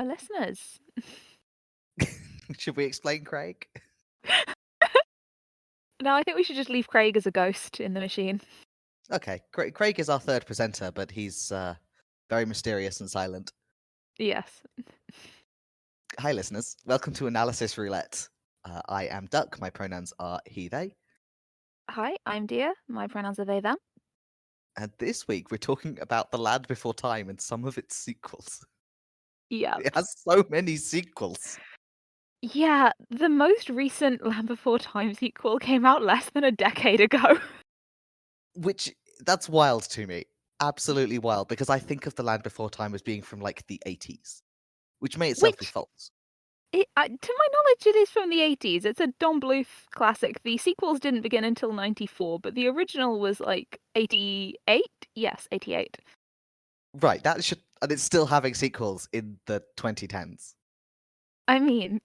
Hello, listeners. Should we explain Craig? No, I think we should just leave Craig as a ghost in the machine. Okay, Craig is our third presenter, but he's very mysterious and silent. Yes. Hi, listeners. Welcome to Analysis Roulette. I am Duck. My pronouns are he, they. Hi, I'm Dia. My pronouns are they, them. And this week we're talking about The Land Before Time and some of its sequels. Yeah. It has so many sequels. Yeah, the most recent Land Before Time sequel came out less than a decade ago. Which, that's wild to me. Absolutely wild, because I think of The Land Before Time as being from like the 80s, which may itself be Which, false. to my knowledge, it is from the 80s. It's a Don Bluth classic. The sequels didn't begin until 94, but the original was like 88? Yes, 88. Right, that should. And it's still having sequels in the 2010s. I mean,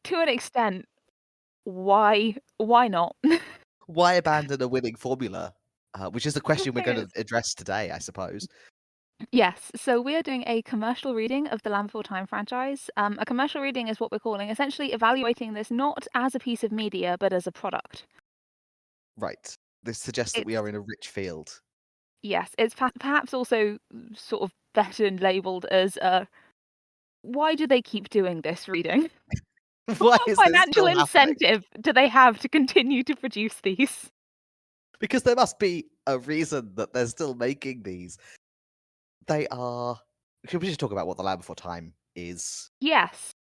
to an extent, why not? Why abandon a winning formula? Which is the The question we're thing going is, to address today, I suppose. yes, so we are doing a commercial reading of the Land Before Time franchise. A commercial reading is what we're calling essentially evaluating this not as a piece of media, but as a product. Right. This suggests that we It's are in a rich field. yes, it's perhaps also sort of better labeled as why do they keep doing this reading? Why What is this financial still happening? incentive do they have to continue to produce these? Because there must be a reason that they're still making these. They are. Should we just talk about what The Land Before Time is Yes,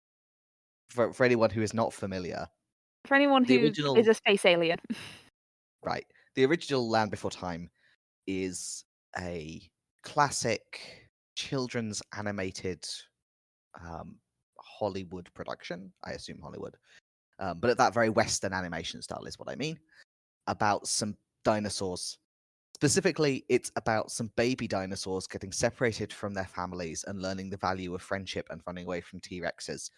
for anyone who is not familiar? for anyone The who is original. a space alien. Right. The original Land Before Time is a classic children's animated Hollywood production. I assume Hollywood. But at that very Western animation style is what I mean. About some dinosaurs. Specifically, it's about some baby dinosaurs getting separated from their families and learning the value of friendship and running away from T Rexes,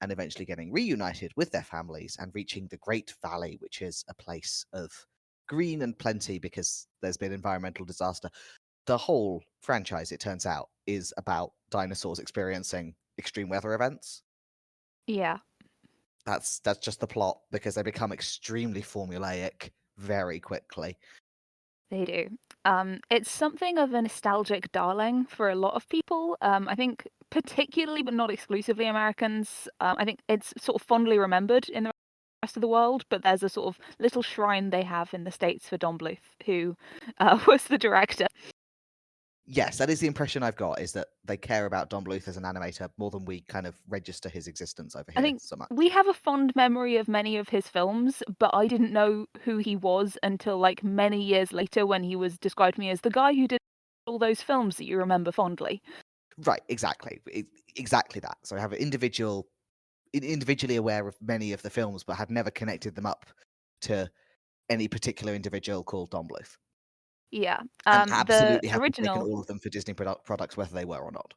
and eventually getting reunited with their families and reaching the Great Valley, which is a place of green and plenty because there's been environmental disaster. The whole franchise, it turns out, is about dinosaurs experiencing extreme weather events. Yeah, That's just the plot because they become extremely formulaic very quickly. they do. It's something of a nostalgic darling for a lot of people. I think particularly, but not exclusively Americans. I think it's sort of fondly remembered in the rest of the world, but there's a sort of little shrine they have in the States for Don Bluth, who was the director. Yes, that is the impression I've got, is that they care about Don Bluth as an animator more than we kind of register his existence over I here think so much. we have a fond memory of many of his films, but I didn't know who he was until like many years later when he was described to me as the guy who did all those films that you remember fondly. Right, exactly. Exactly that. So I have an individually aware of many of the films, but had never connected them up to any particular individual called Don Bluth. Yeah. And The absolutely have taken original all of them for Disney products, whether they were or not.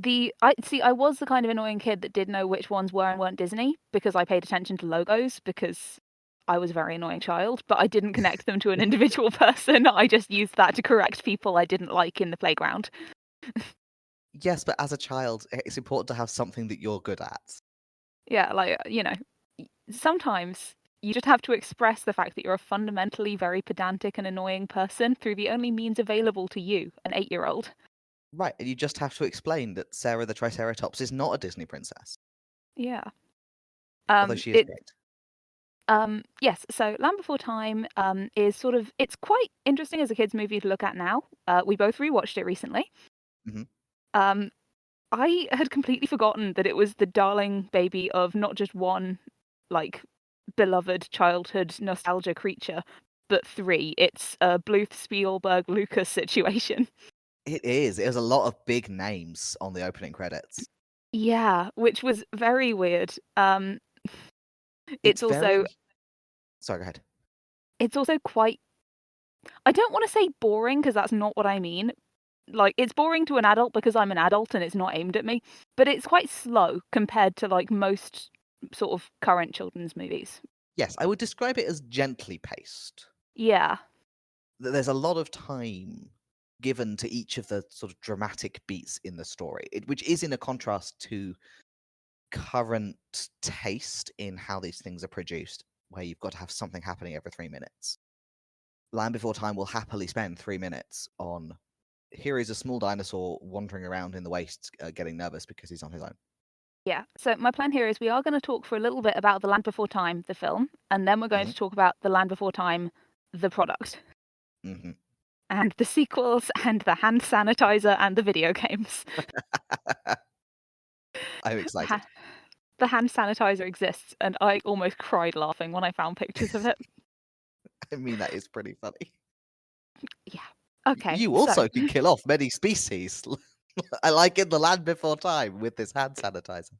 I was the kind of annoying kid that did know which ones were and weren't Disney because I paid attention to logos because I was a very annoying child, but I didn't connect them to an individual person. I just used that to correct people I didn't like in the playground. Yes, but as a child, it's important to have something that you're good at. Yeah, like, sometimes you just have to express the fact that you're a fundamentally very pedantic and annoying person through the only means available to you, an 8-year-old. Right, and you just have to explain that Sarah the Triceratops is not a Disney princess, Yeah. although she is It great. yes, so Land Before Time is sort of it's quite interesting as a kids movie to look at now. We both rewatched it recently. Hmm. Um I had completely forgotten that it was the darling baby of not just one like beloved childhood nostalgia creature, but three. It's a Bluth Spielberg Lucas situation. It is. It has a lot of big names on the opening credits. Yeah, which was very weird. It's It's also very. Sorry, go ahead. it's also quite I don't want to say boring because that's not what I mean. Like it's boring to an adult because I'm an adult and it's not aimed at me, but it's quite slow compared to like most sort of current children's movies. Yes, I would describe it as gently paced. Yeah. There's a lot of time given to each of the sort of dramatic beats in the story, which is in a contrast to current taste in how these things are produced, where you've got to have something happening every 3 minutes. Land Before Time will happily spend 3 minutes on here is a small dinosaur wandering around in the wastes, getting nervous because he's on his own. Yeah. So my plan here is we are going to talk for a little bit about The Land Before Time, the film, and then we're going Mhm. to talk about The Land Before Time, the product, Hmm. and the sequels, and the hand sanitizer, and the video games. I'm The excited. ha- the hand sanitizer exists, and I almost cried laughing when I found pictures of it. I mean, that is pretty funny. Yeah. Okay. You So also can kill off many species. I like in The Land Before Time with this hand sanitizer.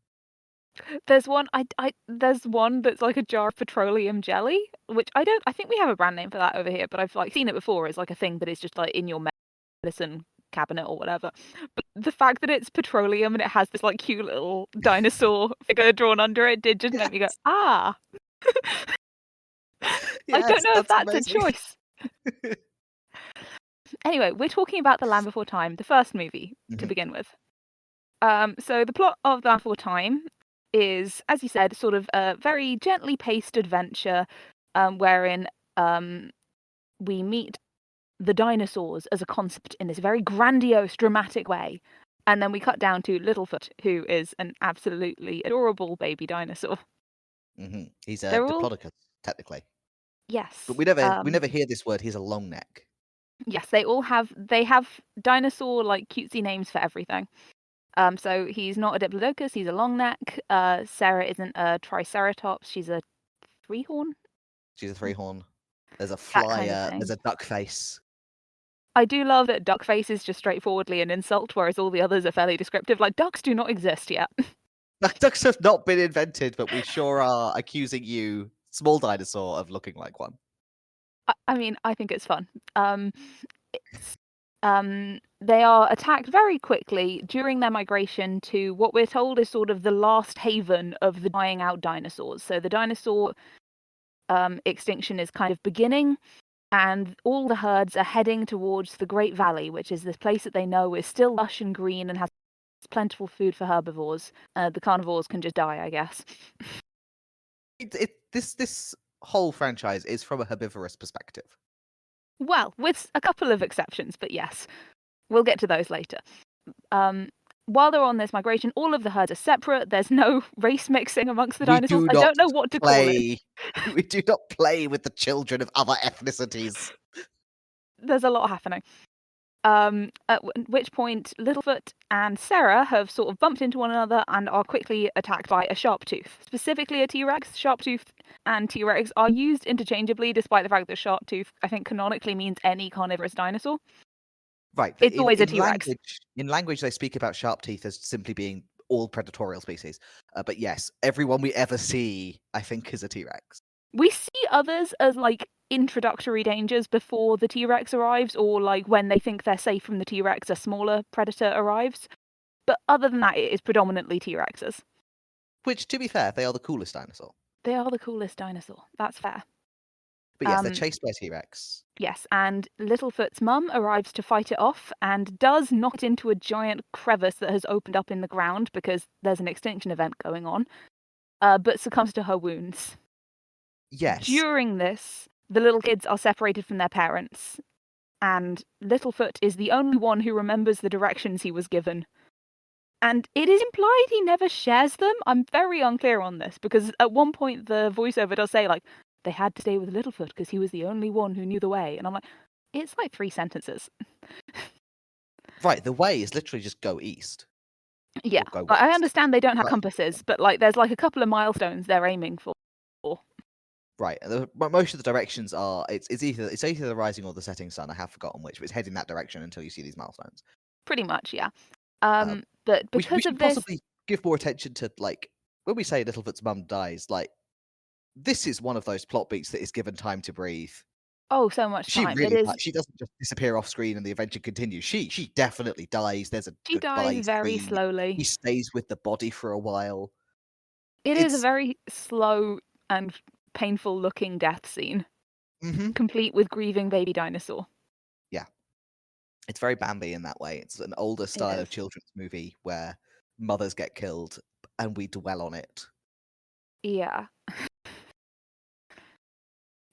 there's one there's one that's like a jar of petroleum jelly, which I think we have a brand name for that over here, but I've like seen it before as like a thing that is just like in your medicine cabinet or whatever. But the fact that it's petroleum and it has this like cute little dinosaur figure drawn under it did just make me go, Yes, ah. I don't yes, know if that's that's a amazing. choice. Anyway, we're talking about The Land Before Time, the first movie to Mhm. begin with. So the plot of The Land Before Time is, as you said, sort of a very gently paced adventure, wherein we meet the dinosaurs as a concept in this very grandiose, dramatic way. And then we cut down to Littlefoot, who is an absolutely adorable baby dinosaur. He's a They're all diplodocus, technically, but yes, we never hear this word. He's a long neck. yes, they have dinosaur like cutesy names for everything. So he's not a Diplodocus, he's a long neck. Sarah isn't a Triceratops, she's a three-horn, She's a three horn. There's a that kind of flyer. There's thing. a duck face. I do love that duckface is just straightforwardly an insult, whereas all the others are fairly descriptive. Like, ducks do not exist yet. Ducks have not been invented, but we sure are accusing you, small dinosaur, of looking like one. I mean, I think it's fun. It's, they are attacked very quickly during their migration to what we're told is sort of the last haven of the dying out dinosaurs. So the dinosaur extinction is kind of beginning, and all the herds are heading towards the Great Valley, which is this place that they know is still lush and green and has plentiful food for herbivores. The carnivores can just die, I guess. This whole franchise is from a herbivorous perspective. Well, with a couple of exceptions, but yes, we'll get to those later. Um, while they're on this migration, all of the herds are separate. There's no race mixing amongst the We dinosaurs. do I not don't know what to call it. play. We do not play with the children of other ethnicities. There's a lot happening. Which point Littlefoot and Sarah have sort of bumped into one another and are quickly attacked by a Sharptooth, specifically a T-Rex. Sharptooth and T-Rex are used interchangeably, despite the fact that Sharptooth, I think, canonically means any carnivorous dinosaur. Right. It's always a T-Rex. In language, they speak about sharp teeth as simply being all predatorial species. But yes, everyone we ever see, I think, is a T-Rex. We see others as like introductory dangers before the T-Rex arrives, or like when they think they're safe from the T-Rex, a smaller predator arrives. But other than that, it is predominantly T-Rexes. Which, to be fair, they are the coolest dinosaur. They are the coolest dinosaur. That's fair. But yes, they're chased by T-Rex. Yes, and Littlefoot's mum arrives to fight it off and does knock it into a giant crevice that has opened up in the ground because there's an extinction event going on, but succumbs to her wounds. Yes. During this, the little kids are separated from their parents, and Littlefoot is the only one who remembers the directions he was given. And it is implied he never shares them. I'm very unclear on this because at one point the voiceover does say, like, they had to stay with Littlefoot because he was the only one who knew the way. And I'm like, it's like 3 sentences. Right, the way is literally just go east. Yeah, Or go I west. understand they don't have Right. compasses, but like there's like a couple of milestones they're aiming for. Right. Most of the directions are it's either the rising or the setting sun. I have forgotten which, but it's heading that direction until you see these milestones. Pretty much, yeah. Uh, But we because should of this, possibly give more attention to like when we say Littlefoot's mum dies. Like this is one of those plot beats that is given time to breathe. oh, so much She time. It really dies. is. She doesn't just disappear off screen and the adventure continues. She definitely dies. There's a She dies goodbye very scene. He slowly. stays with the body for a while. It is a It's very slow and painful looking death scene, mhm. complete with grieving baby dinosaur. Yeah. It's very Bambi in that way. It's an older It style is. of children's movie where mothers get killed and we dwell on it. Yeah.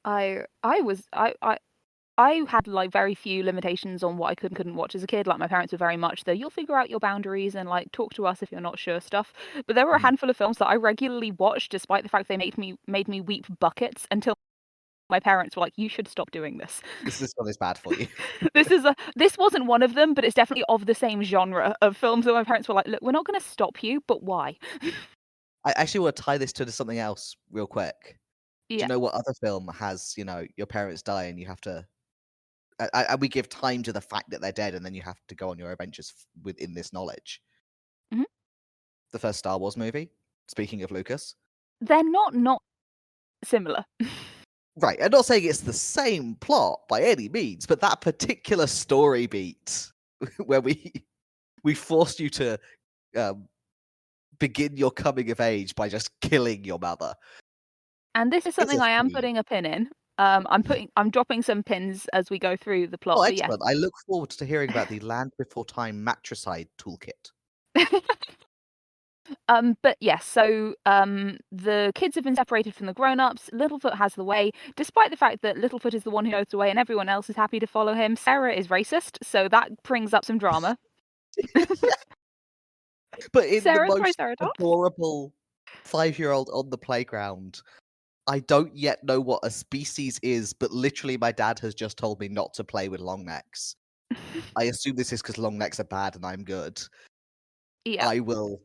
I was I had like very few limitations on what I could and couldn't watch as a kid. Like my parents were very much the you'll figure out your boundaries and like talk to us if you're not sure stuff. But there were a Mhm. handful of films that I regularly watched despite the fact they made me weep buckets until my parents were like, "You should stop doing this." This one is bad for you. This wasn't one of them, but it's definitely of the same genre of films that my parents were like, "Look, we're not gonna stop you, but why?" I actually want to tie this to something else real quick. Do you Yeah. know what other film has, your parents die and you have to and we give time to the fact that they're dead and then you have to go on your adventures within this knowledge? Mhm. The first Star Wars movie, speaking of Lucas. They're not similar. Right, I'm not saying it's the same plot by any means, but that particular story beat where we forced you to um, begin your coming of age by just killing your mother. And this is It's something a I am theme. putting a pin in. I'm dropping some pins as we go through the Oh, plot, but yes. excellent. I look forward to hearing about the Land Before Time matricide toolkit. But yes, so the kids have been separated from the grown-ups. Littlefoot has the way, despite the fact that Littlefoot is the one who knows the way and everyone else is happy to follow him. Sarah is racist, so that brings up some drama. But in the Sarah's most Triceratops. adorable 5-year-old on the playground. I don't yet know what a species is, but literally my dad has just told me not to play with long necks. I assume this is because long necks are bad and I'm good. Yeah. I will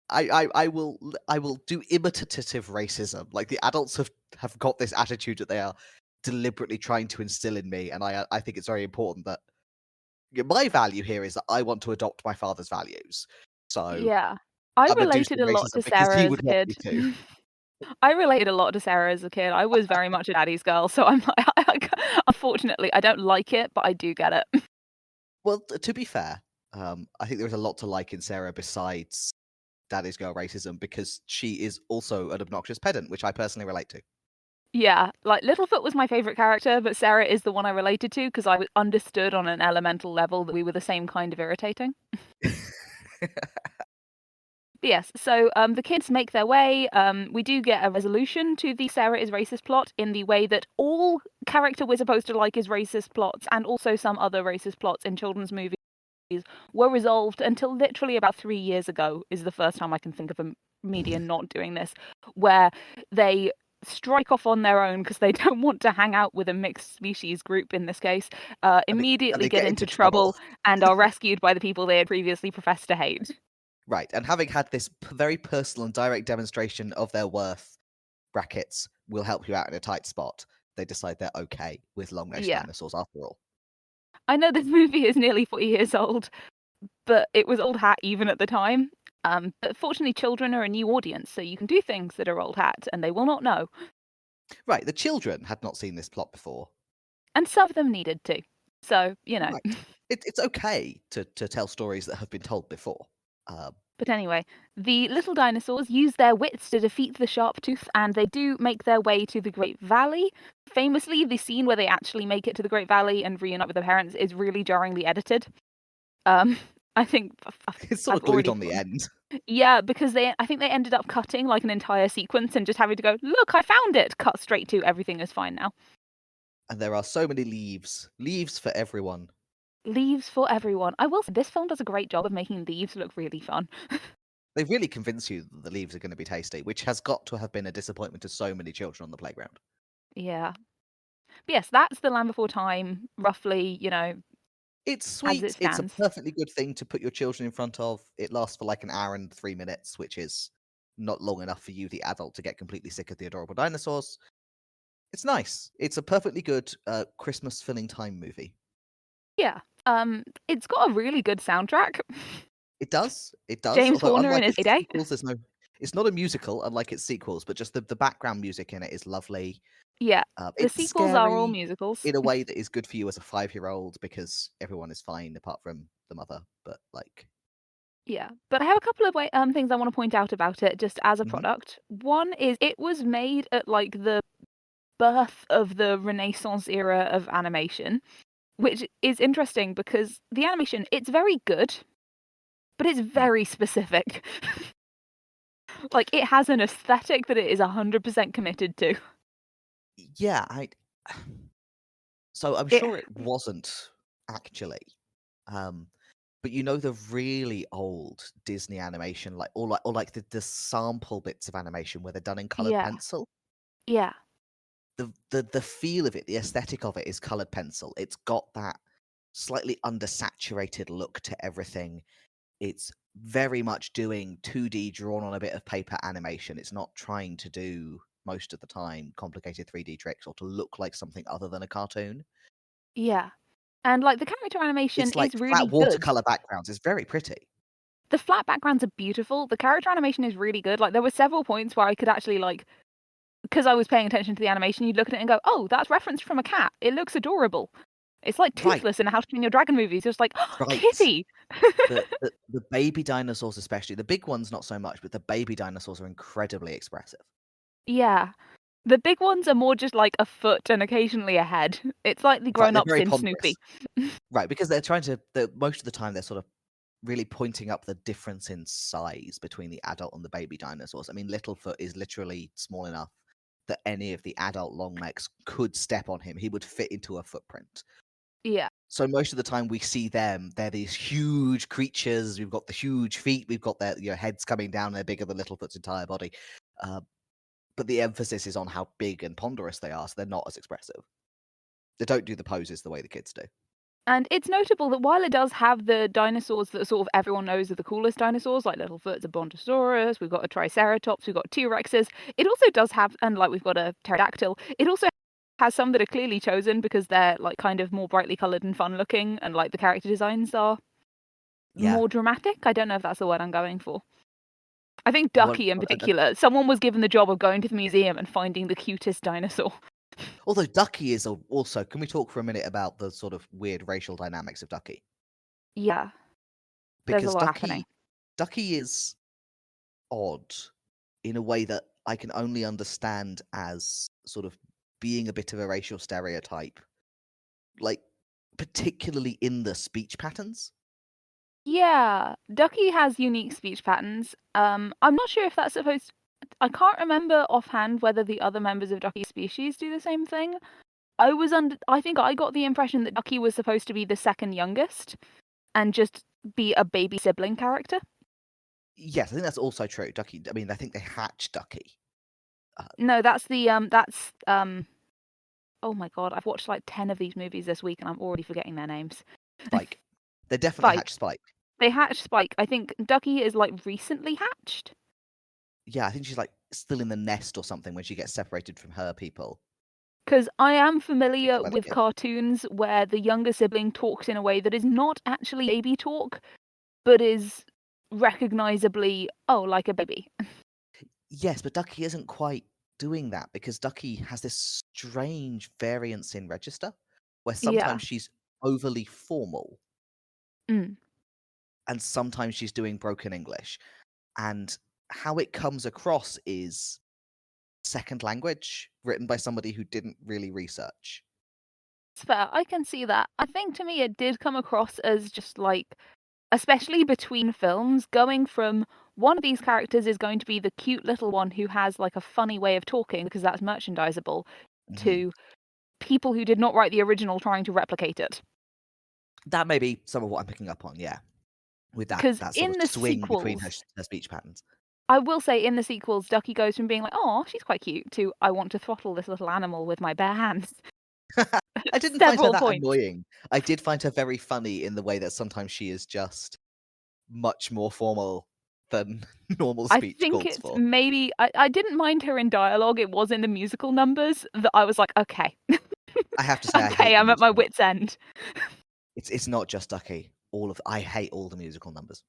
I will do imitative racism. Like the adults have got this attitude that they are deliberately trying to instill in me, and I think it's very important that my value here is that I want to adopt my father's values. So Yeah. I I'm gonna do related some a lot to racism because Sarah he as a would want kid. me to. I related a lot to Sarah as a kid. I was very much a daddy's girl, so I'm like, unfortunately, I don't like it, but I do get it. Well, to be fair, I think there's a lot to like in Sarah besides daddy's girl racism because she is also an obnoxious pedant, which I personally relate to. Yeah, like Littlefoot was my favorite character, but Sarah is the one I related to because understood on an elemental level that we were the same kind of irritating. But yes, so the kids make their way. We do get a resolution to the Sarah is racist plot in the way that all character we're supposed to like is racist plots, and also some other racist plots in children's movies were resolved until literally about 3 years ago. Is the first time I can think of a media not doing this, where they strike off on their own because they don't want to hang out with a mixed species group in this case, And immediately they get get into into trouble. trouble and are rescued by the people they had previously professed to hate. Right, and having had this very personal and direct demonstration of their worth, brackets, will help you out in a tight spot, they decide they're okay with long-nosed Yeah. dinosaurs after all. I know this movie is nearly 40 years old, but it was old hat even at the time. But fortunately, children are a new audience, so you can do things that are old hat and they will not know. Right, the children had not seen this plot before. And some of them needed to. So, you know. Right. It's okay to tell stories that have been told before. Um, But anyway, the little dinosaurs use their wits to defeat the Sharptooth, and they do make their way to the Great Valley. Famously, the scene where they actually make it to the Great Valley and reunite with their parents is really jarringly edited. Um, I think it's sort I've of glued already on the end. yeah, because I think they ended up cutting like an entire sequence and just having to go, look, I found it. Cut straight to everything is fine now. And there are so many leaves. Leaves for everyone. Leaves for everyone. I will say this film does a great job of making leaves look really fun. They really convince you that the leaves are going to be tasty, which has got to have been a disappointment to so many children on the playground. Yeah. But yes, that's the Land Before Time, roughly, It's as it sweet. It's a stands. perfectly good thing to put your children in front of. It lasts for like an hour and 3 minutes, which is not long enough for you, the adult, to get completely sick of the adorable dinosaurs. It's nice. It's a perfectly good Christmas filling time movie. Yeah. It's got a really good soundtrack. It does. It does. James Although Horner in unlike his its heyday. sequels, it's not a musical, unlike its sequels, but just the background music in it is lovely. Yeah. The It's sequels are all scary musicals. in a way that is good for you as a 5-year-old because everyone is fine apart from the mother. But like, Yeah. But I have a couple of things I want to point out about it just as a mhm. product. One is it was made at like the birth of the Renaissance era of animation, which is interesting because the animation, it's very good, but it's Mm. very specific. Like, it has an aesthetic that it is 100% committed to. Yeah, so I'm It sure it wasn't actually. Um, but you know the really old Disney animation, like the sample bits of animation where they're done in colored Yeah, pencil. yeah, The feel of it, the aesthetic of it is colored pencil. It's got that slightly undersaturated look to everything. It's very much doing 2D drawn on a bit of paper animation. It's not trying to do most of the time complicated 3D tricks or to look like something other than a cartoon. yeah. And, like, the character animation It's like is really flat good. watercolor backgrounds. It's very pretty. The flat backgrounds are beautiful, the character animation is really good, like, there were several points where I could actually, like, because I was paying attention to the animation, you'd look at it and go, "Oh, that's referenced from a cat. It looks adorable." It's like Right, Toothless in the How to Train Your Dragon movies, just like, "Oh, right. Kitty!" The baby dinosaurs especially, the big ones not so much, but the baby dinosaurs are incredibly expressive. Yeah. The big ones are more just like a foot and occasionally a head. It's like the Right, they're grown-ups very in Snoopy. ponderous. Right, because they're trying to most of the time they're sort of really pointing up the difference in size between the adult and the baby dinosaurs. I mean, Littlefoot is literally small enough that any of the adult Longlegs could step on him. He would fit into a footprint. Yeah. So most of the time we see them, they're these huge creatures. We've got the huge feet. We've got their heads coming down. They're bigger than Littlefoot's entire body. Uh, but the emphasis is on how big and ponderous they are, so they're not as expressive. They don't do the poses the way the kids do. And it's notable that while it does have the dinosaurs that sort of everyone knows are the coolest dinosaurs, like Littlefoot's a Brontosaurus, we've got a Triceratops, we've got T-Rexes, it also does have, and like we've got a pterodactyl, it also has some that are clearly chosen because they're like kind of more brightly coloured and fun looking, and like the character designs are Yeah. more dramatic. I don't know if that's the word I'm going for. I think Well, Ducky in particular, someone was given the job of going to the museum and finding the cutest dinosaur. although Ducky is also, can we talk for a minute about the sort of weird racial dynamics of Ducky? Yeah, there's a Because lot happening. Ducky is odd in a way that I can only understand as sort of being a bit of a racial stereotype, like particularly in the speech patterns. Yeah, Ducky has unique speech patterns. I'm not sure if that's supposed I can't remember offhand whether the other members of Ducky's species do the same thing. I think I got the impression that Ducky was supposed to be the second youngest and just be a baby sibling character. Yes, I think that's also true. Ducky, I mean, I think they hatch Ducky. No, oh my god, I've watched like 10 of these movies this week and I'm already forgetting their names. Spike. They definitely Spike. hatch Spike. They hatch Spike. I think Ducky is like recently hatched. Yeah, I think she's like still in the nest or something when she gets separated from her people. Because I am I think is familiar when they with get. cartoons where the younger sibling talks in a way that is not actually baby talk, but is recognizably, oh, like a baby. Yes, but Ducky isn't quite doing that because Ducky has this strange variance in register where Yeah. sometimes she's overly formal Mm. and sometimes she's doing broken English. And how it comes across is second language written by somebody who didn't really research. It's fair. I can see that. I think to me it did come across as just like, especially between films, going from one of these characters is going to be the cute little one who has like a funny way of talking because that's merchandisable, Mhm. to people who did not write the original trying to replicate it. That may be some of what I'm picking up on, yeah, with Because that sort of in the swing between sequels, her speech patterns. I will say in the sequels, Ducky goes from being like, "Oh, she's quite cute," to "I want to throttle this little animal with my bare hands." I didn't find her Several that points. annoying. I did find her very funny in the way that sometimes she is just much more formal than normal I speech think calls it's for. maybe I didn't mind her in dialogue. It was in the musical numbers that I was like, "Okay, I have to say I okay, hate the I'm at my musical numbers. wit's end." It's not just Ducky. I hate all the musical numbers.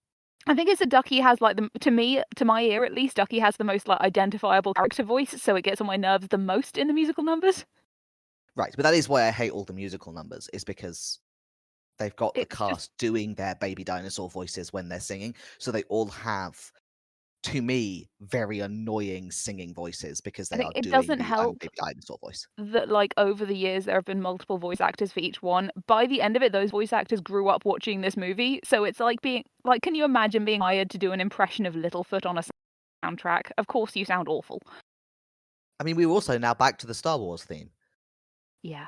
I think it's a Ducky has like the to me, to my ear at least, Ducky has the most like identifiable character voice, so it gets on my nerves the most in the musical numbers. Right, but that is why I hate all the musical numbers, is because they've got the It's just cast doing their baby dinosaur voices when they're singing, so they all have to me, very annoying singing voices because I they think are it doing doesn't the "I'm a help baby dinosaur" voice. that, like, over the years, there have been multiple voice actors for each one. By the end of it, those voice actors grew up watching this movie, so it's like being like, can you imagine being hired to do an impression of Littlefoot on a soundtrack? Of course you sound awful. I mean, we were also now back to the Star Wars theme. Yeah.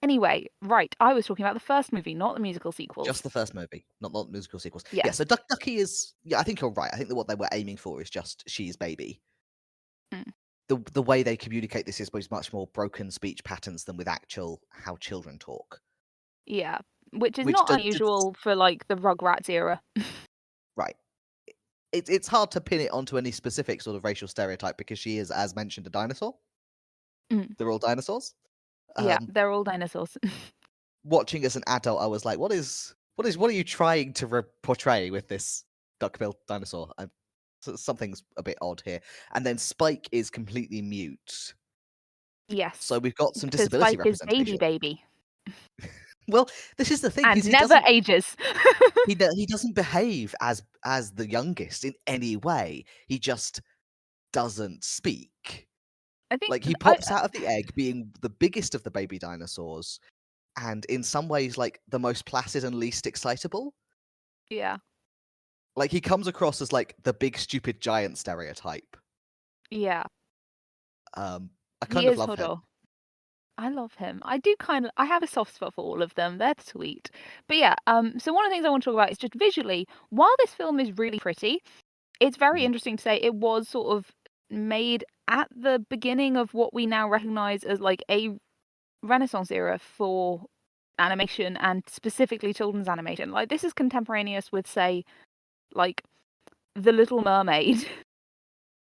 Anyway, right, I was talking about the first movie, not the musical Just sequels. the first movie, not musical sequels. Yeah, Yes. so Ducky is I think you're right. I think that what they were aiming for is just she's baby. Mm. The way they communicate this is with much more broken speech patterns than with actual how children talk. Yeah, which is Which not does unusual for, like, the Rugrats era. right. It's hard to pin it onto any specific sort of racial stereotype because she is, as mentioned, a dinosaur. Mm. They're all dinosaurs. Yeah, Um, they're all dinosaurs. Watching as an adult, I was like, what are you trying to portray with this duck-billed dinosaur? Something's a bit odd here. And then Spike is completely mute. So Yes, we've got some because disability Spike is baby representation. baby, Well, this is the thing, and is never ages. he doesn't behave as the youngest in any way. He just doesn't speak. I think Like, he I pops out of the egg being the biggest of the baby dinosaurs, and in some ways, like, the most placid and least excitable. yeah, Like, he comes across as, like, the big stupid giant stereotype. yeah, I he kind of is love him. Hodor. I love him. I have a soft spot for all of them. They're sweet. But yeah, so one of the things I want to talk about is just visually, while this film is really pretty, it's very Mhm. interesting to say it was sort of made at the beginning of what we now recognize as like a Renaissance era for animation and specifically children's animation. Like this is contemporaneous with say like The Little Mermaid.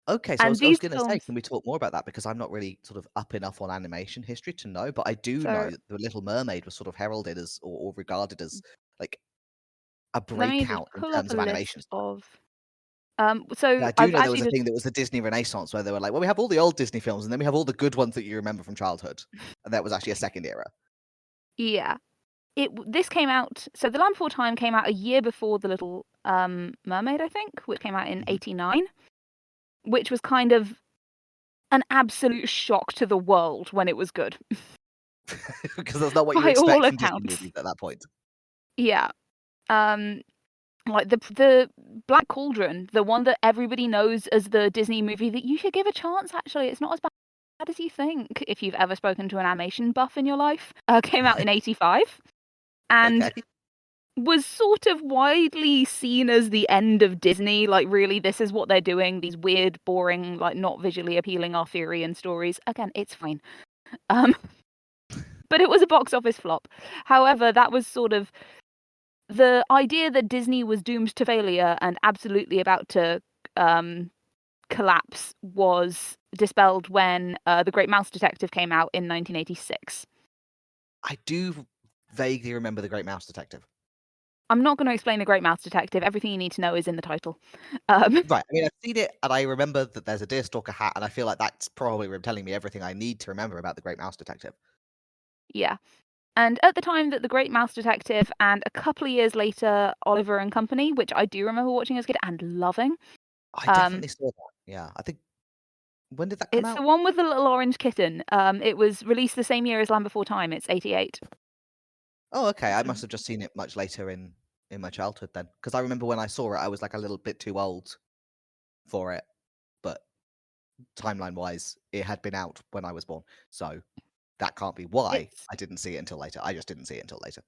Okay, so And I was these gonna say, films can we talk more about that? Because I'm not really sort of up enough on animation history to know, but I do know so that The Little Mermaid was sort of heralded as or regarded as, like, a let me just breakout in pull up terms a of animation list style. of And so I do I've know there actually was a just thing that was the Disney Renaissance where they were like, "Well, we have all the old Disney films, and then we have all the good ones that you remember from childhood." And that was actually a second era. yeah. This came out so The Land Before Time came out a year before The Little Mermaid, I think, which came out in Mhm. '89, which was kind of an absolute shock to the world when it was good, Because that's not what you by all expect from Disney accounts. movies at that point. Yeah. Um, like the Black Cauldron, the one that everybody knows as the Disney movie that you should give a chance, actually. It's not as bad as you think, if you've ever spoken to an animation buff in your life. Came out in '85 and Okay. was sort of widely seen as the end of Disney. Like, really, this is what they're doing. These weird, boring, like not visually appealing Arthurian stories. Again, it's fine. Um, but it was a box office flop. However, that was sort of the idea that Disney was doomed to failure and absolutely about to um, collapse was dispelled when The Great Mouse Detective came out in 1986. I do vaguely remember The Great Mouse Detective. I'm not going to explain The Great Mouse Detective. Everything you need to know is in the title. Um, Right, I mean, I've seen it, and I remember that there's a deerstalker hat, and I feel like that's probably telling me everything I need to remember about The Great Mouse Detective. yeah. And at the time that The Great Mouse Detective and a couple of years later, Oliver and Company, which I do remember watching as a kid and loving. I Um, definitely saw that, yeah. I think when did that come it's the out? one with the little orange kitten. It was released the same year as Land Before Time. It's '88. Oh, okay, I So must have just seen it much later in my childhood then, because I remember when I saw it, I was, like, a little bit too old for it, but timeline-wise, it had been out when I was born, so that can't be why it's I didn't see it until later. I just didn't see it until later.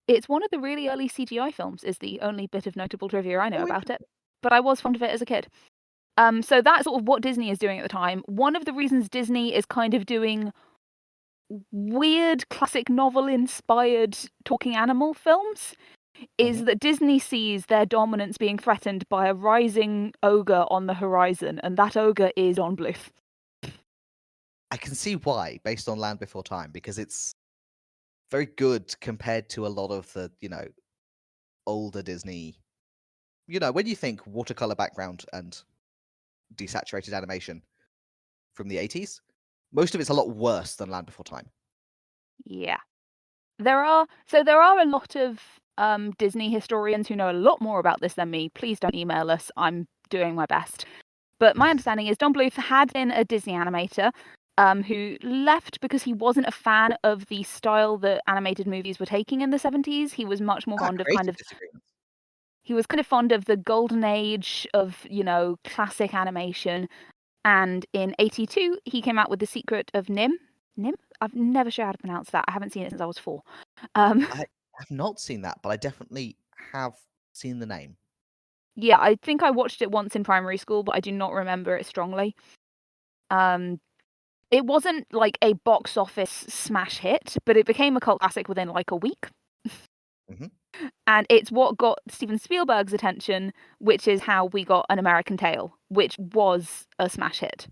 it's one of the really early CGI films. Is the only bit of notable trivia I know Oh, about it. interesting. But I was fond of it as a kid. So that's sort of what Disney is doing at the time. One of the reasons Disney is kind of doing weird classic novel inspired talking animal films is Mhm. that Disney sees their dominance being threatened by a rising ogre on the horizon, and that ogre is Don Bluth. I can see why, based on Land Before Time, because it's very good compared to a lot of the, older Disney. When you think watercolor background and desaturated animation from the 80s, most of it's a lot worse than Land Before Time. Yeah. There are a lot of Disney historians who know a lot more about this than me. Please don't email us. I'm doing my best. But my understanding is Don Bluth had been a Disney animator who left because he wasn't a fan of the style that animated movies were taking in the 70s. He was much more fond of kind Creative of disagreements. he was kind of fond of the golden age of, classic animation. And in 82, he came out with The Secret of Nim. Nim? I've never sure how to pronounce that. I haven't seen it since I was 4. I have not seen that, but I definitely have seen the name. Yeah, I think I watched it once in primary school, but I do not remember it strongly. It wasn't like a box office smash hit, but it became a cult classic within like a week. Mhm. And it's what got Steven Spielberg's attention, which is how we got An American Tail, which was a smash hit.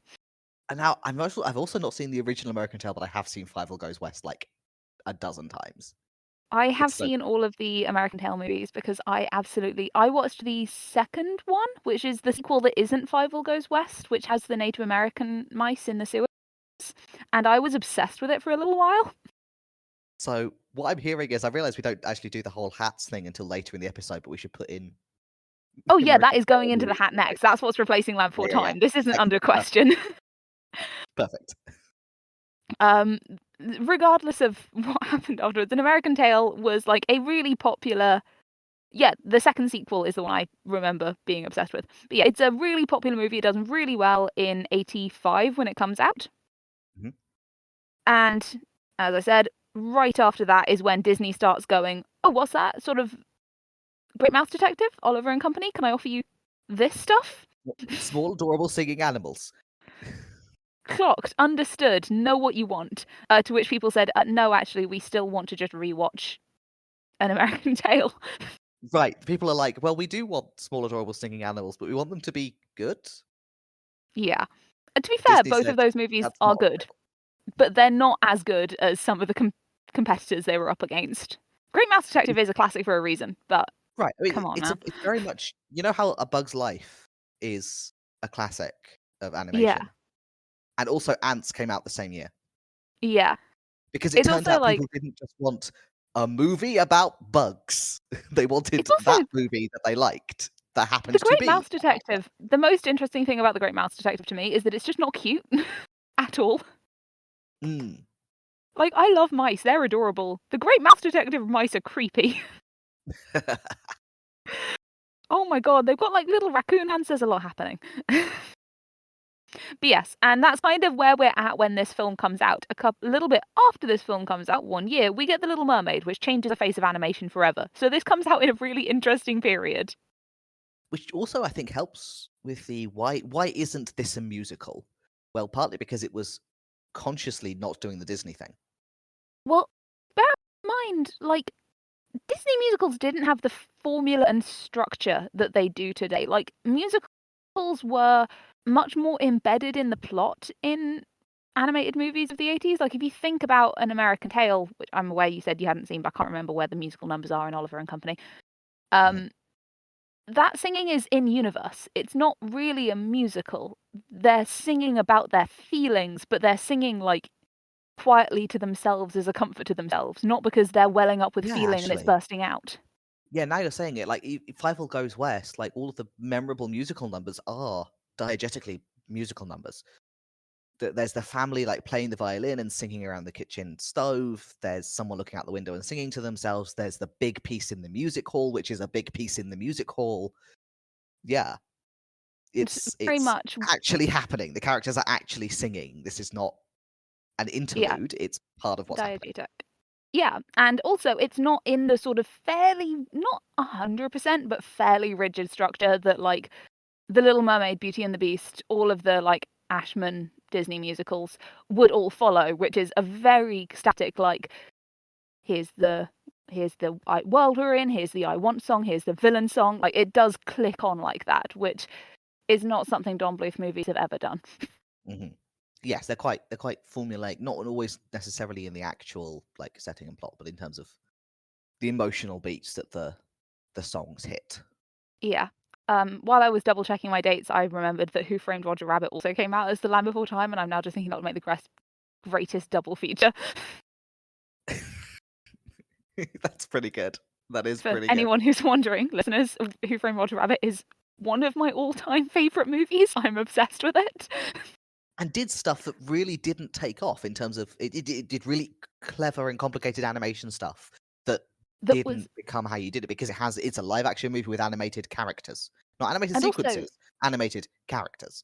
And now I've also not seen the original American Tail, but I have seen Fievel Goes West like a dozen times. I have It's so seen all of the American Tail movies because I watched the second one, which is the sequel that isn't Fievel Goes West, which has the Native American mice in the sewers, and I was obsessed with it for a little while. So what I'm hearing is I realize we don't actually do the whole hats thing until later in the episode, but we should put in Oh the yeah, that American is Tail going into the movies hat in the next. That's what's replacing Land Yeah, Before yeah, yeah. Time. This isn't under Excellent. question. Perfect. Um, regardless of what happened afterwards, An American Tail was like a really popular. Yeah, the second sequel is the one I remember being obsessed with. But yeah, it's a really popular movie. It does really well in 85 when it comes out. Mhm. And as I said, right after that is when Disney starts going, oh, what's that? Sort of Great Mouse Detective, Oliver and Company. Can I offer you this stuff? Small, adorable singing animals. Clocked, understood, know what you want. To which people said, no, actually, we still want to just rewatch An American Tail. Right. People are like, well, we do want small, adorable singing animals, but we want them to be good. Yeah. And to be fair, Disney both of said those movies that's are not good, but they're not as good as some of the competitors they were up against. Great Mouse Detective is a classic for a reason, but right. I mean, come on now. it's very much how A Bug's Life is a classic of Yeah. animation, and also Ants came out the same year Yeah. because it It's turns also out like, people didn't just want a movie about bugs; they wanted it's also that movie that they liked that The happened to Great be Mouse about Detective. The most interesting thing about The Great Mouse Detective to me is that it's just not cute at all. bugs. Like, I love mice, they're adorable. The Great Mouse Detective mice are creepy. Oh my god, they've got like little raccoon hands, there's a lot happening. But yes, and that's kind of where we're at when this film comes out. Little bit after this film comes out, 1 year, we get The Little Mermaid, which changes the face of animation forever. So this comes out in a really interesting period. Which also I think helps with the why isn't this a musical? Well, partly because it was consciously not doing the Disney thing. Well, bear in mind, like, Disney musicals didn't have the formula and structure that they do today. Like, musicals were much more embedded in the plot in animated movies of the 80s. Like, if you think about An American Tail, which I'm aware you said you hadn't seen, but I can't remember where the musical numbers are in Oliver and Company. Mhm. That singing is in universe. It's not really a musical. They're singing about their feelings, but they're singing like quietly to themselves as a comfort to themselves, not because they're welling up with Yeah, feeling and it's actually. bursting out. Yeah, now you're saying it, like if Fievel Goes West, like all of the memorable musical numbers are diegetically musical numbers. There's the family like playing the violin and singing around the kitchen stove. There's someone looking out the window and singing to themselves. There's the big piece in the music hall, which is a big piece in the music hall. Yeah, It's very it's much, actually happening. The characters are actually singing. This is not an yeah, interlude, it's part of what's happening. diegetic. Yeah, and also it's not in the sort of fairly, not 100%, but fairly rigid structure that like The Little Mermaid, Beauty and the Beast, all of the like Ashman Disney musicals would all follow, which is a very static like here's the world we're in, here's the I want song, here's the villain song. Like it does click on like that, which is not something Don Bluth movies have ever done. Mhm. Yes, they're quite formulaic, not always necessarily in the actual, like, setting and plot, but in terms of the emotional beats that the songs hit. Yeah. While I was double checking my dates, I remembered that Who Framed Roger Rabbit also came out as The Land Before Time, and I'm now just thinking that would make the greatest double feature. That's pretty good. That is For pretty good. anyone who's wondering, listeners, Who Framed Roger Rabbit is one of my all-time favorite movies. I'm obsessed with it. And did stuff that really didn't take off in terms of it did really clever and complicated animation stuff that That was didn't become how you did it because it's a live action movie with animated characters. Not animated and also sequences, animated characters.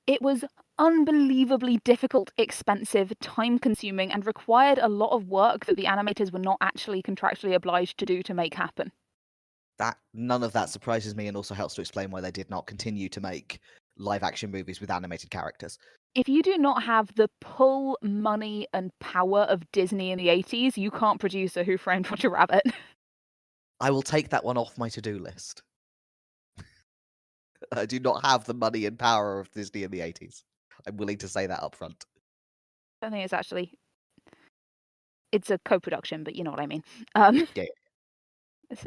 it was unbelievably difficult, expensive, time-consuming, and required a lot of work that the animators were not actually contractually obliged to do to make happen. That none of that surprises me and also helps to explain why they did not continue to make live action movies with animated characters. If you do not have the pull, money, and power of Disney in the 80s, you can't produce a Who Framed Roger Rabbit. I will take that one off my to-do list. I do not have the money and power of Disney in the 80s. I'm willing to say that up front. I think it's a co-production, but you know what I mean. Um, Yeah.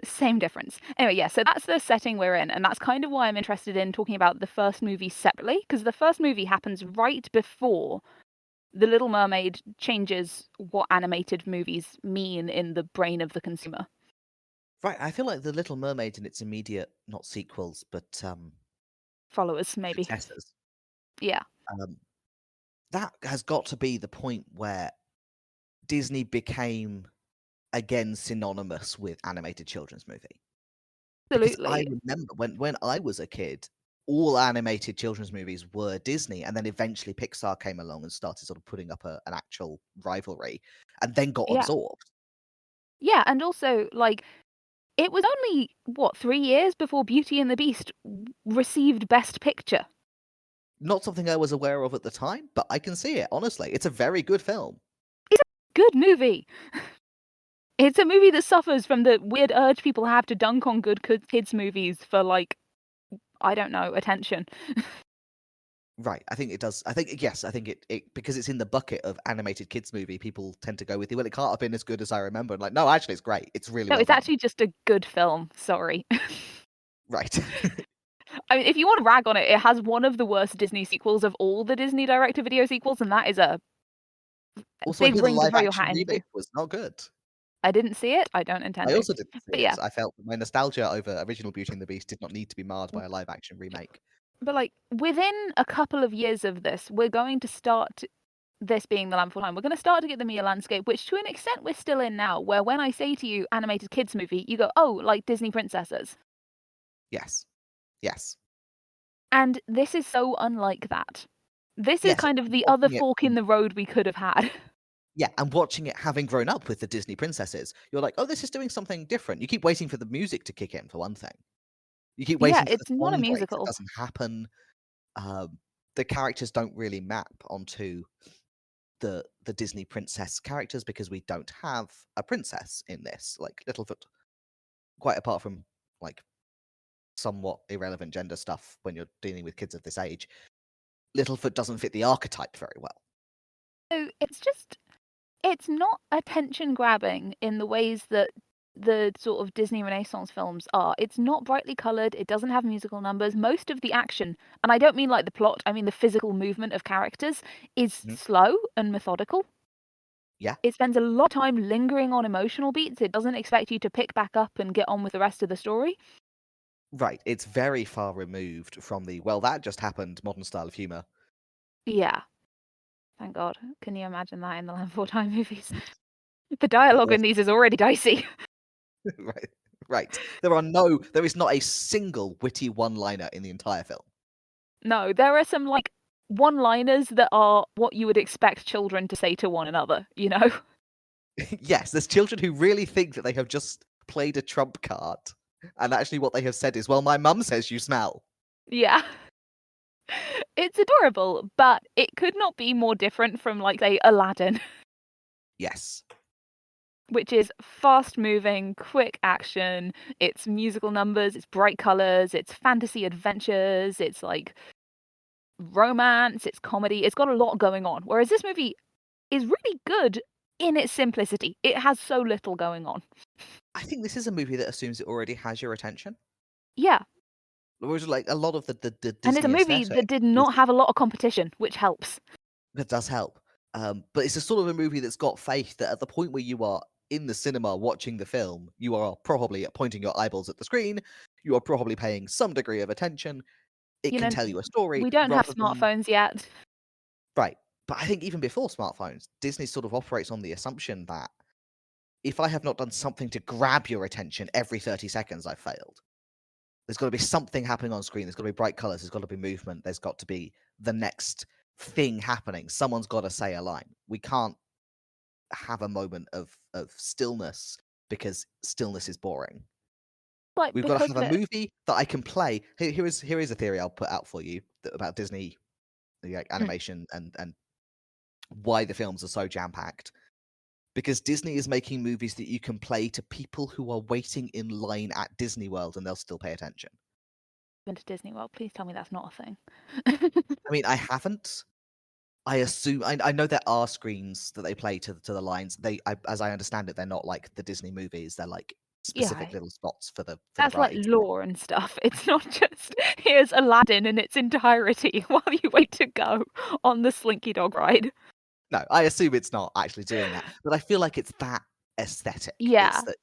Same difference. Anyway, yeah, so that's the setting we're in, and that's kind of why I'm interested in talking about the first movie separately, because the first movie happens right before The Little Mermaid changes what animated movies mean in the brain of the consumer. Right, I feel like The Little Mermaid and its immediate, not sequels, but Followers, maybe. successors, Yeah. um, that has got to be the point where Disney became again synonymous with animated children's movie. Because I Absolutely. remember when I was a kid, all animated children's movies were Disney, and then eventually Pixar came along and started sort of putting up an actual rivalry, and then got Yeah. absorbed. Yeah, and also, like, it was only, what, 3 years before Beauty and the Beast received Best Picture. Not something I was aware of at the time, but I can see it, honestly. It's a very good film. It's a good movie. It's a movie that suffers from the weird urge people have to dunk on good kids movies for, like, I don't know, attention. Right, I think it does. I think yes, I think it because it's in the bucket of animated kids movie, people tend to go with, "Well, it can't have been as good as I remember." And like, no, actually, it's great. It's really No, well it's done. actually just a good film, sorry. Right. I mean, if you wanna rag on it, it has one of the worst Disney sequels of all the Disney direct-to-video sequels, and that is a Also, I big hear the ring to live throw your action hat into. remake was not good. I didn't see it, I don't intend I to. also didn't see But it. yeah. I felt that my nostalgia over original Beauty and the Beast did not need to be marred by a live action remake. But, like, within a couple of years of this, we're going to start this being the land before time, we're gonna start to get the Mia landscape, which to an extent we're still in now, where when I say to you animated kids movie, you go, "Oh, like Disney princesses." Yes. Yes. And this is so unlike that. This is Yes. kind of the other Watching it fork in the road we could have had. Yeah, and watching it having grown up with the Disney princesses, you're like, "Oh, this is doing something different." You keep waiting for the music to kick in, for one thing. You keep Yeah, waiting for the it's not a song breaks, it musical. doesn't happen. Um, the characters don't really map onto the Disney princess characters because we don't have a princess in this. Like Littlefoot, quite apart from like somewhat irrelevant gender stuff when you're dealing with kids of this age, Littlefoot doesn't fit the archetype very well. So it's not attention grabbing in the ways that the sort of Disney Renaissance films are. It's not brightly colored, it doesn't have musical numbers. Most of the action, and I don't mean like the plot, I mean the physical movement of characters, is Mhm. slow and methodical. Yeah, It spends a lot of time lingering on emotional beats. It doesn't expect you to pick back up and get on with the rest of the story. right. It's very far removed from the well, that just happened modern style of humor. Yeah, thank God. Can you imagine that in the Land Before Time movies? The dialogue in these is already dicey. Right, right. There is not a single witty one-liner in the entire film. No, there are some, like, one-liners that are what you would expect children to say to one another, you know? Yes, there's children who really think that they have just played a trump card, and actually what they have said is, "Well, my mum says you smell." Yeah. It's adorable, but it could not be more different from, like, say, Aladdin, Yes. which is fast-moving, quick action, it's musical numbers, it's bright colors, it's fantasy adventures, it's, like, romance, it's comedy, it's got a lot going on, whereas this movie is really good in its simplicity. It has so little going on. I think this is a movie that assumes it already has your attention. Yeah, Whereas, like, a lot of the and it's a Disney movie aesthetic that did is not have a lot of competition, which helps. that does help. But it's a sort of a movie that's got faith that at the point where you are in the cinema watching the film, you are probably pointing your eyeballs at the screen, You are probably paying some degree of attention. It You can know, tell you a story we don't have rather than smartphones yet. right. But I think even before smartphones, Disney sort of operates on the assumption that if I have not done something to grab your attention every 30 seconds, I've failed. There's got to be something happening on screen. There's got to be bright colors. There's got to be movement. There's got to be the next thing happening. Someone's got to say a line. We can't have a moment of stillness because stillness is boring. Like, We've got to because have of a it. movie that I can play. Here is a theory I'll put out for you about Disney Mm. animation and why the films are so jam packed. Because Disney is making movies that you can play to people who are waiting in line at Disney World and they'll still pay attention. Been to Disney World, please tell me that's not a thing. I mean, I haven't. I assume I know there are screens that they play to the lines. As I understand it, they're not like the Disney movies. They're like Yeah, specific little spots for the that's like rides. lore and stuff. It's not just, "Here's Aladdin in its entirety while you wait to go on the Slinky Dog ride." No, I assume it's not actually doing that, but I feel like it's that aesthetic. It's Yeah. that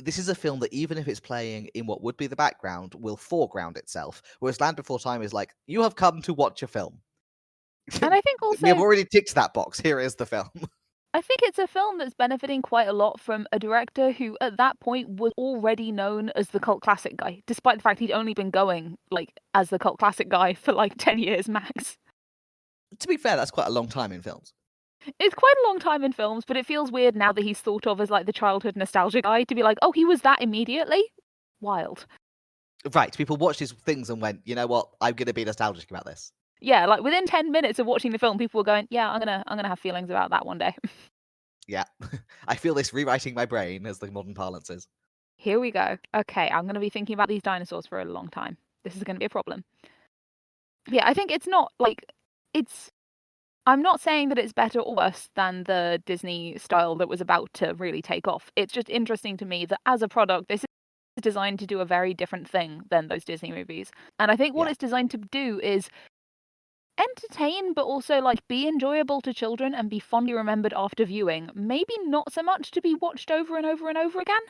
this is a film that even if it's playing in what would be the background, will foreground itself. Whereas Land Before Time is like, you have come to watch a film. And I think We have also already ticked that box. Here is the film. I think it's a film that's benefiting quite a lot from a director who, at that point, was already known as the cult classic guy, despite the fact he'd only been going, like, as the cult classic guy for, like, 10 years max. To be fair, that's quite a long time in films. It's quite a long time in films, but it feels weird now that he's thought of as, like, the childhood nostalgia guy to be like, "Oh, he was that immediately?" Wild. Right, people watched his things and went, you know what? I'm going to be nostalgic about this. Yeah, like, within 10 minutes of watching the film, people were going, "Yeah, I'm gonna have feelings about that one day." Yeah, I feel this rewriting my brain, as the modern parlance is. Here we go. Okay, I'm gonna be thinking about these dinosaurs for a long time. This is gonna be a problem. Yeah, I think it's not, like it's I'm not saying that it's better or worse than the Disney style that was about to really take off. It's just interesting to me that as a product, this is designed to do a very different thing than those Disney movies. And I think what Yeah. it's designed to do is entertain, but also like be enjoyable to children and be fondly remembered after viewing. Maybe not so much to be watched over and over and over again.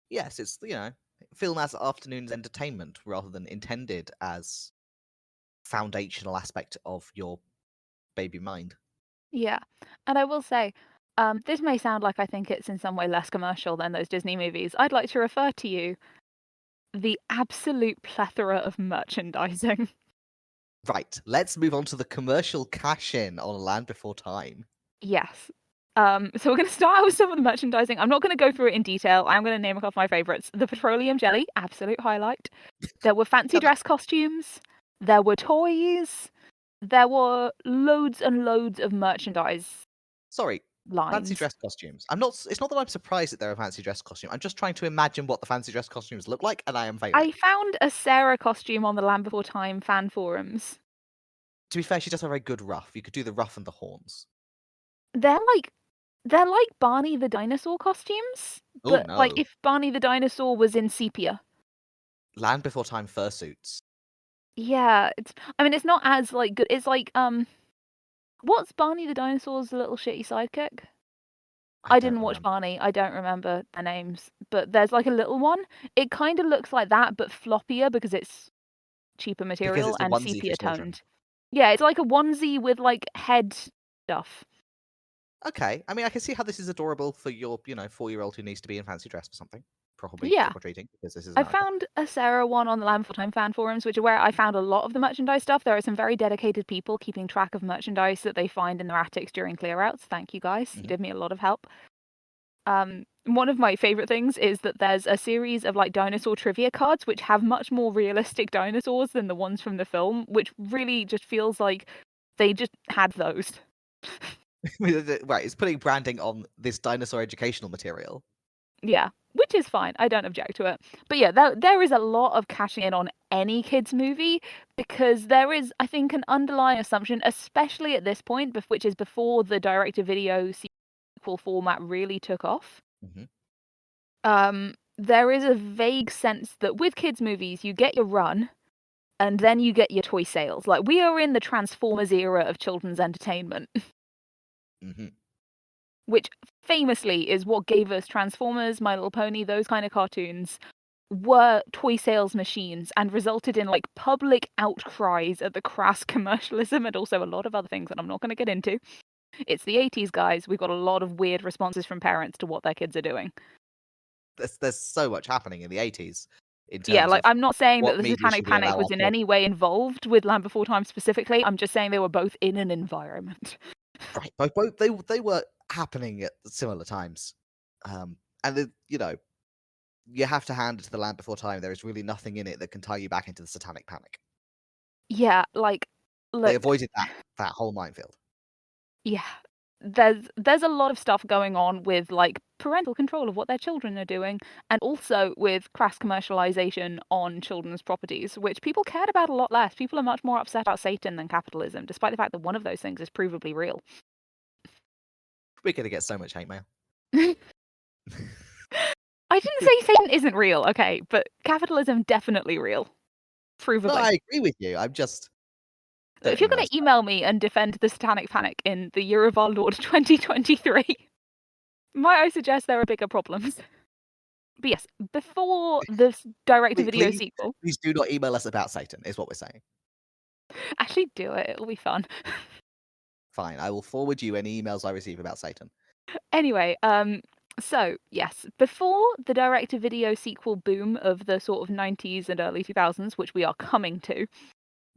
Yes, it's, film as afternoon's entertainment rather than intended as foundational aspect of your baby mind. Yeah. And I will say, this may sound like I think it's in some way less commercial than those Disney movies. I'd like to refer to you the absolute plethora of merchandising. Right, let's move on to the commercial cash-in on Land Before Time. Yes. So we're going to start out with some of the merchandising. I'm not going to go through it in detail. I'm going to name a couple of my favorites. The petroleum jelly, absolute highlight. There were fancy Yeah, dress costumes. There were toys. There were loads and loads of merchandise sorry, fancy lines. dress costumes. I'm not. It's not that I'm surprised that there are fancy dress costumes. I'm just trying to imagine what the fancy dress costumes look like, and I am failing. I found a Sarah costume on the Land Before Time fan forums. To be fair, she does a very good ruff. You could do the ruff and the horns. They're like they're like Barney the dinosaur costumes, Oh but like no, if Barney the dinosaur was in sepia. Land Before Time fursuits. Yeah, I mean, it's not as, like, good it's like, what's Barney the dinosaur's little shitty sidekick? I I don't didn't watch remember Barney, I don't remember their names, but there's, like, a little one. It kinda looks like that, but floppier because it's cheaper because material it's a and onesie for sepia children. toned. Yeah, it's like a onesie with, like, head stuff. Okay, I mean, I can see how this is adorable for your, 4-year-old who needs to be in fancy dress for something. Probably Yeah. trick or treating because this is I America. found a Sarah one on the Land Before Time fan forums, which are where I found a lot of the merchandise stuff. There are some very dedicated people keeping track of merchandise that they find in their attics during clear outs. Thank you guys. You Hmm. did me a lot of help. One of my favorite things is that there's a series of like dinosaur trivia cards which have much more realistic dinosaurs than the ones from the film, which really just feels like they just had those. Right, it's putting branding on this dinosaur educational material. Yeah, which is fine. I don't object to it. But yeah, there is a lot of cashing in on any kids movie because there is, I think, an underlying assumption, especially at this point, which is before the direct-to-video sequel format really took off. Hmm. There is a vague sense that with kids movies, you get your run and then you get your toy sales. Like we are in the Transformers era of children's entertainment. Hmm. Which famously is what gave us Transformers, My Little Pony, those kind of cartoons, were toy sales machines and resulted in like public outcries at the crass commercialism and also a lot of other things that I'm not going to get into. It's the 80s, guys. We've got a lot of weird responses from parents to what their kids are doing. There's so much happening in the 80s in Yeah, terms like of I'm not saying that what the media Satanic should we Panic allow our was in children. any way involved with Land Before Time specifically. I'm just saying they were both in an environment. Right, both they were happening at similar times, and you have to hand it to the Land Before Time. There is really nothing in it that can tie you back into the Satanic Panic. Yeah, like They look, avoided that whole minefield. yeah. There's a lot of stuff going on with like parental control of what their children are doing and also with crass commercialization on children's properties, which people cared about a lot less. People are much more upset about Satan than capitalism, despite the fact that one of those things is provably real. We're gonna get so much hate mail. I didn't say Satan isn't real, okay, but capitalism definitely real. No, Provably. I agree with you. I'm just don't If you're think going most. to email me and defend the Satanic Panic in the year of our Lord 2023, might I suggest there are bigger problems? But yes, before this direct-to-video Please, sequel, please do not email us about Satan. Is what we're saying. actually do it. It'll be fun. Fine, I will forward you any emails I receive about Satan. Anyway, so yes, before the direct-to-video sequel boom of the sort of 90s and early 2000s, which we are coming to,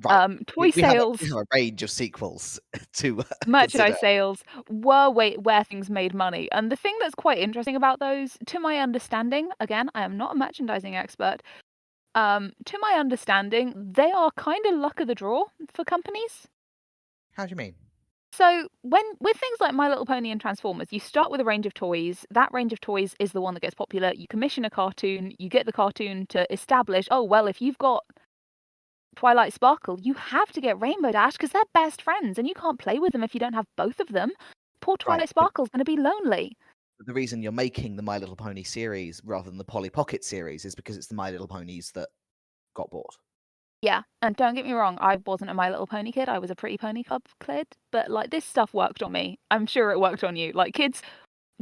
Right, toy we sales, have a range of sequels to consider. merchandise sales were where things made money. And the thing that's quite interesting about those, to my understanding, again, I am not a merchandising expert, to my understanding, they are kind of luck of the draw for companies. How do you mean? So when with things like My Little Pony and Transformers, you start with a range of toys. That range of toys is the one that gets popular. You commission a cartoon, you get the cartoon to establish, oh well, if you've got Twilight Sparkle, you have to get Rainbow Dash because they're best friends and you can't play with them if you don't have both of them. Poor Right, Twilight Sparkle's going to be lonely. but the reason you're making the My Little Pony series rather than the Polly Pocket series is because it's the My Little Ponies that got bought. Yeah, and don't get me wrong, I wasn't a My Little Pony kid. I was a Pretty Pony Club kid, but like this stuff worked on me. I'm sure it worked on you. Like kids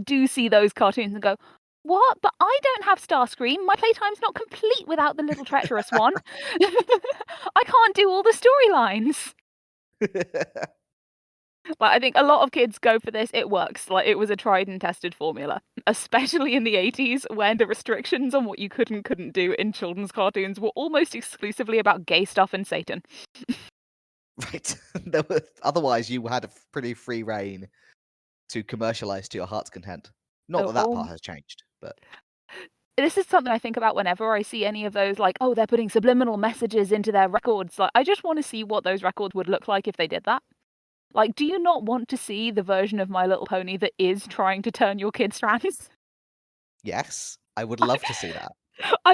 do see those cartoons and go, "What? But I don't have Starscream. My playtime's not complete without the little treacherous one. I can't do all the storylines." Like I think a lot of kids go for this. It works. Like it was a tried and tested formula, especially in the 80s when the restrictions on what you could and couldn't do in children's cartoons were almost exclusively about gay stuff and Satan. Right. Otherwise, you had a pretty free reign to commercialize to your heart's content. Not Oh, that that oh, part has changed, but this is something I think about whenever I see any of those, like, oh, they're putting subliminal messages into their records. Like, I just want to see what those records would look like if they did that. Like, do you not want to see the version of My Little Pony that is trying to turn your kids trans? yes, I would love to see that. I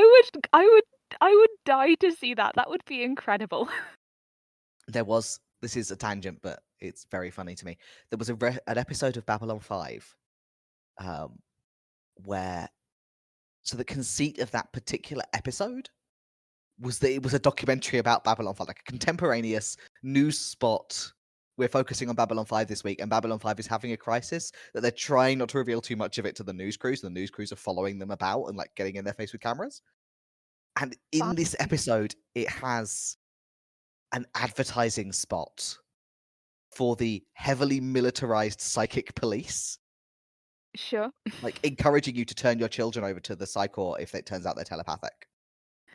would die to see that. That would be incredible. This is a tangent, but it's very funny to me. There was an episode of Babylon 5 um, where, so the conceit of that particular episode was that it was a documentary about Babylon 5, like a contemporaneous news spot. We're focusing on Babylon 5 this week, and Babylon 5 is having a crisis that they're trying not to reveal too much of it to the news crews. The news crews are following them about and like getting in their face with cameras. And in this episode, it has an advertising spot for the heavily militarized psychic police, Sure. like encouraging you to turn your children over to the psychor if it turns out they're telepathic.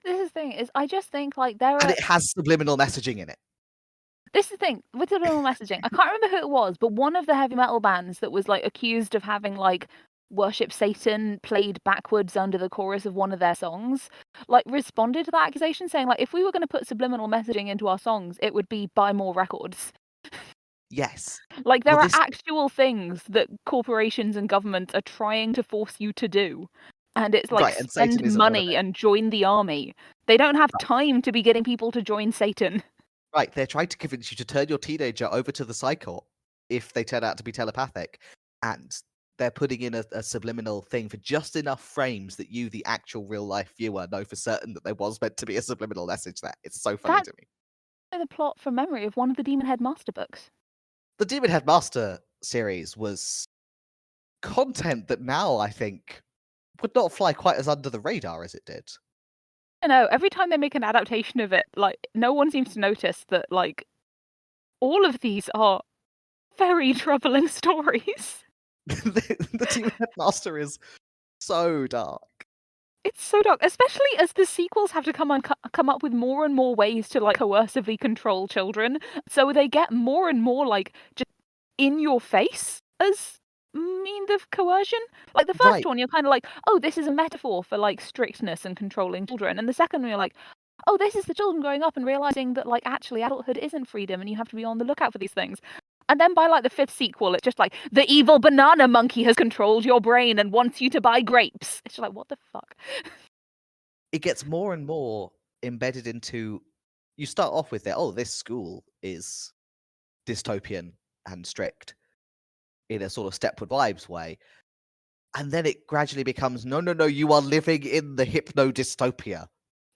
This is the thing, is I just think, like, there And are it has subliminal messaging in it. this is the thing, with the subliminal messaging, I can't remember who it was, but one of the heavy metal bands that was, like, accused of having, like, worship Satan played backwards under the chorus of one of their songs, like, responded to that accusation saying, like, if we were gonna put subliminal messaging into our songs, it would be buy more records. Yes. Like, Well, there are this actual things that corporations and governments are trying to force you to do, and it's like, right, and Satan spend isn't one of money it. and join the army. They don't have time to be getting people to join Satan. Right, they're trying to convince you to turn your teenager over to the psychor if they turn out to be telepathic, and they're putting in a subliminal thing for just enough frames that you, the actual real life viewer, know for certain that there was meant to be a subliminal message there. It's so funny That's to me. the plot from memory of one of the Demon Head Master books. The Demon Headmaster series was content that now I think would not fly quite as under the radar as it did. don't know. Every time they make an adaptation of it, like no one seems to notice that like all of these are very troubling stories. The Demon Headmaster is so dark. It's so dark, especially as the sequels have to come up with more and more ways to like coercively control children. So they get more and more like just in your face as means of coercion. Like the first Right. one, you're kind of like, oh, this is a metaphor for like strictness and controlling children, and the second one, you're like, oh, this is the children growing up and realizing that like actually adulthood isn't freedom, and you have to be on the lookout for these things. And then by like the fifth sequel, it's just like the evil banana monkey has controlled your brain and wants you to buy grapes. It's just like, what the fuck? It gets more and more embedded into. You start off with it. Oh, this school is dystopian and strict in a sort of Stepford Wives way, and then it gradually becomes no, no, no. You are living in the hypno dystopia.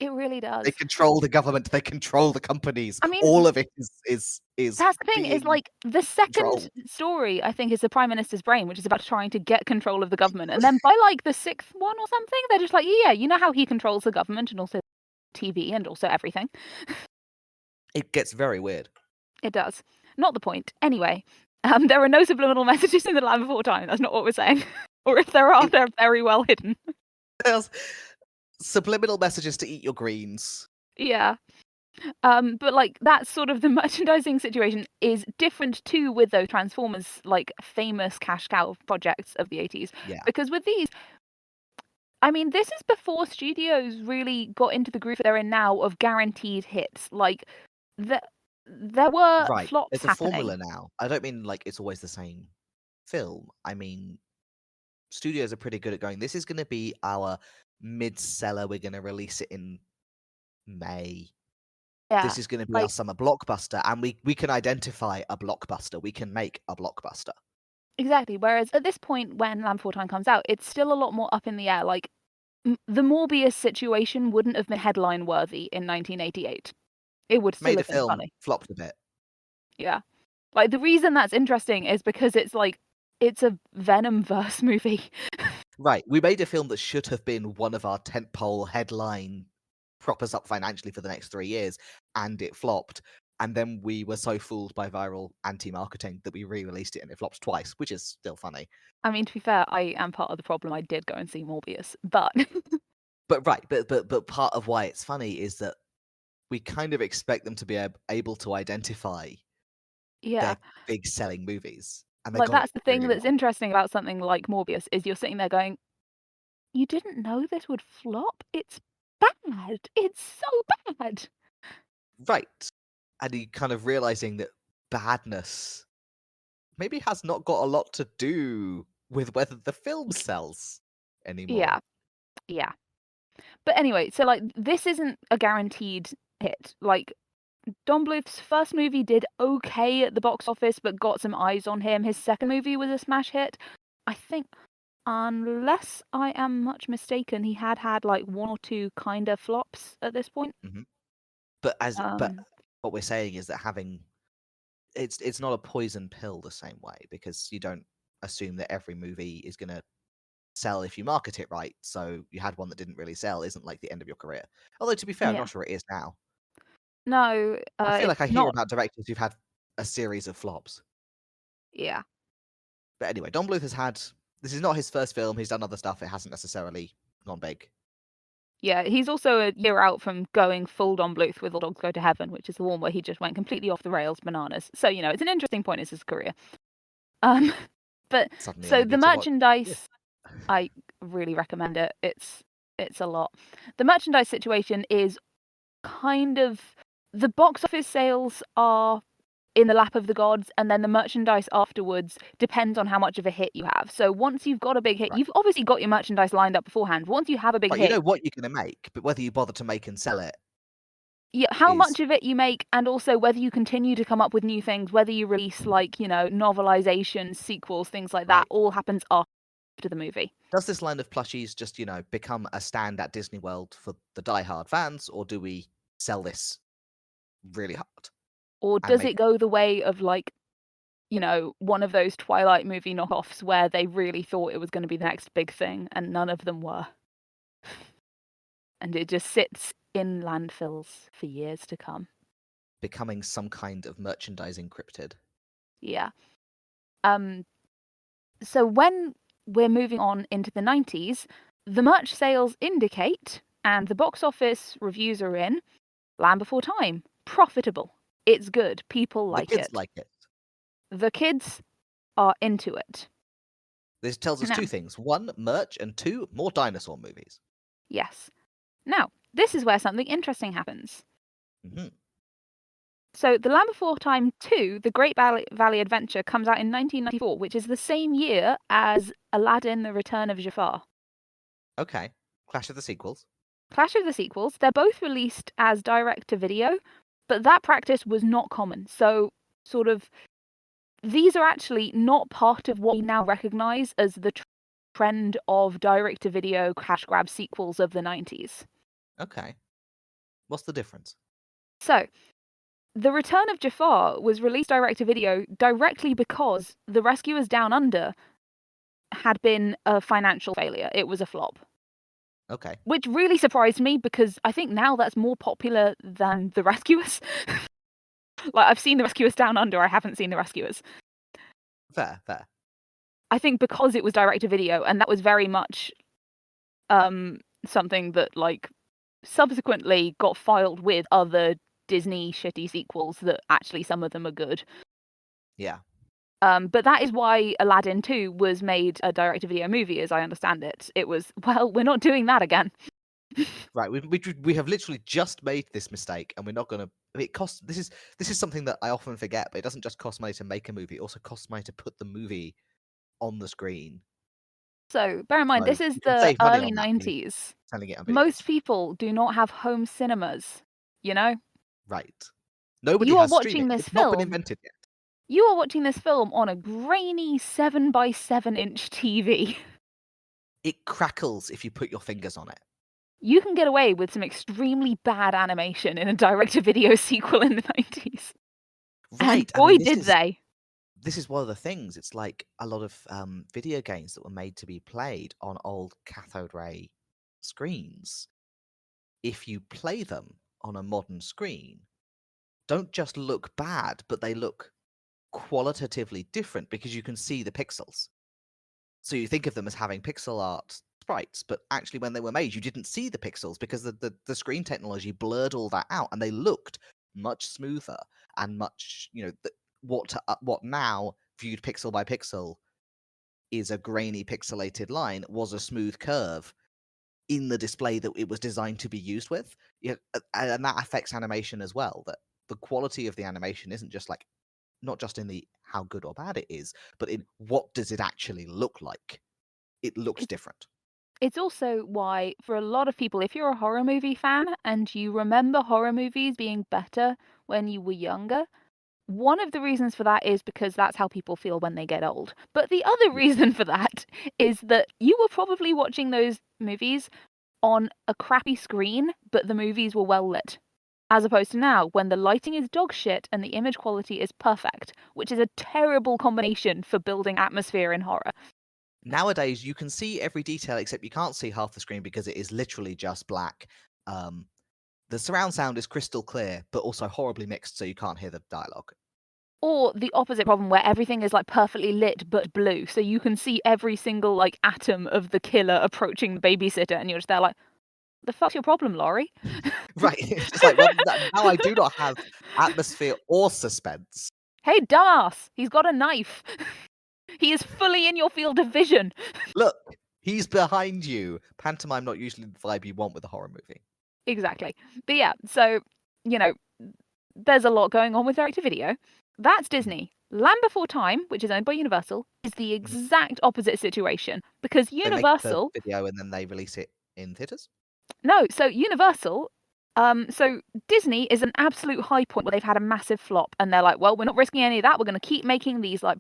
It really They does. control the government. They control the companies. I mean, All of it is that's the thing, is being like the second controlled. story, I think, is the Prime Minister's brain, which is about trying to get control of the government. And then by like the sixth one or something, they're just like, yeah, you know how he controls the government and also TV and also everything. It gets very weird. It does. Not the point. Anyway, there are no subliminal messages in The Land Before Time. That's not what we're saying. Or if there are, It- they're very well hidden. There's subliminal messages to eat your greens. Yeah. But like that's sort of the merchandising situation is different too with those Transformers like famous cash cow projects of the 80s. Yeah. Because with these, I mean, this is before studios really got into the groove they're in now of guaranteed hits. Like the, there were Right. flops There's a happening. formula now. I don't mean like it's always the same film. I mean, studios are pretty good at going, this is going to be our mid-seller. We're going to release it in May. Yeah. This is going to be our Like summer blockbuster. And we can identify a blockbuster. We can make a blockbuster. exactly. Whereas at this point when Land Before Time comes out, it's still a lot more up in the air. Like the Morbius situation wouldn't have been headline worthy in 1988. It would still Made a have been film, funny. flopped a bit. Yeah. Like the reason that's interesting is because it's like it's a Venom-verse movie. Right. We made a film that should have been one of our tentpole headline prop us up financially for the next 3 years, and it flopped. And then we were so fooled by viral anti-marketing that we re-released it and it flopped twice, which is still funny. I mean, to be fair, I am part of the problem. I did go and see Morbius, but But right, but part of why it's funny is that we kind of expect them to be able to identify yeah, their big selling movies, and they like got it that's the thing really that's wrong. interesting about something like Morbius is you're sitting there going, "You didn't know this would flop? It's bad. It's so bad." Right. And you kind of realizing that badness maybe has not got a lot to do with whether the film sells anymore. Yeah, yeah. But anyway, so like this isn't a guaranteed hit. Like Don Bluth's first movie did okay at the box office, but got some eyes on him. His second movie was a smash hit. I think, unless I am much mistaken, he had like one or two kind of flops at this point. Mhm. But Um, what we're saying is that having it's not a poison pill the same way, because you don't assume that every movie is going to sell if you market it right. So you had one that didn't really sell isn't like the end of your career. Although to be fair, I'm yeah. not sure it is now. No, I feel like it's I hear not. about directors who've had a series of flops. Yeah. But anyway, Don Bluth has had. This is not his first film. He's done other stuff. It hasn't necessarily gone big. Yeah, he's also a year out from going full Don Bluth with All Dogs Go to Heaven, which is the one where he just went completely off the rails bananas. So, you know, it's an interesting point in his career. Um, but Suddenly, I so the need to watch. Yeah. merchandise, I really recommend it. It's a lot. The merchandise situation is kind of the box office sales are in the lap of the gods, and then the merchandise afterwards depends on how much of a hit you have. So once you've got a big hit, Right. you've obviously got your merchandise lined up beforehand. Once you have a big Right. You hit, know what you're going to make, but whether you bother to make and sell it yeah, how is much of it you make, and also whether you continue to come up with new things, whether you release like, you know, novelizations, sequels, things like that, right. all happens after the movie. Does this line of plushies just, become a stand at Disney World for the die-hard fans, or do we sell this really hard Or and does make it go the way of like, you know, one of those Twilight movie knockoffs where they really thought it was going to be the next big thing and none of them were? and it just sits in landfills for years to come. Becoming some kind of merchandising cryptid. Yeah. Um, so when we're moving on into the 90s, the merch sales indicate, and the box office reviews are in, Land Before Time, profitable. It's good. People The like kids it. like it. The kids are into it. This tells us Now, two things. One, merch, and two, more dinosaur movies. yes. Now, this is where something interesting happens. Hmm. So, The Land Before Time 2, The Great Valley Adventure, comes out in 1994, which is the same year as Aladdin, The Return of Jafar. Okay. Clash of the sequels. Clash of the sequels, they're both released as direct to video, but that practice was not common. So, sort of, these are actually not part of what we now recognize as the trend of direct to video cash grab sequels of the 90s. Okay. What's the difference? So, The Return of Jafar was released direct to video directly because The Rescuers Down Under had been a financial failure. It was a flop. Okay. Which really surprised me because I think now that's more popular than The Rescuers. Like, I've seen The Rescuers Down Under, I haven't seen The Rescuers. Fair, fair. I think because it was direct to video, and that was very much something that, like, subsequently got filed with other Disney shitty sequels that actually some of them are good. Yeah. But that is why Aladdin 2 was made a direct-to-video movie, as I understand it. It was, well, we're not doing that again. Right. We have literally just made this mistake, and we're not going to. It costs. This is something that I often forget, but it doesn't just cost money to make a movie; it also costs money to put the movie on the screen. So bear in mind, So this is you can the save money early on that by 90s. selling it on Most videos. people do not have home cinemas, you know? Right. Nobody You are has streaming. watching this It's not been film. invented yet. You are watching this film on a grainy 7 by 7-inch TV. It crackles if you put your fingers on it. You can get away with some extremely bad animation in a direct-to-video sequel in the 90s. And Right. I boy, mean, did they. this is one of the things. It's like a lot of video games that were made to be played on old cathode ray screens. If you play them on a modern screen, don't just look bad, but they look qualitatively different because you can see the pixels. So you think of them as having pixel art sprites, but actually when they were made, you didn't see the pixels because the screen technology blurred all that out, and they looked much smoother and much, what now viewed pixel by pixel is a grainy pixelated line was a smooth curve in the display that it was designed to be used with. Yeah, and that affects animation as well. That the quality of the animation isn't just like not just in the how good or bad it is, but in what does it actually look like. It looks It different. It's also why, for a lot of people, if you're a horror movie fan and you remember horror movies being better when you were younger, one of the reasons for that is because that's how people feel when they get old. But the other Yeah. reason for that is that you were probably watching those movies on a crappy screen, but the movies were well lit. As opposed to now, when the lighting is dog shit and the image quality is perfect, which is a terrible combination for building atmosphere in horror. Nowadays, you can see every detail except you can't see half the screen because it is literally just black. Um, the surround sound is crystal clear, but also horribly mixed, so you can't hear the dialogue. Or the opposite problem where everything is, like, perfectly lit but blue, so you can see every single, like, atom of the killer approaching the babysitter, and you're just there like, "The fuck's your problem, Laurie?" Right, it's just like, well, now I do not have atmosphere or suspense. "Hey, dumbass, he's got a knife. He is fully in your field of vision." Look, he's behind you. Pantomime not usually the vibe you want with a horror movie. Exactly. But yeah, so, you know, there's a lot going on with direct-to-video. That's Mhm, Disney. Land Before Time, which is owned by Universal, is the mhm. exact opposite situation because They make the Universal video and then they release it in theaters? No, so Universal, so Disney is an absolute high point where they've had a massive flop, and they're like, "Well, we're not risking any of that. We're gonna keep making these, like,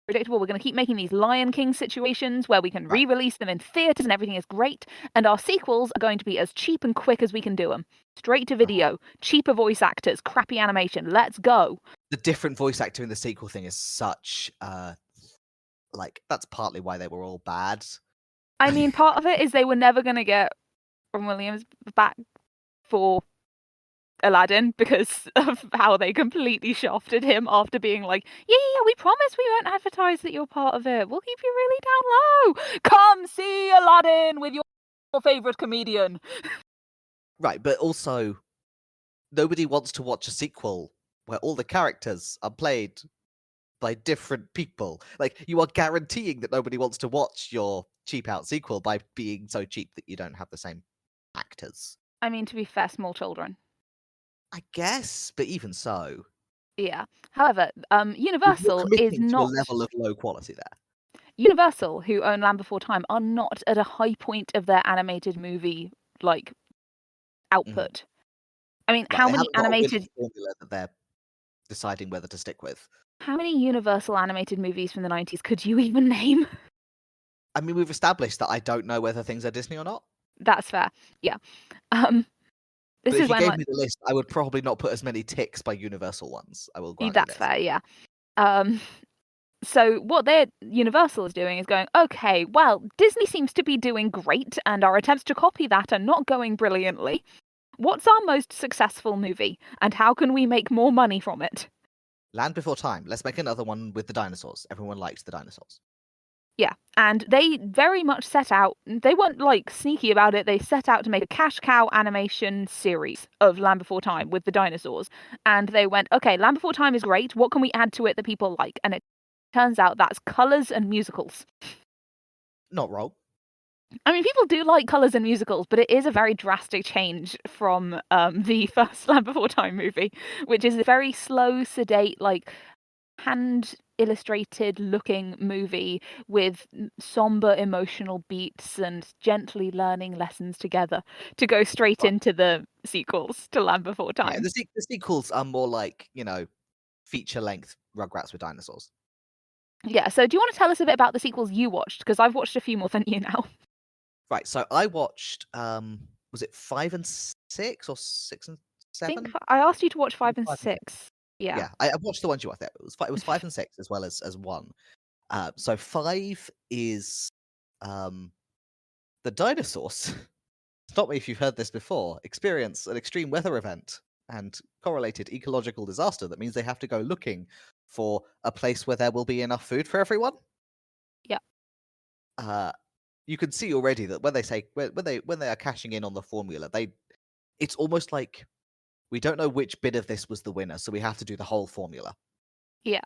predictable. We're gonna keep making these Lion King situations where we can Right. re-release them in theaters and everything is great, and our sequels are going to be as cheap and quick as we can do them. Straight to Uh-huh. video, cheaper voice actors, crappy animation. Let's go." The different voice actor in the sequel thing is such, like, that's partly why they were all bad. I mean, part of it is they were never gonna get Robin Williams back for Aladdin because of how they completely shafted him after being like, yeah, yeah, yeah, we promise we won't advertise that you're part of it. We'll keep you really down low. Come see Aladdin with your favorite comedian. Right, but also nobody wants to watch a sequel where all the characters are played by different people. Like, you are guaranteeing that nobody wants to watch your cheap out sequel by being so cheap that you don't have the same actors. I mean, to be fair, small children. I guess, but even so, Yeah. However, you're Universal is committing to a not level of low quality there. Universal, who own Land Before Time, are not at a high point of their animated movie like Mhm. output. I mean, Right, they haven't got a winning formula that they're deciding whether to stick with. how many Universal animated movies from the 90s could you even name? I mean, we've established that I don't know whether things are Disney or not, That's fair. Yeah. Um, but this if is you when gave like me the list, I would probably not put as many ticks by Universal ones. I will grant you that's this. fair, yeah. Um, so what their Universal is doing is going, okay, well, Disney seems to be doing great, and our attempts to copy that are not going brilliantly. What's our most successful movie, and how can we make more money from it? Land Before Time. Let's make another one with the dinosaurs. Everyone likes the dinosaurs. Yeah, and they very much set out, they weren't like sneaky about it, they set out to make a cash cow animation series of Land Before Time with the dinosaurs. And they went, okay, Land Before Time is great, what can we add to it that people like? And it turns out that's colours and musicals. Not wrong. I mean, people do like colours and musicals, but it is a very drastic change from the first Land Before Time movie, which is a very slow, sedate, like hand illustrated looking movie with somber emotional beats and gently learning lessons together to go straight Right. into the sequels to Land Before Yeah, Time. the sequels are more like, feature length Rugrats with dinosaurs. Yeah, so do you want to tell us a bit about the sequels you watched? Because I've watched a few more than you now. Right, so I watched, was it 5 and 6 or 6 and I think 7? I asked you to watch I think 5 and 5 and 6. 6. Yeah. Yeah, I watched the ones you watched there. It was 5 and 6 as well as 1. So 5 is, um, the dinosaurs, stop me if you've heard this before, experience an extreme weather event and correlated ecological disaster that means they have to go looking for a place where there will be enough food for everyone. Yeah. Uh, you can see already that when they say when they are cashing in on the formula, it's almost like we don't know which bit of this was the winner, so we have to do the whole formula. Yeah.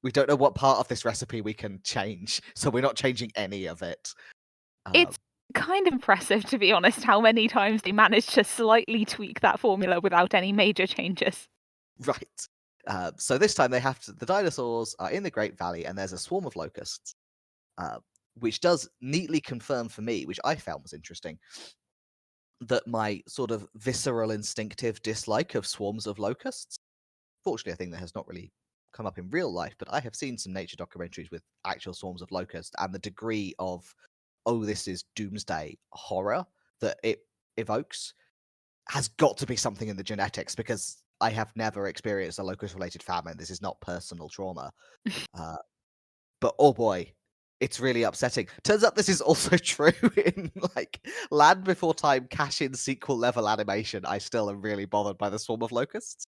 We don't know what part of this recipe we can change, so we're not changing any of it. It's Um, kind of impressive, to be honest, how many times they managed to slightly tweak that formula without any major changes. right. So this time they have to. The dinosaurs are in the Great Valley, and there's a swarm of locusts, uh, which does neatly confirm for me, which I found was interesting, that my sort of visceral, instinctive dislike of swarms of locusts. Fortunately, I think that has not really come up in real life, but I have seen some nature documentaries with actual swarms of locusts, and the degree of oh, this is doomsday horror that it evokes has got to be something in the genetics because I have never experienced a locust related famine. This is not personal trauma. Uh, but oh boy, it's really upsetting. Turns out this is also true in like Land Before Time cash in sequel level animation. I still am really bothered by the swarm of locusts.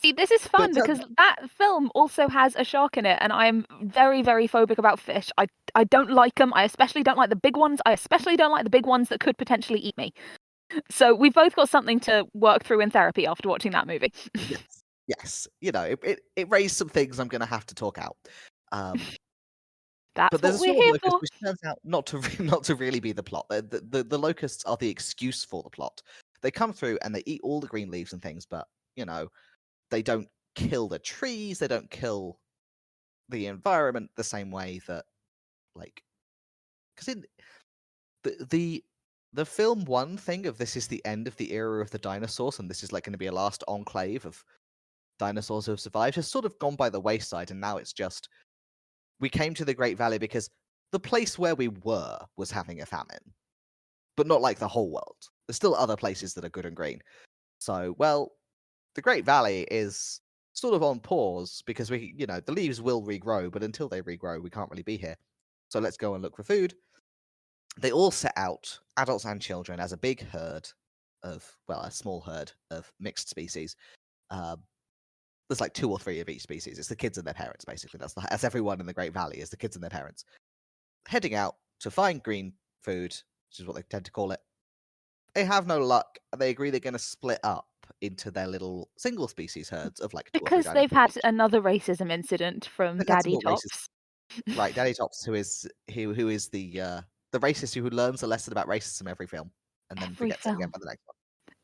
See, this is But fun because that film also has a shark in it, and I'm very, very phobic about fish. I don't like them. I especially don't like the big ones. I especially don't like the big ones that could potentially eat me. So we've both got something to work through in therapy after watching that movie. yes, yes, it raised some things I'm going to have to talk out. Um, That's But there's what a we're swarm of here locusts for. which turns out not to not to really be the plot. The locusts are the excuse for the plot. They come through and they eat all the green leaves and things, but they don't kill the trees. They don't kill the environment the same way that like because in the the film one thing of this is the end of the era of the dinosaurs and this is like going to be a last enclave of dinosaurs who have survived has sort of gone by the wayside and now it's just we came to the Great Valley because the place where we were was having a famine, but not like the whole world. There's still other places that are good and green. So, well, the Great Valley is sort of on pause because the leaves will regrow, but until they regrow, we can't really be here. So let's go and look for food. They all set out, adults and children, as a big herd a small herd of mixed species. Um, there's like 2 or 3 of each species. It's the kids and their parents, basically. That's everyone in the Great Valley is the kids and their parents. Heading out to find green food, which is what they tend to call it. They have no luck. They agree they're going to split up into their little single species herds of like 2 or 3 Because dinosaurs they've had each. another racism incident from They've had some Daddy more races. Tops. Right, Danny Tops, who is the racist who learns a lesson about racism every film and then Every forgets it again film. by the next one.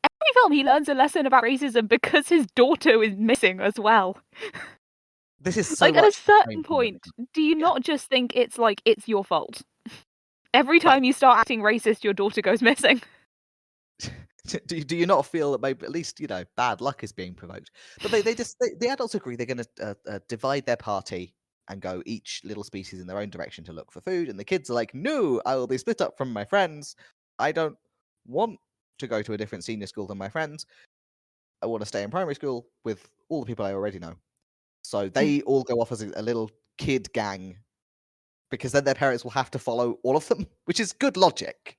Every film he learns a lesson about racism because his daughter is missing as well. This is so Like, at a much certain point, do you yeah, not just think it's like, it's your fault? Every right. time you start acting racist, your daughter goes missing. Do you not feel that maybe at least, bad luck is being provoked? But the adults agree they're gonna, divide their party and go each little species in their own direction to look for food, and the kids are like, "No, I will be split up from my friends. I don't want to go to a different senior school than my friends. I wanna stay in primary school with all the people I already know." So Mm. they all go off as a little kid gang because then their parents will have to follow all of them, which is good logic.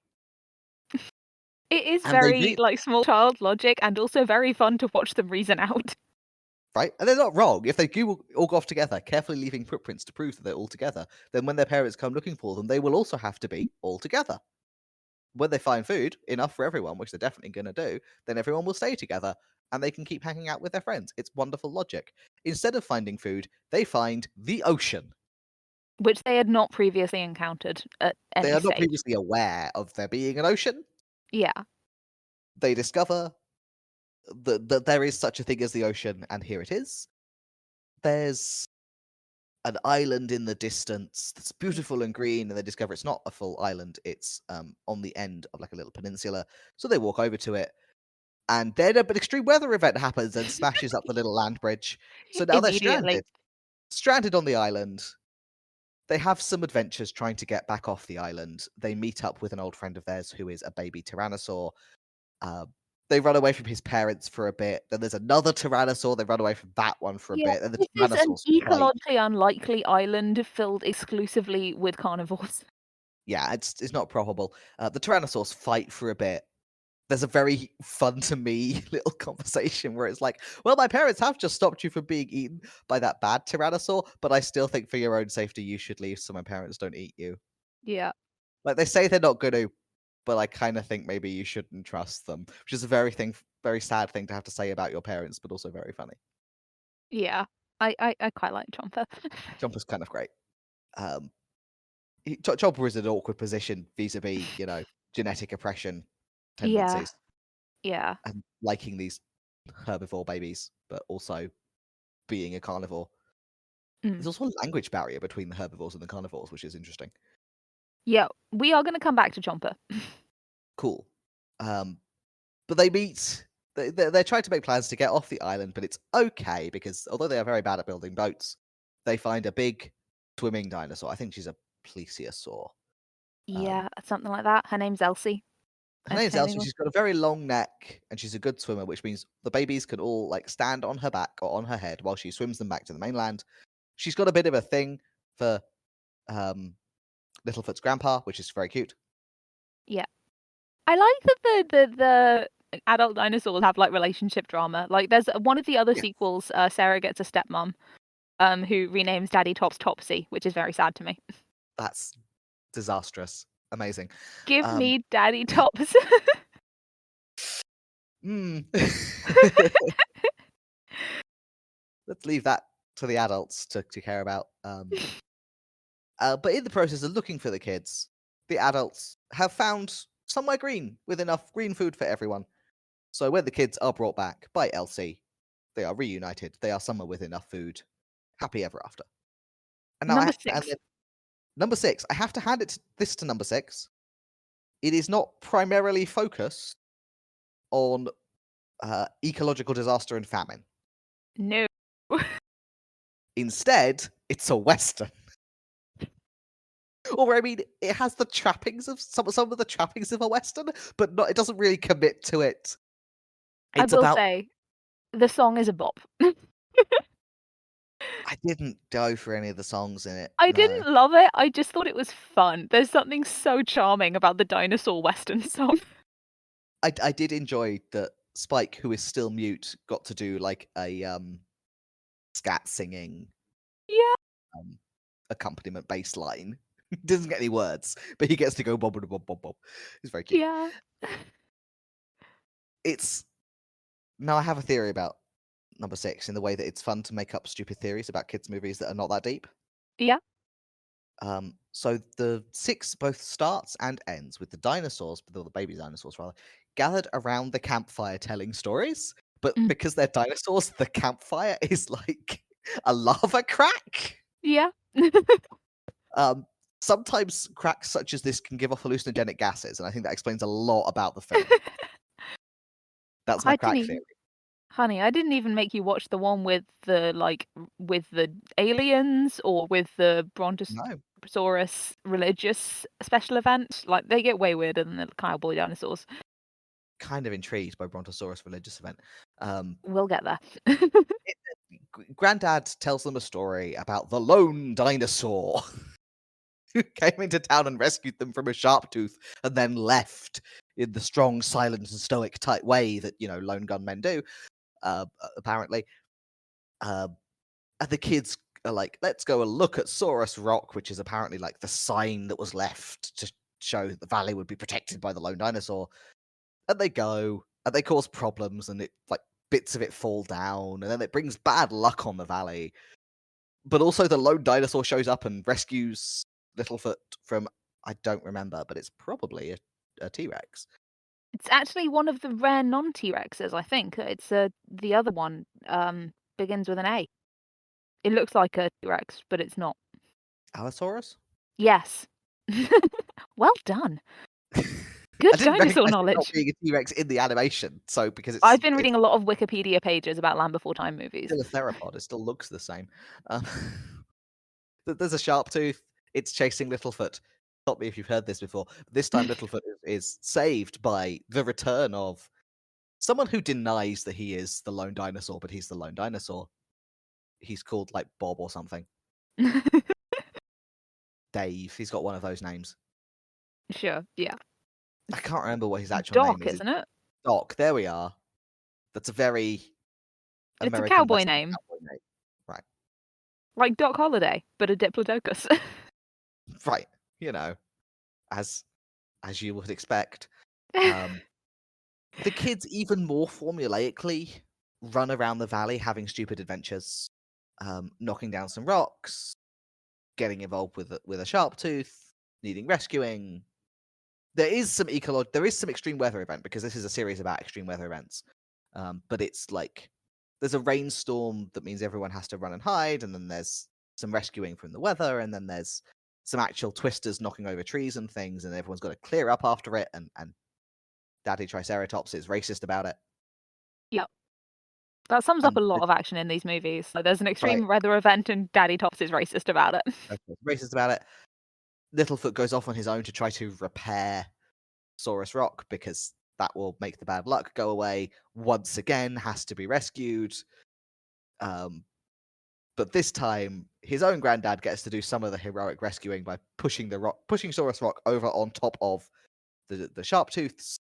It is And they very, re like, small child logic and also very fun to watch them reason out. right? And they're not wrong. If they do all go off together, carefully leaving footprints to prove that they're all together, then when their parents come looking for them, they will also have to be all together. When they find food, enough for everyone, which they're definitely gonna do, then everyone will stay together and they can keep hanging out with their friends. It's wonderful logic. Instead of finding food, they find the ocean. Which they had not previously encountered at They any are not stage. previously aware of there being an ocean. Yeah. They discover that there is such a thing as the ocean, and here it is. There's an island in the distance that's beautiful and green, and they discover it's not a full island. It's on the end of like a little peninsula. So they walk over to it, and then an extreme weather event happens and smashes up the little land bridge. So now they're Immediately. stranded on the island. They have some adventures trying to get back off the island. They meet up with an old friend of theirs who is a baby tyrannosaur. Uh, they run away from his parents for a bit. Then there's another tyrannosaur. They run away from that one for a Yeah, bit. And the this is an tyrannosaurs fight. ecologically unlikely island filled exclusively with carnivores. Yeah, it's not probable. The Tyrannosaurs fight for a bit. There's a very fun to me little conversation where it's like, "Well, my parents have just stopped you from being eaten by that bad Tyrannosaur, but I still think for your own safety you should leave so my parents don't eat you." Yeah. Like they say they're not gonna, but I kind of think maybe you shouldn't trust them, which is a very sad thing to have to say about your parents, but also very funny. Yeah. I quite like Chomper. Jumper's kind of great. Um, Chomper is in an awkward position vis-a-vis, genetic oppression Yeah. tendencies. Yeah. And liking these herbivore babies, but also being a carnivore. Mm. There's also a language barrier between the herbivores and the carnivores, which is interesting. Yeah, we are gonna come back to Chomper. Cool. Um, but they meet. They're trying to make plans to get off the island, but it's okay because although they are very bad at building boats, they find a big swimming dinosaur. I think she's a plesiosaur. Um, Yeah, something like that. Her name's Elsie, her name's Elsie. entertainingly. She's got a very long neck, and she's a good swimmer, which means the babies can all like stand on her back or on her head while she swims them back to the mainland. She's got a bit of a thing for um, Littlefoot's grandpa, which is very cute. Yeah. I like that the adult dinosaurs have, like, relationship drama. Like, there's one of the other Yeah, sequels, Sarah gets a stepmom, who renames Daddy Tops Topsy, which is very sad to me. that's disastrous. Amazing. Give Um, me Daddy Tops. mm. Let's leave that to the adults to care about. But in the process of looking for the kids, the adults have found somewhere green with enough green food for everyone. So when the kids are brought back by Elsie, they are reunited. They are somewhere with enough food, happy ever after. And now, Number and 6. then number 6, I have to hand this to number 6. It is not primarily focused on ecological disaster and famine. No. Instead, it's a western. Or I mean, it has the trappings of some of the trappings of a western, but not. It doesn't really commit to it. I It's will about say, the song is a bop. I didn't go for any of the songs in it. I No, didn't love it, I just thought it was fun. There's something so charming about the dinosaur western song. I did enjoy that Spike, who is still mute, got to do like a scat singing Yeah, um, accompaniment bass line. Doesn't get any words, but he gets to go bob bob bob bob bob. It's very cute. yeah. It's now I have a theory about number 6 in the way that it's fun to make up stupid theories about kids' movies that are not that deep. Yeah. So the 6 both starts and ends with the dinosaurs, the baby dinosaurs rather, gathered around the campfire telling stories. But Mm. because they're dinosaurs, the campfire is like a lava crack. Yeah. Um, Sometimes cracks such as this can give off hallucinogenic gases, and I think that explains a lot about the film. That's my I didn't crack theory. even Honey, I didn't even make you watch the one with the, like, with the aliens or with the No, Brontosaurus religious special event. Like, they get way weirder than the cowboy dinosaurs. kind of intrigued by Brontosaurus religious event. We'll get there. Granddad tells them a story about the lone dinosaur who came into town and rescued them from a sharp tooth and then left in the strong, silent, and stoic type way that, lone gunmen do, apparently. Uh, and the kids are like, let's go and look at Saurus Rock, which is apparently like the sign that was left to show that the valley would be protected by the lone dinosaur. And they go, and they cause problems, and bits of it fall down, and then it brings bad luck on the valley. But also the lone dinosaur shows up and rescues Littlefoot from, I don't remember, but it's probably a T-Rex. It's actually one of the rare non-T-Rexes, I think. It's, the other one, begins with an A. It looks like a T-Rex, but it's not. Allosaurus? Yes. Well done. I Good didn't dinosaur recognize it not knowledge. being a T-Rex in the animation, so because I've been it's reading a lot of Wikipedia pages about Land Before Time movies. still a theropod, it still looks the same. Um, there's a sharp tooth, it's chasing Littlefoot. Stop me if you've heard this before. This time Littlefoot is saved by the return of someone who denies that he is the lone dinosaur, but he's the lone dinosaur. He's called, like, Bob or something. Dave, he's got one of those names. Sure, yeah. I can't remember what his actual name Doc, is. isn't it? Doc, there we are. That's a very It's a American cowboy Western name, cowboy name. Right. like Doc Holliday, but a Diplodocus. Right. You know, as you would expect. Um, the kids even more formulaically run around the valley having stupid adventures, knocking down some rocks, getting involved with a sharp tooth, needing rescuing. There is some extreme weather event because this is a series about extreme weather events. But it's like there's a rainstorm that means everyone has to run and hide, and then there's some rescuing from the weather, and then there's some actual twisters knocking over trees and things, and everyone's got to clear up after it, and Daddy Triceratops is racist about it. Yep. That sums up And a lot of action in these movies. So there's an right, extreme weather event and Daddy Tops is racist about it. okay, racist about it. Littlefoot goes off on his own to try to repair Saurus Rock because that will make the bad luck go away. Once again, has to be rescued. But this time, his own granddad gets to do some of the heroic rescuing by pushing Saurus Rock over on top of the sharp tooths.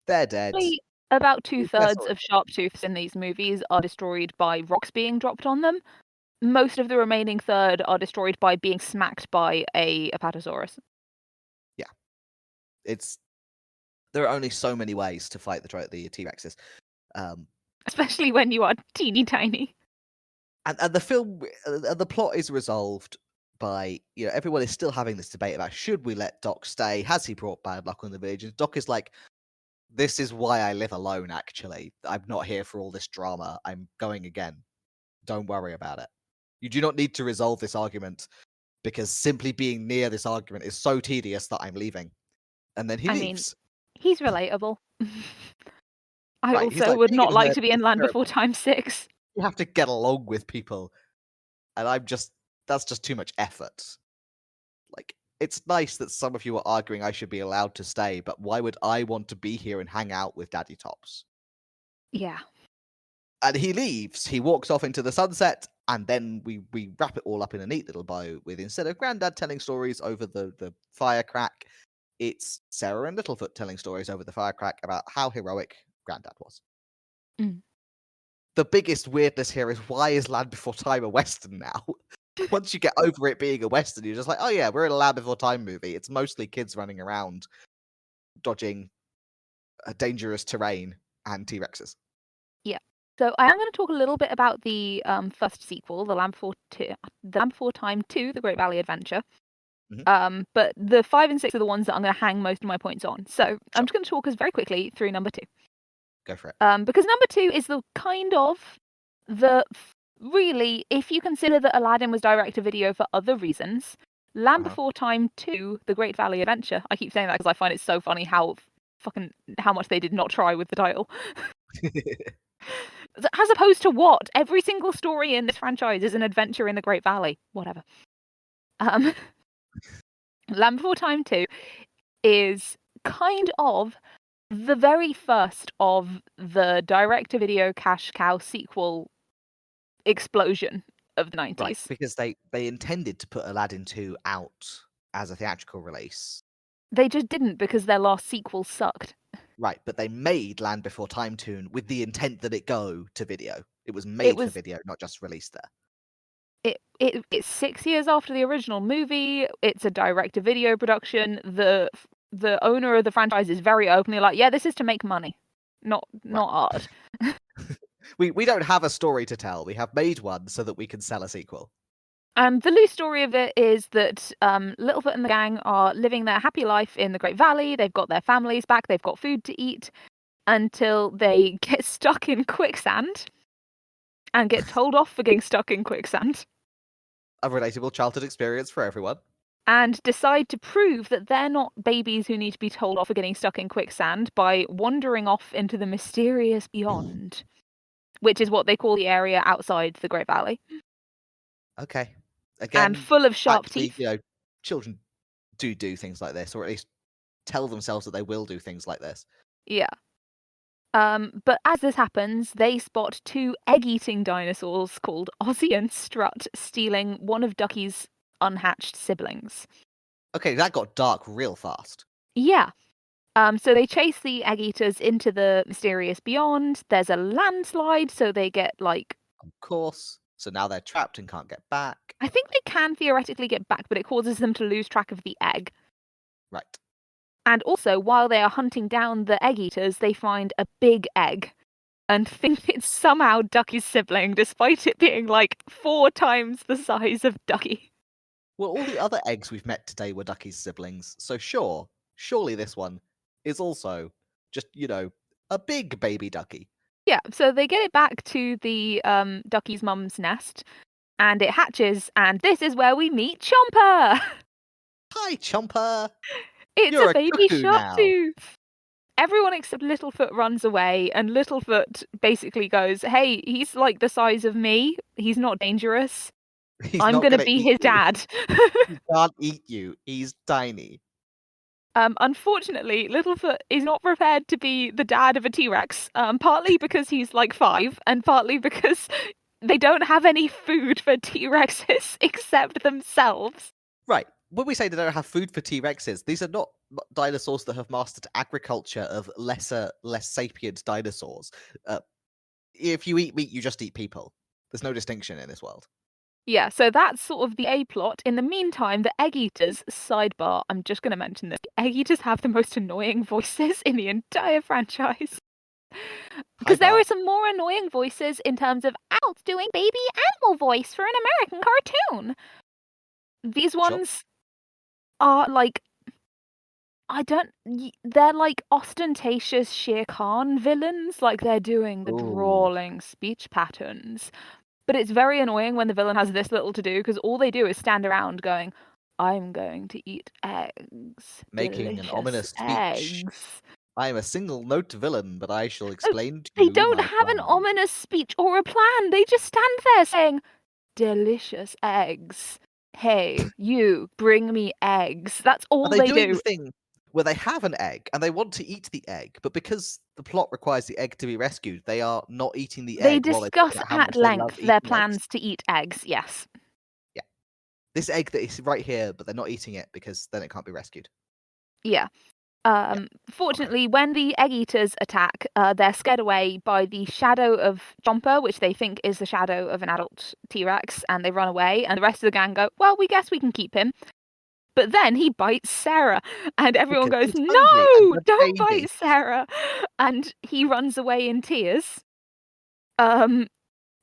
They're dead. Actually, about two-thirds Saurus. of Sharptooths in these movies are destroyed by rocks being dropped on them. Most of the remaining third are destroyed by being smacked by a Apatosaurus. Yeah, there are only so many ways to fight the T-Rexes. Especially when you are teeny tiny. And the film, the plot is resolved by, everyone is still having this debate about should we let Doc stay? Has he brought bad luck on the village? And Doc is like, this is why I live alone, actually. I'm not here for all this drama. I'm going again. Don't worry about it. You do not need to resolve this argument because simply being near this argument is so tedious that I'm leaving. And then he I mean, leaves. he's relatable. I Right, he's also like, would being not in like there to be in is Land terrible. Before Time 6. You have to get along with people. And that's just too much effort. Like, it's nice that some of you are arguing I should be allowed to stay, but why would I want to be here and hang out with Daddy Tops? Yeah. And he leaves. He walks off into the sunset, and then we wrap it all up in a neat little bow with, instead of Grandad telling stories over the fire crack, it's Sarah and Littlefoot telling stories over the fire crack about how heroic Grandad was. Mm. The biggest weirdness here is, why is Land Before Time a Western now? Once you get over it being a Western, you're just like, oh yeah, we're in a Land Before Time movie. It's mostly kids running around dodging dangerous terrain and T-Rexes. Yeah. So I am going to talk a little bit about the first sequel, The Land Before Time 2, The Great Valley Adventure. But the 5 and 6 are the ones that I'm going to hang most of my points on. So I'm just going to talk us very quickly through number 2. Go for it. Because number 2 is the kind of really, if you consider that Aladdin was direct to video for other reasons, Land Before Time 2, The Great Valley Adventure. I keep saying that because I find it so funny how much they did not try with the title. As opposed to what? Every single story in this franchise is an adventure in the Great Valley. Whatever. Land Before Time 2 is kind of the very first of the direct-to-video cash cow sequel explosion of the 90s. Right, because they intended to put Aladdin 2 out as a theatrical release. They just didn't, because their last sequel sucked. Right, but they made Land Before Time 2 with the intent that it go to video. It was made for video, not just released there. It's 6 years after the original movie. It's a direct-to-video production. The owner of the franchise is very openly like, yeah, this is to make money, not art. We don't have a story to tell. We have made one so that we can sell a sequel. The loose story of it is that Littlefoot and the gang are living their happy life in the Great Valley. They've got their families back. They've got food to eat, until they get stuck in quicksand and get told off for getting stuck in quicksand. A relatable childhood experience for everyone. And decide to prove that they're not babies who need to be told off for getting stuck in quicksand by wandering off into the mysterious beyond, which is what they call the area outside the Great Valley. Okay. Again, and full of sharp teeth. You know, children do things like this, or at least tell themselves that they will do things like this. Yeah. But as this happens, they spot 2 egg-eating dinosaurs called Ozzy and Strut stealing one of Ducky's unhatched siblings. Okay, that got dark real fast. Yeah. So they chase the egg eaters into the mysterious beyond. There's a landslide, so they get like. Of course. So now they're trapped and can't get back. I think they can theoretically get back, but it causes them to lose track of the egg. Right. And also, while they are hunting down the egg eaters, they find a big egg and think it's somehow Ducky's sibling, despite it being like 4 times the size of Ducky. Well, all the other eggs we've met today were Ducky's siblings, so surely this one is also just, a big baby Ducky. Yeah, so they get it back to the Ducky's mum's nest, and it hatches, and this is where we meet Chomper! Hi, Chomper! You're a baby Sharptooth! Everyone except Littlefoot runs away, and Littlefoot basically goes, hey, he's like the size of me, he's not dangerous. I'm gonna be his dad. He can't eat you, he's tiny. Unfortunately, Littlefoot is not prepared to be the dad of a T-Rex, partly because he's like 5, and partly because they don't have any food for T-Rexes except themselves. Right. When we say they don't have food for T-Rexes, these are not dinosaurs that have mastered agriculture of less sapient dinosaurs. If you eat meat, you just eat people. There's no distinction in this world. Yeah, so that's sort of the A-plot. In the meantime, the Egg Eaters, sidebar, I'm just going to mention this, Egg Eaters have the most annoying voices in the entire franchise. Because there are some more annoying voices in terms of adults doing baby animal voice for an American cartoon. These ones are like, they're like ostentatious Shere Khan villains, like they're doing the drawling speech patterns. But it's very annoying when the villain has this little to do, because all they do is stand around going, I'm going to eat eggs. Making an ominous eggs. speech. I am a single-note villain, but I shall explain to you. They don't have an ominous speech or a plan. They just stand there saying, delicious eggs. Hey, you, bring me eggs. That's all they do. where they have an egg and they want to eat the egg, but because the plot requires the egg to be rescued, they are not eating the They egg while they talk discuss about how at much they love length their eating eggs. plans to eat eggs, yes. Yeah. This egg that is right here, but they're not eating it because then it can't be rescued. Yeah. Yeah. Fortunately, when the egg eaters attack, they're scared away by the shadow of Chomper, which they think is the shadow of an adult T-Rex, and they run away. And the rest of the gang go, "Well, we guess we can keep him." But then he bites Sarah, and everyone Because goes, he's hungry and "No, a don't baby. bite Sarah!" And he runs away in tears. To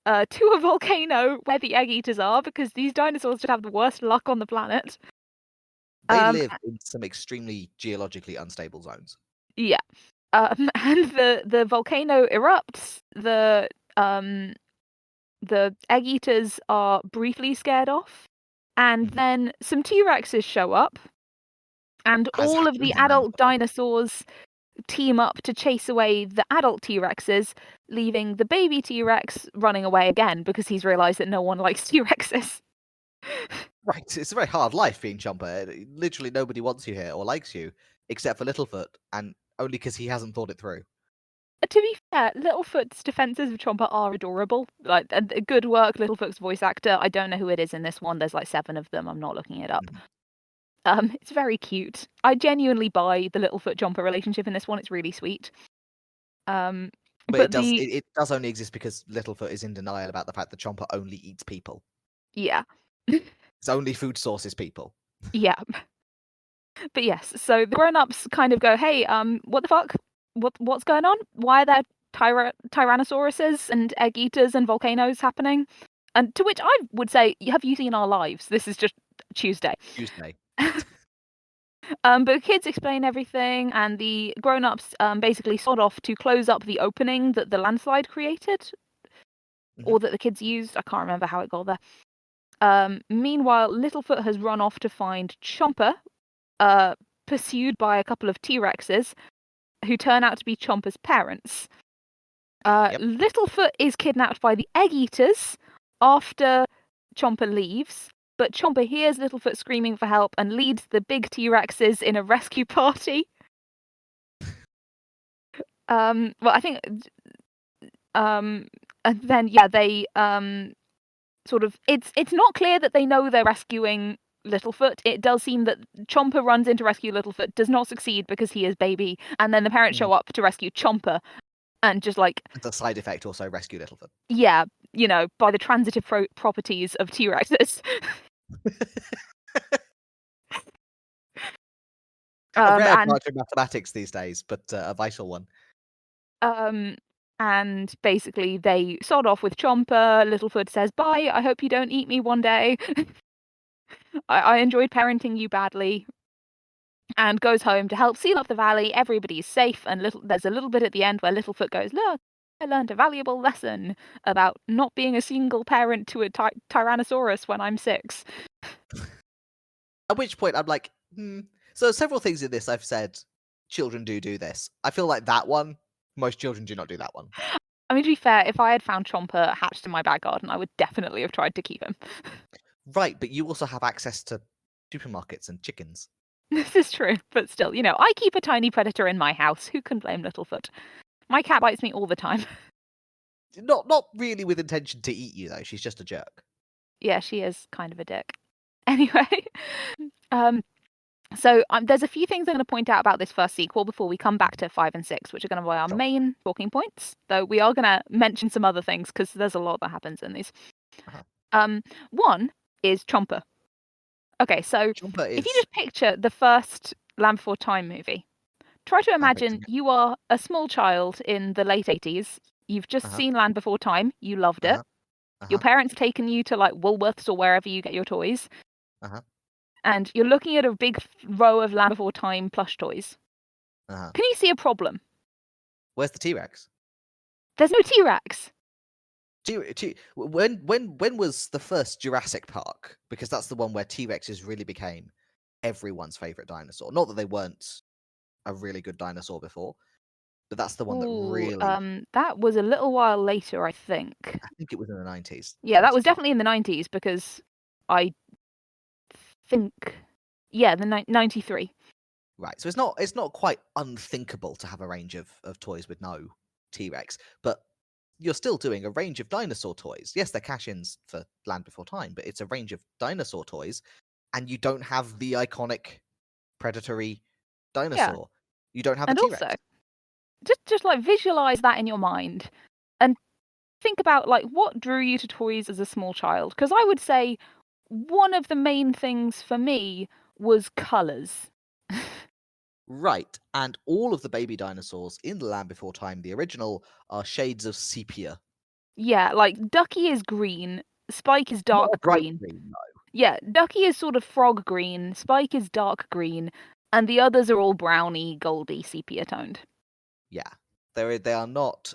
a volcano where the egg eaters are, because these dinosaurs should have the worst luck on the planet. They Um, live in some extremely geologically unstable zones. yeah. And the volcano erupts. The egg eaters are briefly scared off, and Mhm. then some T-Rexes show up, and As all of the happens in land adult before. dinosaurs team up to chase away the adult T-Rexes, leaving the baby T-Rex running away again because he's realized that no one likes T-Rexes. Right, it's a very hard life being Chomper. Literally nobody wants you here or likes you, except for Littlefoot, and only because he hasn't thought it through. To be fair, Littlefoot's defenses of Chomper are adorable. Like, good work, Littlefoot's voice actor. I don't know who it is in this one. There's like 7 of them. I'm not looking it up. Mhm. It's very cute. I genuinely buy the Littlefoot Chomper relationship in this one. It's really sweet. But But the it does only exist because Littlefoot is in denial about the fact that Chomper only eats people. yeah, His only food source is people. yeah. But yes, so the grown-ups kind of go, "Hey, what the fuck? What's going on? Why are there tyrannosauruses and egg eaters and volcanoes happening?" And to which I would say, "Have you seen our lives? This is just Tuesday." Tuesday. But kids explain everything, and the grown-ups basically sod off to close up the opening that the landslide created, Mhm. or that the kids used. I can't remember how it got there. Meanwhile, Littlefoot has run off to find Chomper, pursued by a couple of T-Rexes, who turn out to be Chomper's parents. Yep. Littlefoot is kidnapped by the egg eaters after Chomper leaves, but Chomper hears Littlefoot screaming for help and leads the big T-Rexes in a rescue party. Well, I think, and then yeah, they sort of it's not clear that they know they're rescuing Littlefoot. It does seem that Chomper runs in to rescue Littlefoot, does not succeed because he is baby, and then the parents Mhm. show up to rescue Chomper, and just like, As a side effect, also rescue Littlefoot. yeah, by the transitive properties of T-Rexes. A rare And branch of mathematics these days, but a vital one. um and basically they sod off with Chomper. Littlefoot says, "Bye, I hope you don't eat me one day. I enjoyed parenting you badly." And goes home to help seal up the valley. Everybody's safe, and there's a little bit at the end where Littlefoot goes, "Look, I learned a valuable lesson about not being a single parent to a Tyrannosaurus when I'm 6." At which point I'm like, hmm. So several things in this I've said, children do this. I feel like that one, most children do not do that one. I mean, to be fair, if I had found Chomper hatched in my back garden, I would definitely have tried to keep him. Right, but you also have access to supermarkets and chickens. This is true, but still, I keep a tiny predator in my house. Who can blame Littlefoot? My cat bites me all the time. Not really with intention to eat you though. She's just a jerk. Yeah, she is kind of a dick. Anyway, um, so there's a few things I'm going to point out about this first sequel before we come back to 5 and 6, which are going to be our Sure. main talking points. Though we are going to mention some other things because there's a lot that happens in these. Uh-huh. One is Chomper. Okay, so Chomper if you is just picture the first Land Before Time movie, try to I'm imagine picturing it. you are a small child in the late 80s. You've just Uh-huh. seen Land Before Time. You loved it. Uh-huh. Your Uh-huh. parents taken you to like Woolworths or wherever you get your toys, Uh-huh. and you're looking at a big row of Land Before Time plush toys. Uh-huh. Can you see a problem? Where's the T-Rex? There's no T-Rex. When was the first Jurassic Park? Because that's the one where T-Rexes really became everyone's favorite dinosaur. Not that they weren't a really good dinosaur before, but that's the one that Ooh, really. that was a little while later, I think. I think it was in the 90s. Yeah, that was Jurassic Park. definitely in the 90s because I think, yeah, the 93. Right. So it's not quite unthinkable to have a range of toys with no T-Rex, but you're still doing a range of dinosaur toys. Yes, they're cash-ins for Land Before Time, but it's a range of dinosaur toys, and you don't have the iconic predatory Yeah, dinosaur. You don't have a and also T-Rex. just like visualize that in your mind and think about like what drew you to toys as a small child, because I would say one of the main things for me was colors. Right. And all of the baby dinosaurs in The Land Before Time, the original, are shades of sepia. Yeah, like Ducky is green, Spike is Not a dark bright green. green, no. Yeah, Ducky is sort of frog green, Spike is dark green, and the others are all browny, goldy, sepia toned. Yeah. They are not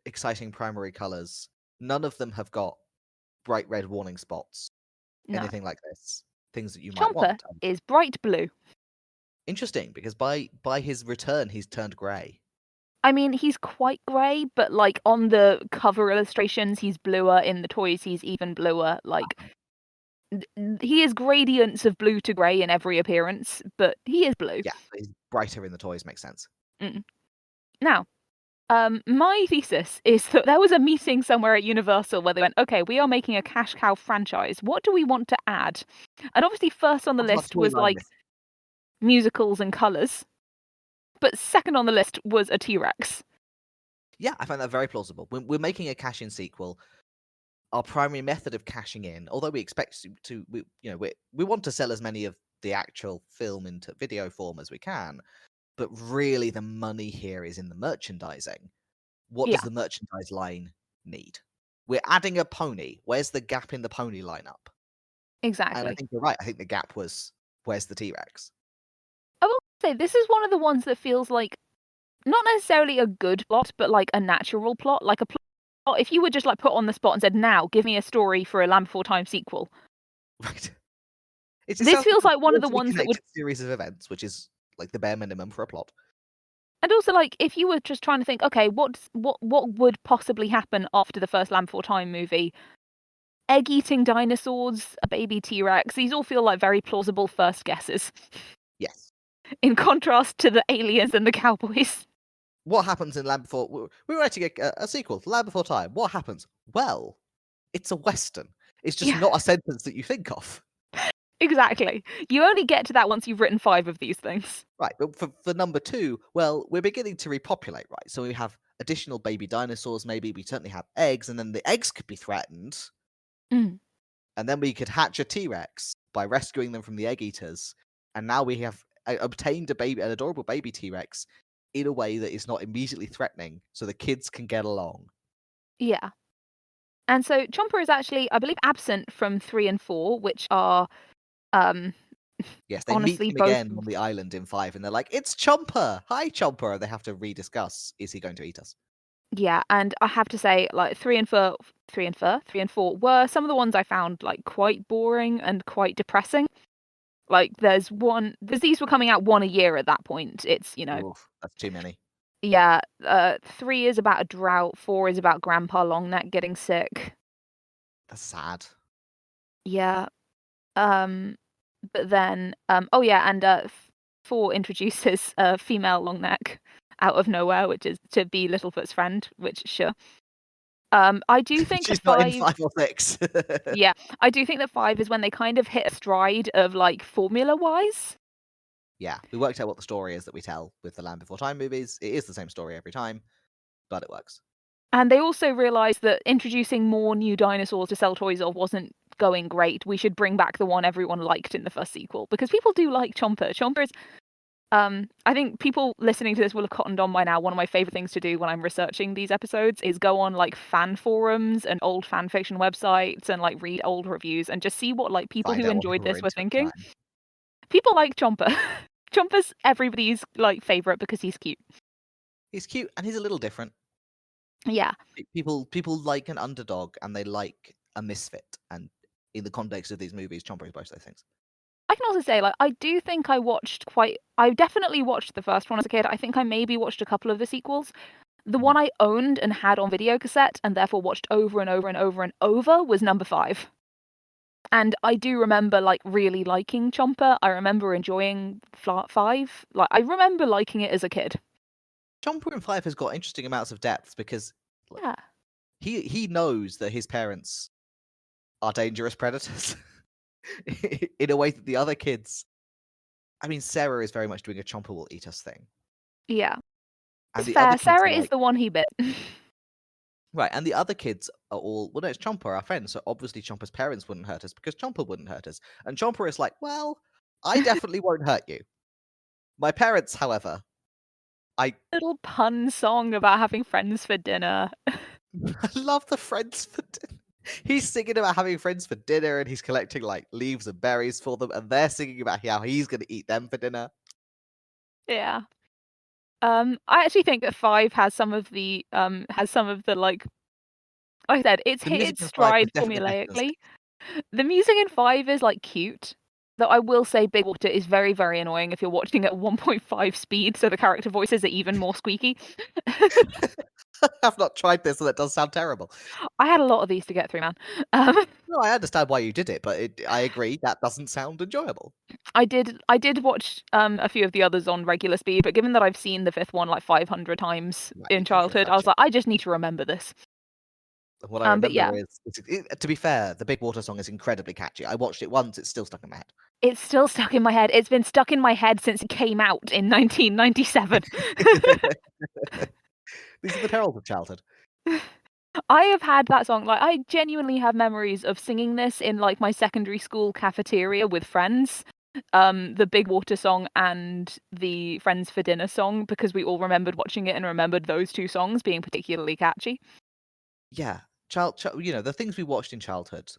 exciting primary colors. None of them have got bright red warning spots, No. anything like this. Things that you might Chomper want. is bright blue. Interesting, because by his return, he's turned grey. I mean, he's quite grey, but like on the cover illustrations, he's bluer. In the toys, he's even bluer. Like he is gradients of blue to grey in every appearance, but he is blue. Yeah, but he's brighter in the toys, makes sense. Mm. Now, my thesis is that there was a meeting somewhere at Universal where they went, okay, we are making a cash cow franchise. What do we want to add? And obviously, first on the What's our list was storyline like miss? musicals and colours, but second on the list was a T Rex. Yeah, I find that very plausible. We're making a cash-in sequel. Our primary method of cashing in, although we expect we want to sell as many of the actual film into video form as we can, but really the money here is in the merchandising. What does Yeah, the merchandise line need? We're adding a pony. Where's the gap in the pony lineup? And I exactly. think you're right. I think the gap was where's the T-Rex? I will say this is one of the ones that feels like not necessarily a good plot, but like a natural plot, like a plot. If you were just like put on the spot and said, "Now, give me a story for a Land Before Time sequel," Right. It this sounds like feels a like one of the causally ones that would. connected series of events, which is like the bare minimum for a plot. And also, like, if you were just trying to think, okay, what would possibly happen after the first Land Before Time movie? Egg-eating dinosaurs, a baby T-Rex. These all feel like very plausible first guesses, Yes. in contrast to the aliens and the cowboys. What happens in Land Before? We're writing a sequel to Land Before Time. What happens? Well, it's a western. It's just Yeah, not a sentence that you think of. exactly. You only get to that once you've written 5 of these things. Right, but for number two, well, we're beginning to repopulate, right? So we have additional baby dinosaurs, maybe we certainly have eggs, and then the eggs could be threatened, Mm, and then we could hatch a T-Rex by rescuing them from the egg eaters, and now we have obtained an adorable baby T-Rex in a way that is not immediately threatening, so the kids can get along. yeah. And so Chomper is actually, I believe, absent from 3 and 4, which are, um, Yes, they meet honestly him both. again on the island in 5, and they're like, "It's Chomper! Hi, Chomper!" And they have to rediscuss, is he going to eat us? Yeah, and I have to say, like, 3 and 4 were some of the ones I found, like, quite boring and quite depressing. Like, there's these were coming out 1 a year at that point. It's, Oof, that's too many. yeah, 3 is about a drought, 4 is about Grandpa Longneck getting sick. That's sad. Yeah, um, but then, oh yeah, and, 4 introduces a female Longneck out of nowhere, which is to be Littlefoot's friend, which sure. I do think that She's not in 5 5 or 6. yeah, I do think that 5 is when they kind of hit a stride of, like, formula-wise. Yeah, we worked out what the story is that we tell with the Land Before Time movies. It is the same story every time, but it works. And they also realized that introducing more new dinosaurs to sell toys of wasn't going great. We should bring back the one everyone liked in the first sequel, because people do like Chomper. Chomper is, I think people listening to this will have cottoned on by now. One of my favorite things to do when I'm researching these episodes is go on like fan forums and old fan fiction websites and like read old reviews and just see what like people Find who out what enjoyed people were this were into at the thinking. time. People like Chomper. Chomper's everybody's like favorite because he's cute. He's cute and he's a little different. Yeah. People like an underdog and they like a misfit. And in the context of these movies, Chomper is both those things. I can also say, like, I do think I definitely watched the first one as a kid. I think I maybe watched a couple of the sequels. The Mhm. one I owned and had on video cassette and therefore watched over and over and over and over was number 5. And I do remember, like, really liking Chomper. I remember enjoying 5. Like, I remember liking it as a kid. Chomper in 5 has got interesting amounts of depth because like, Yeah. he knows that his parents are dangerous predators in a way that the other kids. I mean, Sarah is very much doing a Chomper will eat us thing, Yeah. and It's the other fair. kids are Sarah is like the one he bit. right, and the other kids are all well. No, it's Chomper, our friend. So obviously Chomper's parents wouldn't hurt us because Chomper wouldn't hurt us, and Chomper is like, well, I definitely won't hurt you. My parents, however, I Little pun song about having friends for dinner. I love the friends for dinner. He's singing about having friends for dinner, and he's collecting like leaves and berries for them, and they're singing about how he's going to eat them for dinner. Yeah. I actually think that 5 has some of the, like I said, it's The hit music its in Five is stride definitely better than formulaically. 6. The music in 5 is, like, cute, though I will say Big Water is very, very annoying if you're watching at 1.5 speed, so the character voices are even more squeaky. I've not tried this, and that does sound terrible. I had a lot of these to get through, man. Um, No, I understand why you did it, but I agree that doesn't sound enjoyable. I did watch, a few of the others on regular speed, but given that I've seen the 5th one, like, 500 times Right, in you can't childhood, I refresh was it. like, "I just need to remember this." What I But yeah, remember is, to be fair, the Big Water song is incredibly catchy. I watched it once; it's still stuck in my head. it's still stuck in my head. It's been stuck in my head since it came out in 1997. These are the perils of childhood. I have had that song like, I genuinely have memories of singing this in, like, my secondary school cafeteria with friends. The Big Water song and the Friends for Dinner song, because we all remembered watching it and remembered those 2 songs being particularly catchy. Yeah, the things we watched in childhood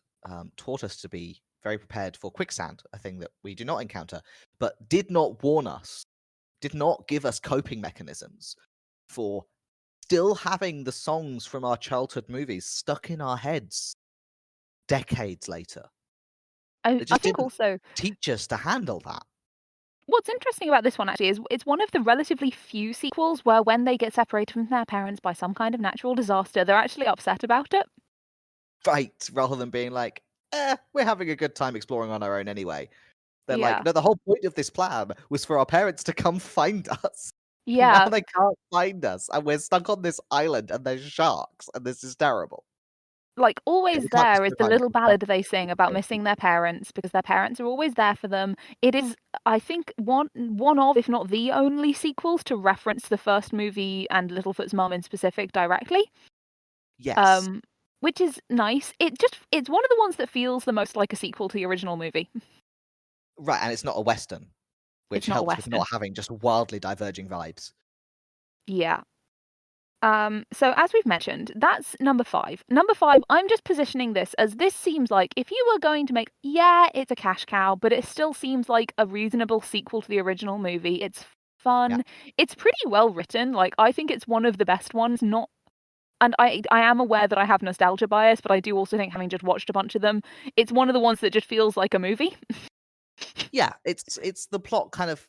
taught us to be very prepared for quicksand, a thing that we do not encounter, but did not warn us, did not give us coping mechanisms for still having the songs from our childhood movies stuck in our heads decades later. I They I just think didn't also teach us to handle that. what's interesting about this one actually is it's one of the relatively few sequels where when they get separated from their parents by some kind of natural disaster, they're actually upset about it. Right, rather than being like, we're having a good time exploring on our own anyway. They're like, Yeah. no, the whole point of this plan was for our parents to come find us. Now Yeah, they can't find us, and we're stuck on this island, and there's sharks, and this is terrible. like, Yeah, always we can't just there is go the find little some sharks ballad they sing about and missing their parents because their parents are always there for them. It is, I think, one of, if not the only sequels to reference the first movie and Littlefoot's mum in specific directly, yes, um, which is nice. It's one of the ones that feels the most like a sequel to the original movie. right, and it's not a western, which It's not a helps with western. not having just wildly diverging vibes. Yeah. So as we've mentioned, that's number 5. Number 5, I'm just positioning this as this seems like if you were going to make, yeah, it's a cash cow, but it still seems like a reasonable sequel to the original movie. It's Yeah, fun. It's pretty well written. Like I think it's one of the best ones. Not, and I am aware that I have nostalgia bias, but I do also think having just watched a bunch of them, it's one of the ones that just feels like a movie. yeah, it's the plot kind of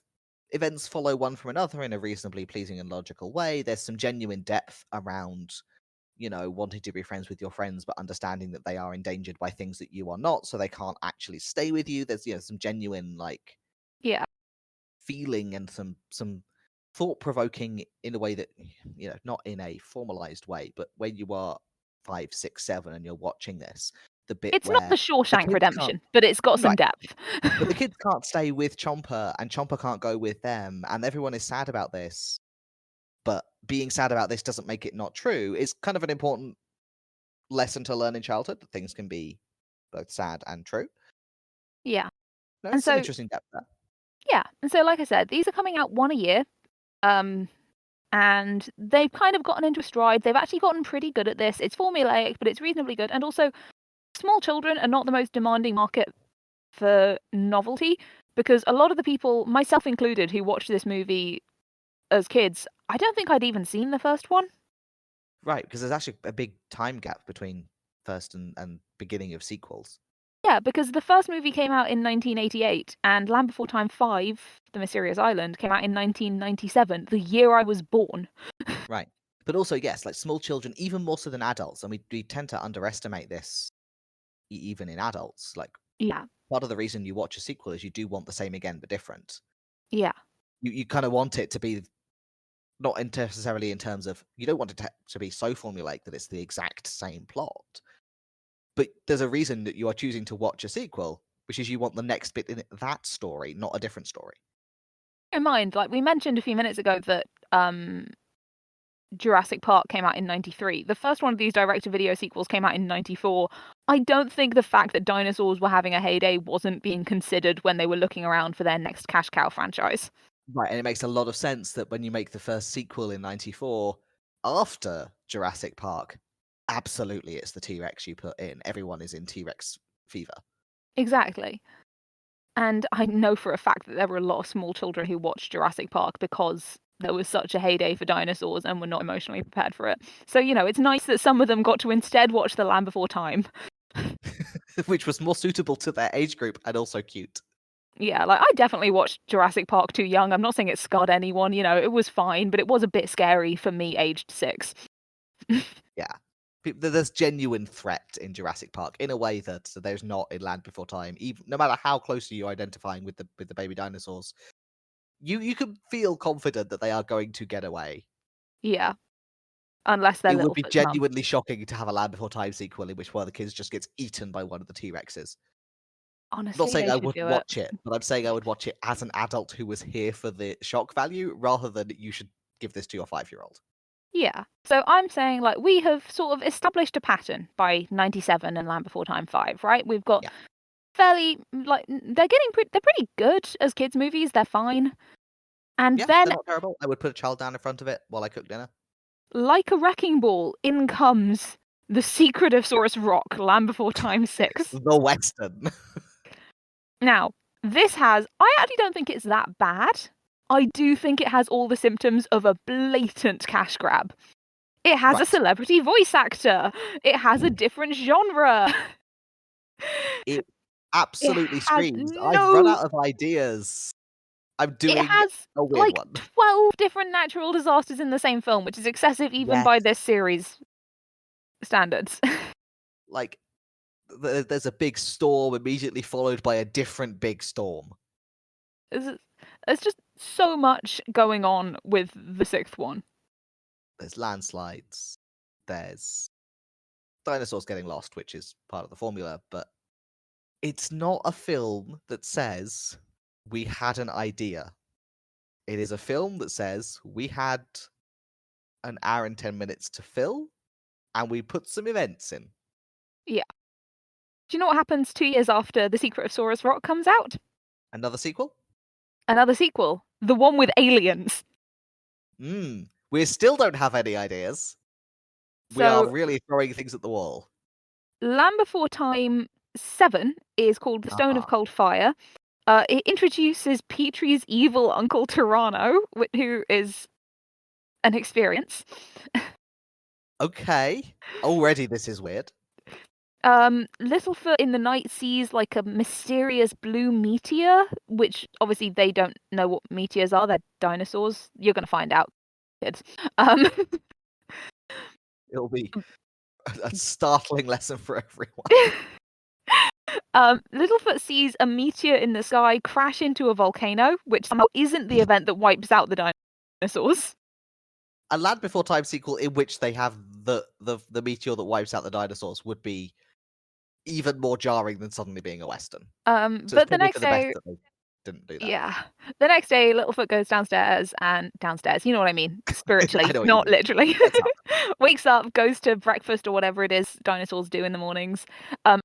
events follow one from another in a reasonably pleasing and logical way. There's some genuine depth around wanting to be friends with your friends, but understanding that they are endangered by things that you are not, so they can't actually stay with you. There's, some genuine like Yeah. feeling and some thought provoking in a way that not in a formalized way, but when you are 5, 6, 7, and you're watching this, the bit It's not where the the Shawshank kids can't Redemption, but it's got some right, depth. but the kids can't stay with Chomper, and Chomper can't go with them, and everyone is sad about this. But being sad about this doesn't make it not true. It's kind of an important lesson to learn in childhood that things can be both sad and true. Yeah. No, And it's some so interesting depth there. yeah, and so like I said, these are coming out one a year. Um and they've kind of gotten into a stride. They've actually gotten pretty good at this. It's formulaic, but it's reasonably good. And also, small children are not the most demanding market for novelty because a lot of the people, myself included, who watched this movie as kids, I don't think I'd even seen the first one. Right, because there's actually a big time gap between first and beginning of sequels. Yeah, because the first movie came out in 1988 and Land Before Time 5, The Mysterious Island, came out in 1997, the year I was born. Right. But also, yes, like small children, even more so than adults, and we tend to underestimate this even in adults. Like Yeah. Part of the reason you watch a sequel is you do want the same again but different. Yeah. You kind of want it to be not necessarily in terms of you don't want it to be so formulaic that it's the exact same plot, but there's a reason that you are choosing to watch a sequel, which is you want the next bit in that story, not a different story. In mind, like we mentioned a few minutes ago that Jurassic Park came out in 93. The first one of these direct-to-video sequels came out in 94. I don't think the fact that dinosaurs were having a heyday wasn't being considered when they were looking around for their next cash cow franchise. Right, and it makes a lot of sense that when you make the first sequel in 94 after Jurassic Park, absolutely it's the T-Rex you put in. Everyone is in T-Rex fever. Exactly. And I know for a fact that there were a lot of small children who watched Jurassic Park because there was such a heyday for dinosaurs and were not emotionally prepared for it. So, it's nice that some of them got to instead watch The Land Before Time. Which was more suitable to their age group and also cute. Yeah, like I definitely watched Jurassic Park too young. I'm not saying it scarred anyone, it was fine, but it was a bit scary for me aged 6. Yeah. There's genuine threat in Jurassic Park in a way that there's not in Land Before Time. Even no matter how closely you're identifying with the baby dinosaurs, you can feel confident that they are going to get away. Yeah. Unless they're It would be Littlefoot's mum. genuinely shocking to have a Land Before Time sequel in which one of the kids just gets eaten by one of the T-Rexes. I'm not Honestly, saying they I should wouldn't do it. watch it, but I'm saying I would watch it as an adult who was here for the shock value rather than you should give this to your 5-year-old. Yeah. So I'm saying like we have sort of established a pattern by 97 and Land Before Time 5, right? We've got Yeah. fairly like they're pretty good as kids movies. They're fine. And Yeah, then they're not terrible. I would put a child down in front of it while I cook dinner. like a wrecking ball, in comes The Secret of Saurus Rock, Land Before Time 6. The Western. Now, I actually don't think it's that bad. I do think it has all the symptoms of a blatant cash grab. It has a Right. celebrity voice actor. It has a different genre. It It absolutely has screams, "I've run no out of ideas. I'm it doing has a weird like one." 12 different natural disasters in the same film, which is excessive even Yes. by this series standards. Like, there's a big storm immediately followed by a different big storm. There's there's just so much going on with the 6th one. There's landslides. There's dinosaurs getting lost, which is part of the formula, but it's not a film that says, "We had an idea." It is a film that says, "We had an hour and 10 minutes to fill, and we put some events in." Yeah. Do you know what happens 2 years after The Secret of Saurus Rock comes out? Another sequel? Another sequel, the one with aliens. We still don't have any ideas. We are So, really throwing things at the wall. Land Before Time 7 is called The Stone of Uh-huh. Cold Fire. It introduces Petrie's evil uncle Tyranno, who is an experience. Okay. Already this is weird. Littlefoot in the night sees like a mysterious blue meteor, which obviously they don't know what meteors are. They're dinosaurs. You're gonna find out, kids. Um, It'll be a startling lesson for everyone. Littlefoot sees a meteor in the sky crash into a volcano, which somehow isn't the event that wipes out the dinosaurs. A Land Before Time sequel in which they have the meteor that wipes out the dinosaurs would be even more jarring than suddenly being a Western. So it's But the probably for next the best day, that they didn't do that. yeah, the next day, Littlefoot goes downstairs. You know what I mean, I spiritually, know what you not mean. literally. Gets up. Wakes up, goes to breakfast or whatever it is dinosaurs do in the mornings, um,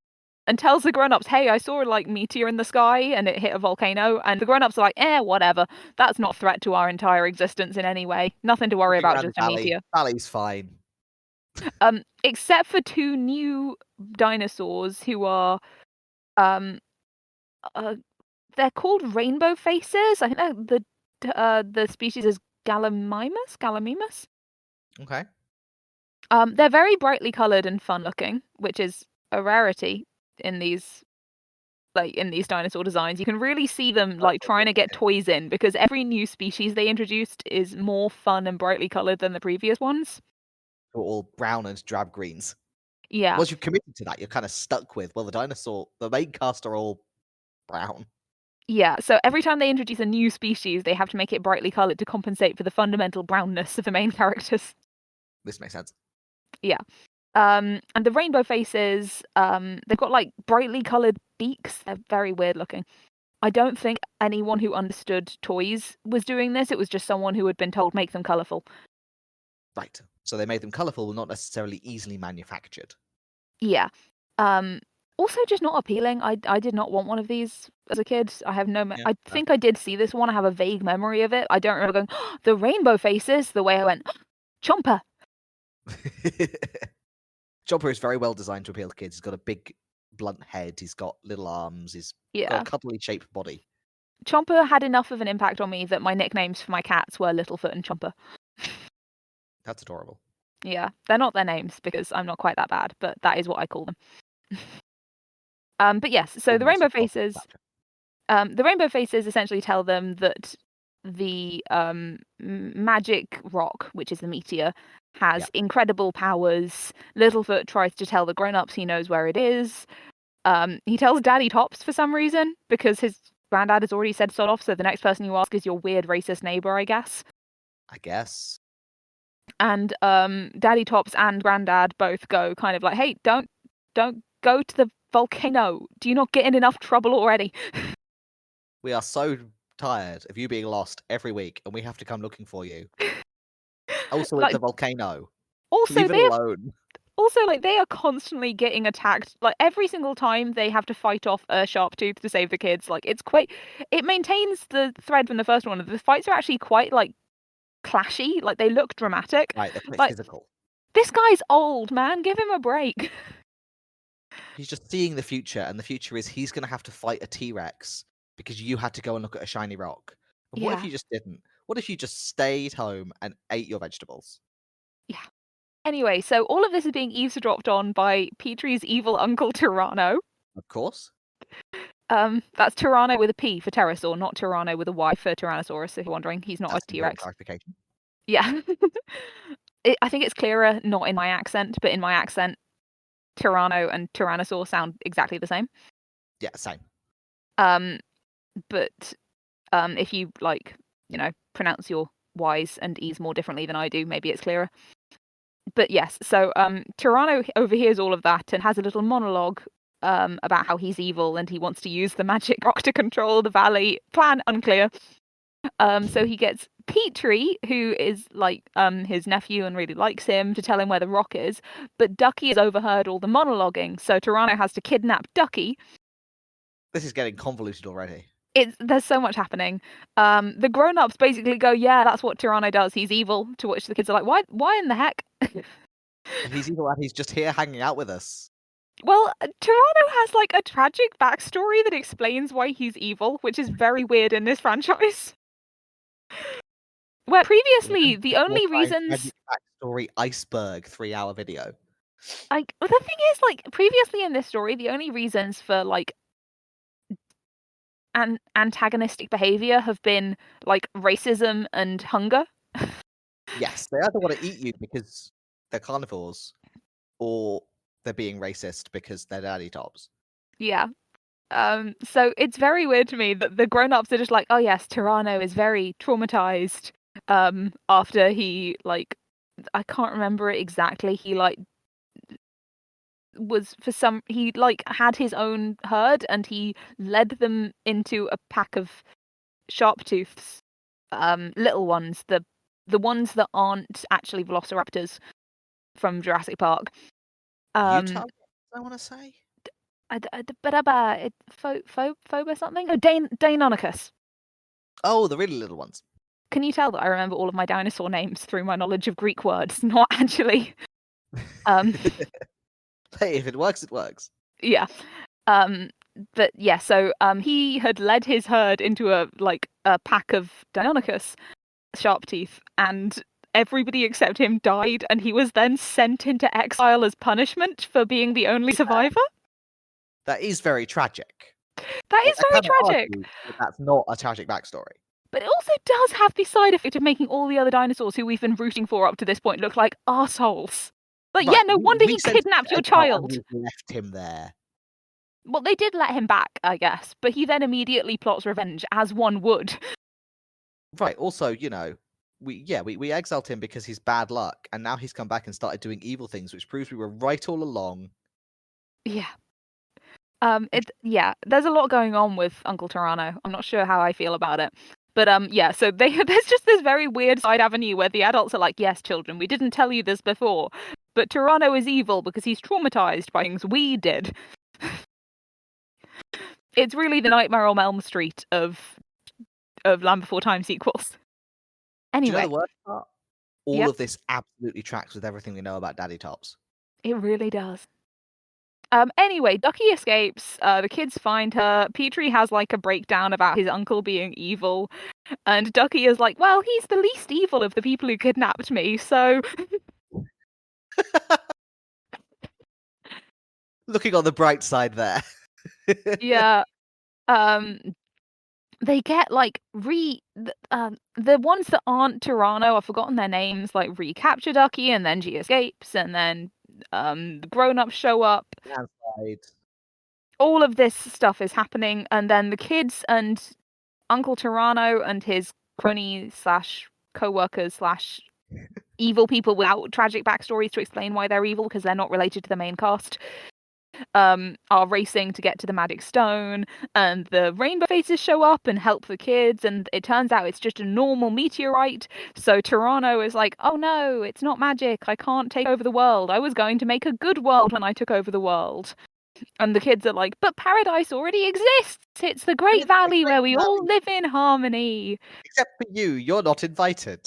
and tells the grown-ups, "Hey, I saw a like meteor in the sky and it hit a volcano." And the grown-ups are like, whatever. That's not a threat to our entire existence in any way. Nothing to worry Looking about, around the just a valley. meteor." Valley's fine. Except for 2 new dinosaurs who are, um, uh, they're called rainbow faces. I think the species is Gallimimus? Okay. They're very brightly colored and fun looking, which is a rarity in these dinosaur designs. You can really see them like trying to get toys in because every new species they introduced is more fun and brightly colored than the previous ones. All brown and drab greens. Yeah. Once you've committed to that, you're kind of stuck with, well, the main cast are all brown. Yeah, so every time they introduce a new species, they have to make it brightly coloured to compensate for the fundamental brownness of the main characters. This makes sense. Yeah. And the rainbow faces, they've got like brightly coloured beaks. They're very weird looking. I don't think anyone who understood toys was doing this. It was just someone who had been told make them colourful. Right. So they made them colourful, but not necessarily easily manufactured. Yeah. Also just not appealing. I did not want one of these as a kid. I have no. Yeah. I think I did see this one. I have a vague memory of it. I don't remember going the rainbow faces the way I went Chomper. Chomper is very well designed to appeal to kids. He's got a big, blunt head. He's got little arms. He's got Yeah. a cuddly shaped body. Chomper had enough of an impact on me that my nicknames for my cats were Littlefoot and Chomper. That's adorable. Yeah, they're not their names because I'm not quite that bad, but that is what I call them. But yes, so the Almost rainbow adorable. faces. Gotcha. The rainbow faces essentially tell them that the magic rock, which is the meteor, has incredible powers. Littlefoot tries to tell the grown-ups he knows where it is. He tells Daddy Tops for some reason because his granddad has already said sod off. So the next person you ask is your weird racist neighbor, I guess. I guess. And Daddy Tops and Granddad both go kind of like, hey, don't go to the volcano. Do you not get in enough trouble already? We are so tired of you being lost every week, and we have to come looking for you. Also, Like, it's a volcano. also, Leave it alone. they are constantly getting attacked. Like every single time they have to fight off a Sharptooth to save the kids. Like it maintains the thread from the first one. The fights are actually quite like clashy. Like they look dramatic. Right, they're quite Like physical. this guy's old, man. Give him a break. He's just seeing the future, and the future is he's going to have to fight a T-Rex because you had to go and look at a shiny rock. But what if Yeah. you just didn't? What if you just stayed home and ate your vegetables? Yeah. Anyway, so all of this is being eavesdropped on by Petrie's evil uncle Tyranno. Of course. That's Tyranno with a P for pterosaur, not Tyranno with a Y for Tyrannosaurus, if you're wondering. He's not That's a T-Rex. clarification. Yeah. I think it's clearer not in my accent, but in my accent, Tyranno and Tyrannosaur sound exactly the same. Yeah, same. But if you pronounce your Y's and E's more differently than I do, maybe it's clearer. But yes, so Tyranno overhears all of that and has a little monologue about how he's evil and he wants to use the magic rock to control the valley. Plan unclear. So he gets Petrie, who is like his nephew and really likes him, to tell him where the rock is. But Ducky has overheard all the monologuing, so Tyranno has to kidnap Ducky. This is getting convoluted already. There's so much happening. The grown-ups basically go, yeah, that's what Tyranno does. He's evil. To which the kids are like, why in the heck? He's evil and he's just here hanging out with us. Well, Tyranno has like a tragic backstory that explains why he's evil, which is very weird in this franchise. Where previously the only reasons backstory iceberg 3-hour video. Like the thing is, like previously in this story, the only reasons for like antagonistic behavior have been like racism and hunger. Yes, they either want to eat you because they're carnivores, or they're being racist because they're daddy tops. Yeah. So it's very weird to me that the grown-ups are just like, oh yes, Tyranno is very traumatized after he like I can't remember it exactly. He like he like had his own herd and he led them into a pack of Sharptooths, little ones, the ones that aren't actually velociraptors from Jurassic Park. Utah, I want to say. Phoba something? Oh, Deinonychus. Oh, the really little ones. Can you tell that I remember all of my dinosaur names through my knowledge of Greek words? Not actually. Hey, if it works, it works. Yeah. But yeah, so he had led his herd into a pack of Deinonychus Sharpteeth, and everybody except him died, and he was then sent into exile as punishment for being the only survivor. That is very tragic. That is very tragic. But that's not a tragic backstory. But it also does have the side effect of making all the other dinosaurs who we've been rooting for up to this point look like arseholes. But yeah, Right, no wonder we he sent him kidnapped to your exile and child. we've left him there. Well, they did let him back, I guess, but he then immediately plots revenge, as one would. Right. Also, we exiled him because he's bad luck, and now he's come back and started doing evil things, which proves we were right all along. Yeah. There's a lot going on with Uncle Toronto. I'm not sure how I feel about it. But yeah, so there's just this very weird side avenue where the adults are like, yes, children, we didn't tell you this before, but Toronto is evil because he's traumatized by things we did. It's really the Nightmare on Elm Street of Land Before Time sequels. Do you know Anyway, the worst part? All yeah, of this absolutely tracks with everything we know about Daddy Tops. it really does. Anyway, Ducky escapes. The kids find her. Petrie has like a breakdown about his uncle being evil, and Ducky is like, "Well, he's the least evil of the people who kidnapped me." So, Looking on the bright side there. yeah, um, they get like the ones that aren't Toronto. I've forgotten their names. Like recapture Ducky, and then she escapes, and then the grown-ups show up. Downside. All of this stuff is happening, and then the kids and Uncle Toronto and his crony slash co-workers slash evil people without tragic backstories to explain why they're evil because they're not related to the main cast, are racing to get to the magic stone, and the rainbow faces show up and help the kids, and it turns out it's just a normal meteorite. So Toronto is like, oh no, it's not magic, I can't take over the world, I was going to make a good world when I took over the world. And the kids are like, but paradise already exists. It's the Great It's the Valley Great where we all Valley. live in harmony. Except for you, you're not invited.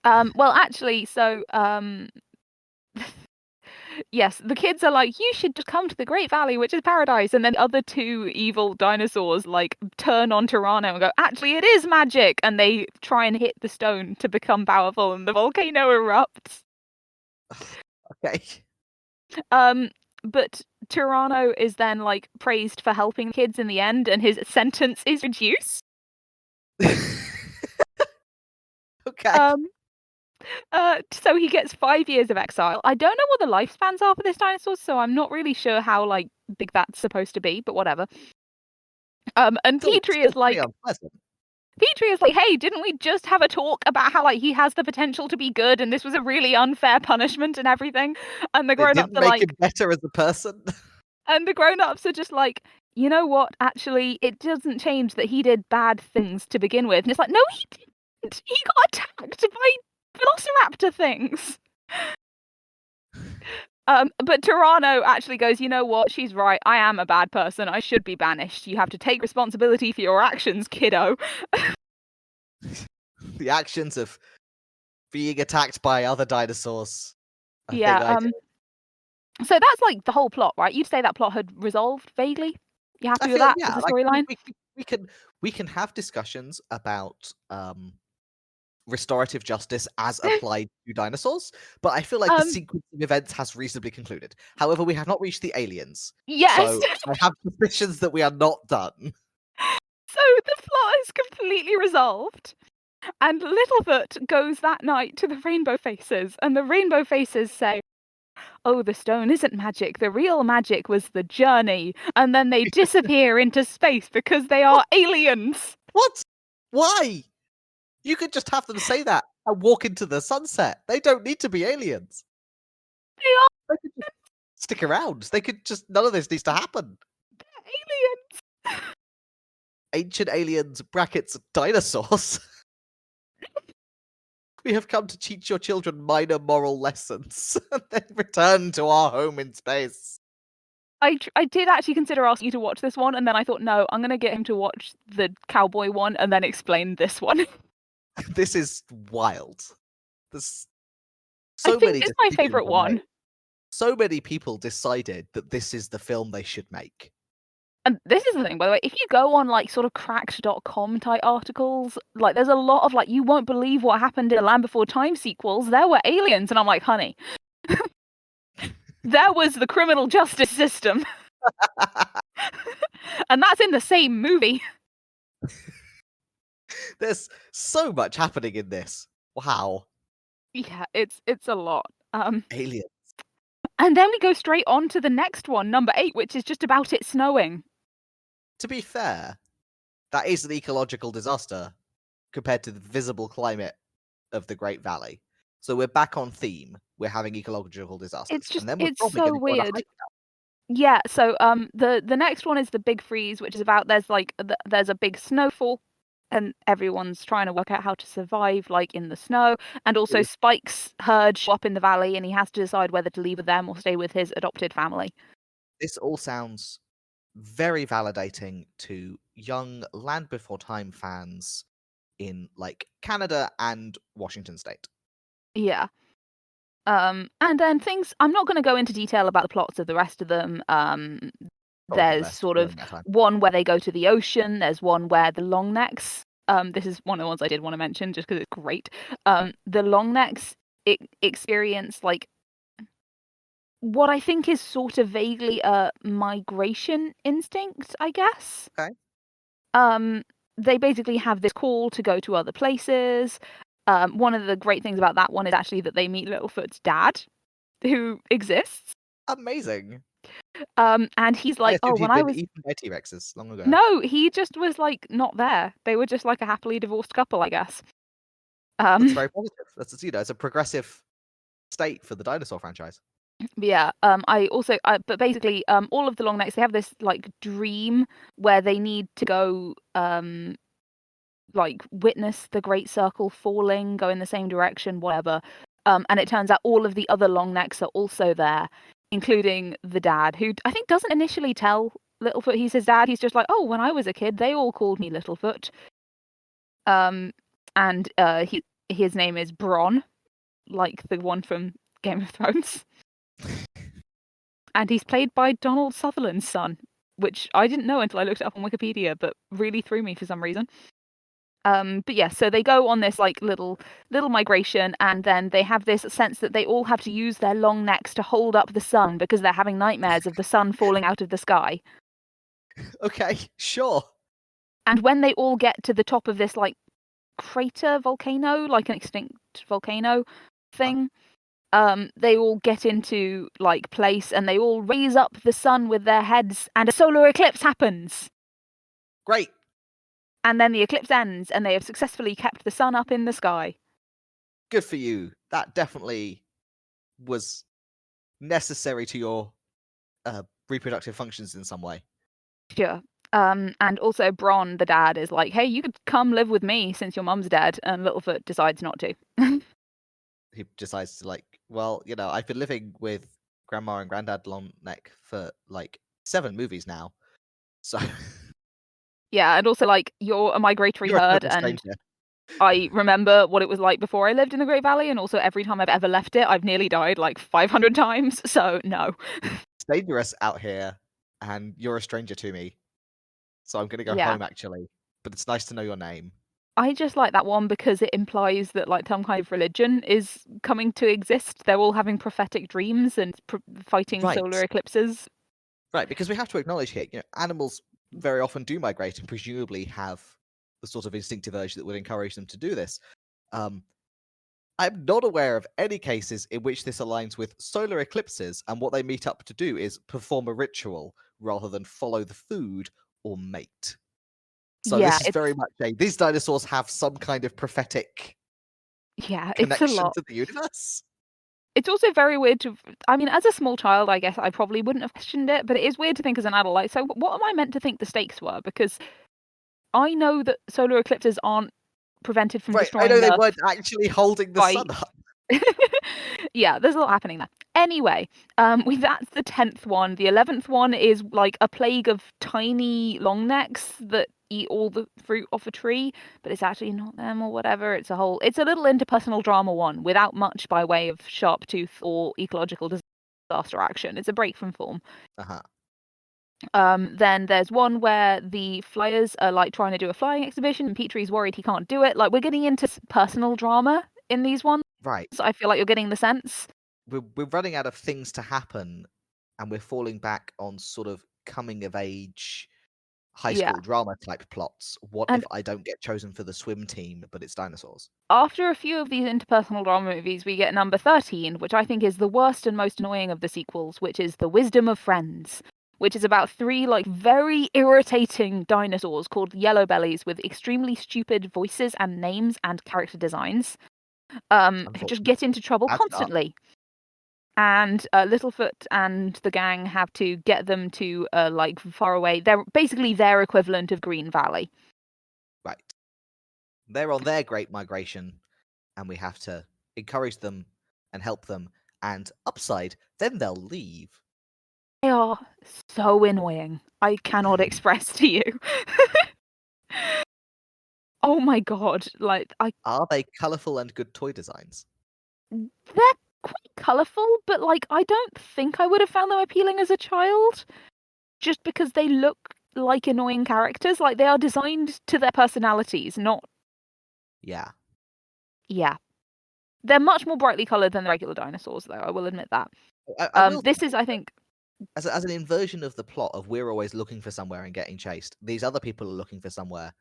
Well, actually, so yes, the kids are like, you should just come to the Great Valley, which is paradise. And then the other two evil dinosaurs like turn on Toronto and go, actually, it is magic. And they try and hit the stone to become powerful, and the volcano erupts. Okay. But Toronto is then like praised for helping kids in the end, and his sentence is reduced. Okay. So he gets 5 years of exile. I don't know what the lifespans are for this dinosaur, so I'm not really sure how like big that's supposed to be, but whatever. And Still pretty unpleasant. Petrie is like, hey, didn't we just have a talk about how like he has the potential to be good, and this was a really unfair punishment and everything? And the It grown-ups didn't are make him like, better as a person. and the grown-ups are just like, you know what? Actually, it doesn't change that he did bad things to begin with. And it's like, no, he didn't. He got attacked by velociraptor things. But Toronto actually goes, you know what? She's right. I am a bad person. I should be banished. You have to take responsibility for your actions, kiddo. The actions of being attacked by other dinosaurs. I think Yeah. I did. So that's like the whole plot, right? You'd say that plot had resolved vaguely. You I happy with feel that as yeah, a like storyline? we can have discussions about restorative justice as applied to dinosaurs, but I feel like the Um. sequence of events has reasonably concluded. However, we have not reached the aliens, Yes. so I have suspicions that we are not done. So the plot is completely resolved. And Littlefoot goes that night to the Rainbow Faces, and the Rainbow Faces say, oh, the stone isn't magic. The real magic was the journey. And then they disappear into space because they are What? aliens. What? Why? You could just have them say that and walk into the sunset. They don't need to be aliens. They are They could just stick around. They could just none of this needs to happen. aliens. Ancient aliens brackets dinosaurs. We have come to teach your children minor moral lessons and then return to our home in space. I did actually consider asking you to watch this one, and then I thought, no, I'm going to get him to watch the cowboy one and then explain this one. This is wild. There's I so think many it's my decisions favourite are one. made. So many people decided that this is the film they should make. And this is the thing, by the way, if you go on like sort of cracked.com type articles, like there's a lot of like, you won't believe what happened in Land Before Time sequels. There were aliens, and I'm like, honey, there was the criminal justice system. And that's in the same movie. There's so much happening in this. Wow. Yeah, it's a lot. Aliens. And then we go straight on to the next one, number 8, which is just about it snowing. To be fair, that is an ecological disaster compared to the visible climate of the Great Valley. So we're back on theme. We're having ecological disasters, and then we're It's probably so going to go on a weird. hike. Yeah, so the next one is the Big Freeze, which is about there's a big snowfall and everyone's trying to work out how to survive like in the snow, and also Ooh. Spike's herd show up in the valley and he has to decide whether to leave with them or stay with his adopted family. This all sounds very validating to young Land Before Time fans in like Canada and Washington State. Yeah. And then things I'm not going to go into detail about the plots of the rest of them. Probably for the There's best. sort We're of running out of time. one where they go to the ocean. There's one where the long necks. This is one of the ones I did want to mention just because it's great. The long necks experience like what I think is sort of vaguely a migration instinct, I guess. Okay. Um, they basically have this call to go to other places. One of the great things about that one is actually that they meet Littlefoot's dad, who exists. Amazing. And he's I like, "Oh, assumed when he'd I been was..." eaten by T-Rexes long ago. No, he just was, like, not there. They were just, like, a happily divorced couple, I guess. That's Um, very positive. That's, you know, it's a progressive state for the dinosaur franchise. yeah, but basically, all of the long necks, they have this, like, dream where they need to go, like, witness the Great Circle falling, go in the same direction, whatever. And it turns out all of the other long necks are also there, including the dad, who I think doesn't initially tell Littlefoot he's his dad. He's just like, "Oh, when I was a kid, they all called me Littlefoot." Um, and his name is Bronn, like the one from Game of Thrones, and he's played by Donald Sutherland's son, which I didn't know until I looked it up on Wikipedia, but really threw me for some reason. But yeah, so they go on this like little migration, and then they have this sense that they all have to use their long necks to hold up the sun because they're having nightmares of the sun falling out of the sky. Okay, sure. And when they all get to the top of this like crater volcano, like an extinct volcano thing, they all get into like place and they all raise up the sun with their heads, and a solar eclipse happens. Great. And then the eclipse ends, and they have successfully kept the sun up in the sky. Good for you. That definitely was necessary to your reproductive functions in some way. Sure. And also Bronn, the dad, is like, "Hey, you could come live with me since your mum's dead," and Littlefoot decides not to. He decides to like, well, you know, I've been living with Grandma and Granddad Longneck for like 7 movies now, so Yeah, and also like, "You're a migratory you're a herd, total and stranger. I remember what it was like before I lived in the Great Valley, and also every time I've ever left it, I've nearly died like 500 times, so no." It's dangerous out here, and you're a stranger to me, so I'm gonna go Yeah. home actually. But it's nice to know your name. I just like that one because it implies that, like, some kind of religion is coming to exist. They're all having prophetic dreams and fighting solar Right, eclipses. right, because we have to acknowledge here, you know, animals very often do migrate and presumably have the sort of instinctive urge that would encourage them to do this. Um, I'm not aware of any cases in which this aligns with solar eclipses, and what they meet up to do is perform a ritual rather than follow the food or mate. So Yeah, this is very much a these dinosaurs have some kind of prophetic it's a connection lot. to the universe. It's also very weird to I mean, as a small child, I guess I probably wouldn't have questioned it, but it is weird to think as an adult, like, so what am I meant to think the stakes were? Because I know that solar eclipses aren't prevented from Right, I destroying know the they Earth weren't actually holding the by... sun up. Yeah, there's a lot happening there. Anyway, that's the 10th one. The 11th one is like a plague of tiny long necks that eat all the fruit off a tree, but it's actually not them or whatever. It's a little interpersonal drama one without much by way of sharp tooth or ecological disaster action. It's a break from form. Uh-huh. Then there's one where the flyers are like trying to do a flying exhibition and Petrie's worried he can't do it. Like, we're getting into personal drama in these ones. Right. I feel like you're getting the sense. We're running out of things to happen, and we're falling back on sort of coming of age high Yeah. school drama type plots. What if And I don't get chosen for the swim team, but it's dinosaurs? after a few of these interpersonal drama movies, we get number 13, which I think is the worst and most annoying of the sequels, which is The Wisdom of Friends, which is about three like very irritating dinosaurs called yellow bellies with extremely stupid voices and names and character designs. Who just Unfortunate. get into trouble Bad start. constantly. And Littlefoot and the gang have to get them to like far away. They're basically their equivalent of Green Valley. Right. They're on their great migration, and we have to encourage them and help them. And upside, then they'll leave. They are so annoying. I cannot express to you. Oh my god, like Are they colourful and good toy designs? they're quite colourful, but like I don't think I would have found them appealing as a child just because they look like annoying characters. Like they are designed to their personalities, not Yeah. yeah. They're much more brightly coloured than the regular dinosaurs though, I will admit that. I will This say, is I think as an inversion of the plot of we're always looking for somewhere and getting chased, these other people are looking for somewhere,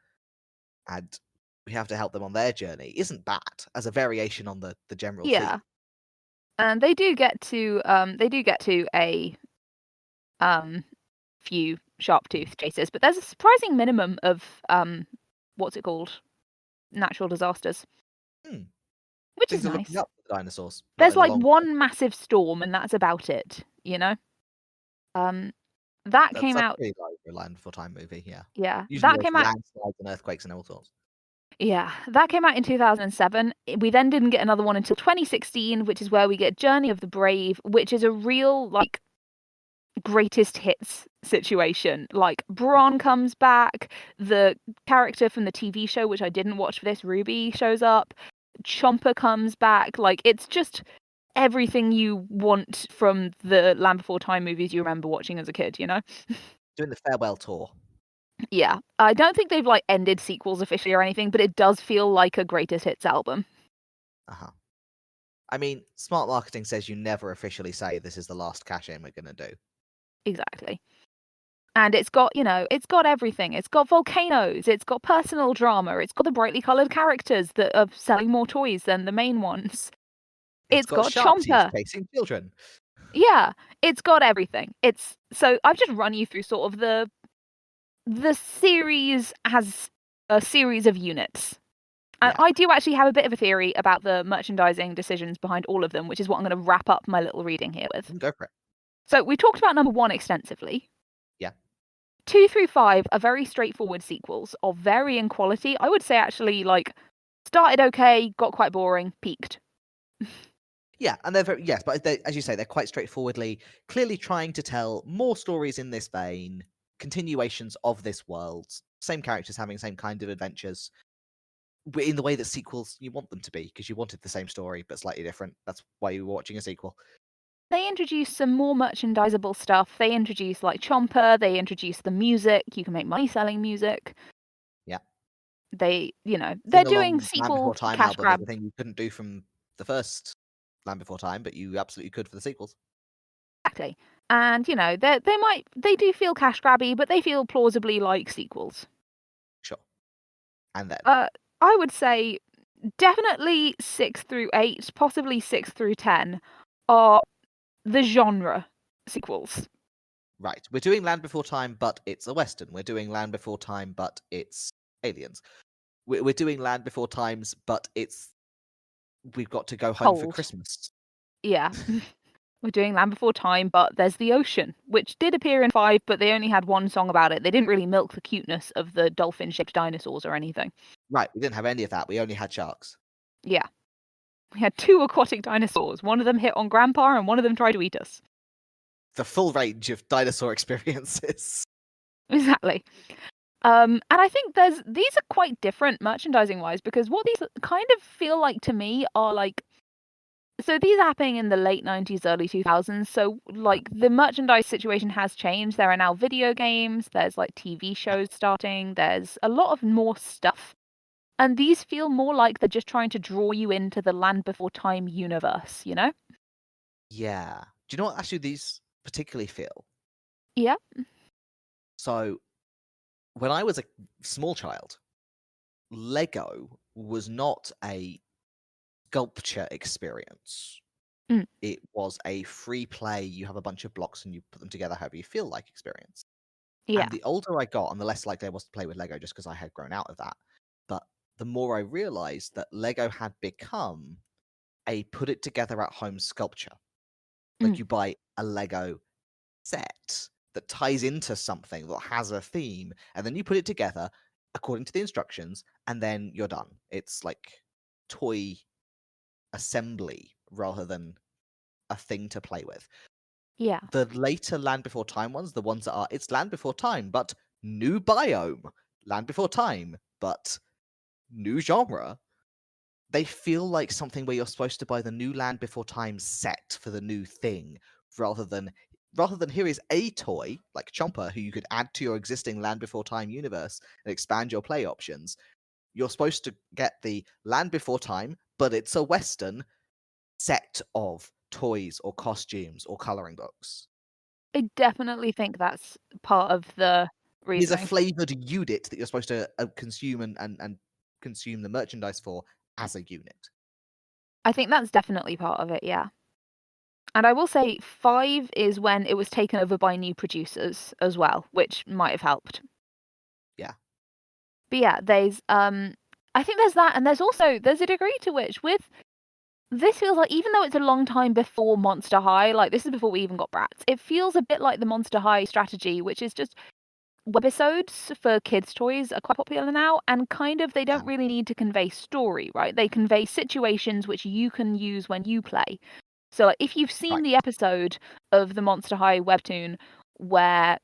and we have to help them on their journey, isn't bad as a variation on the general yeah. theme. And they do get to a um few sharp tooth chases, but there's a surprising minimum of what's it called? Natural disasters. Hmm. Which is Things are looking nice. up for the dinosaurs, not There's in the like long term. one massive storm and that's about it, you know? Um, that came That's out pretty low for a Land Before Time movie, yeah. yeah, Usually that there's came out landslides and earthquakes and all sorts. yeah, that came out in 2007. We then didn't get another one until 2016, which is where we get Journey of the Brave, which is a real like greatest hits situation. Like Braun comes back, the character from the TV show, which I didn't watch for this, Ruby shows up, Chomper comes back. Like it's just everything you want from the Land Before Time movies you remember watching as a kid, you know? Doing the farewell tour. Yeah. I don't think they've like ended sequels officially or anything, but it does feel like a greatest hits album. Uh-huh. I mean, smart marketing says you never officially say this is the last cash in we're gonna do. Exactly. And it's got, you know, it's got everything. It's got volcanoes, it's got personal drama, it's got the brightly coloured characters that are selling more toys than the main ones. It's It's got got shark teeth Chomper. chasing children. Yeah, it's got everything. It's so I've just run you through sort of the series has a series of units. And Yeah. I do actually have a bit of a theory about the merchandising decisions behind all of them, which is what I'm going to wrap up my little reading here with. Go for it. So we talked about number 1 extensively. Yeah. 2 through 5 are very straightforward sequels of varying quality. I would say actually like started okay, got quite boring, peaked. Yeah, and they're very yes, but they, as you say, they're quite straightforwardly, clearly trying to tell more stories in this vein, continuations of this world, same characters having same kind of adventures, in the way that sequels you want them to be, because you wanted the same story but slightly different. That's why you were watching a sequel. They introduced some more merchandisable stuff. They introduced like Chomper, they introduced the music. You can make money selling music. Yeah. They, you know, they're Sing doing along Land Before sequel Time cash album is grab. a thing you couldn't do from the first Land Before Time, but you absolutely could for the sequels. Exactly. And you know, they do feel cash grabby, but they feel plausibly like sequels. Sure. And then I would say definitely 6 through 8, possibly 6 through 10 are the genre sequels. right, we're doing Land Before Time, but it's a western. We're doing Land Before Time, but it's aliens. We're doing Land Before Times, but it's we've got to go home for Cold. Christmas. Yeah. We're doing Land Before Time, but there's the ocean, which did appear in 5, but they only had one song about it. They didn't really milk the cuteness of the dolphin-shaped dinosaurs or anything. Right, we didn't have any of that. We only had sharks. Yeah. We had 2 aquatic dinosaurs. One of them hit on Grandpa and one of them tried to eat us. The full range of dinosaur experiences. Exactly. And I think these are quite different merchandising wise because what these kind of feel like to me are like so these are happening in the late 90s, early 2000s. So like the merchandise situation has changed. There are now video games, there's like TV shows starting, there's a lot of more stuff. And these feel more like they're just trying to draw you into the Land Before Time universe, you know? Yeah. Do you know what actually these particularly feel? Yeah. So when I was a small child, Lego was not a sculpture experience. Mm, It was a free play, you have a bunch of blocks and you put them together however you feel like experience. yeah. And the older I got, and the less likely I was to play with Lego just because I had grown out of that, but the more I realized that Lego had become a put it together at home sculpture. Like Mm, you buy a Lego set that ties into something that has a theme, and then you put it together according to the instructions, and then you're done. It's like toy assembly rather than a thing to play with. yeah. The later Land Before Time ones, the ones that are it's Land Before Time, but new biome, Land Before Time, but new genre. They feel like something where you're supposed to buy the new Land Before Time set for the new thing, rather than here is a toy like Chomper who you could add to your existing Land Before Time universe and expand your play options. You're supposed to get the Land Before Time, but it's a Western set of toys or costumes or coloring books. I definitely think that's part of the Here's a reasoning. flavored unit that you're supposed to consume and consume the merchandise for as a unit. I think that's definitely part of it, yeah. And I will say 5 is when it was taken over by new producers as well, which might have helped. Yeah. But yeah, there's I think there's that, and there's a degree to which with this feels like even though it's a long time before Monster High, like this is before we even got Bratz, it feels a bit like the Monster High strategy, which is just webisodes for kids' toys are quite popular now, and kind of they Yeah. don't really need to convey story, right? They convey situations which you can use when you play. So, like, if you've seen Right. the episode of the Monster High webtoon where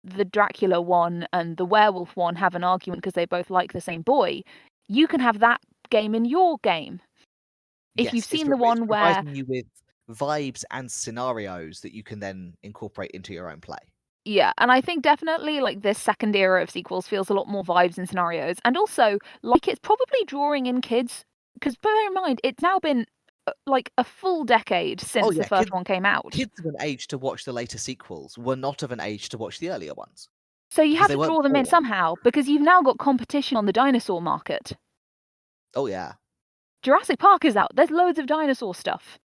the Dracula one and the werewolf one have an argument because they both like the same boy, you can have that game in your game. If you've Yes, seen the it's one where providing you with vibes and scenarios that you can then incorporate into your own play. yeah, and I think definitely like this second era of sequels feels a lot more vibes and scenarios. And also, like it's probably drawing in kids because bear in mind it's now been like a full decade Oh since the yeah, first one came out. kids of an age to watch the later sequels were not of an age to watch the earlier ones So you because have they to weren't draw them in born. somehow because you've now got competition on the dinosaur market. Oh yeah. Jurassic Park is out. There's loads of dinosaur stuff.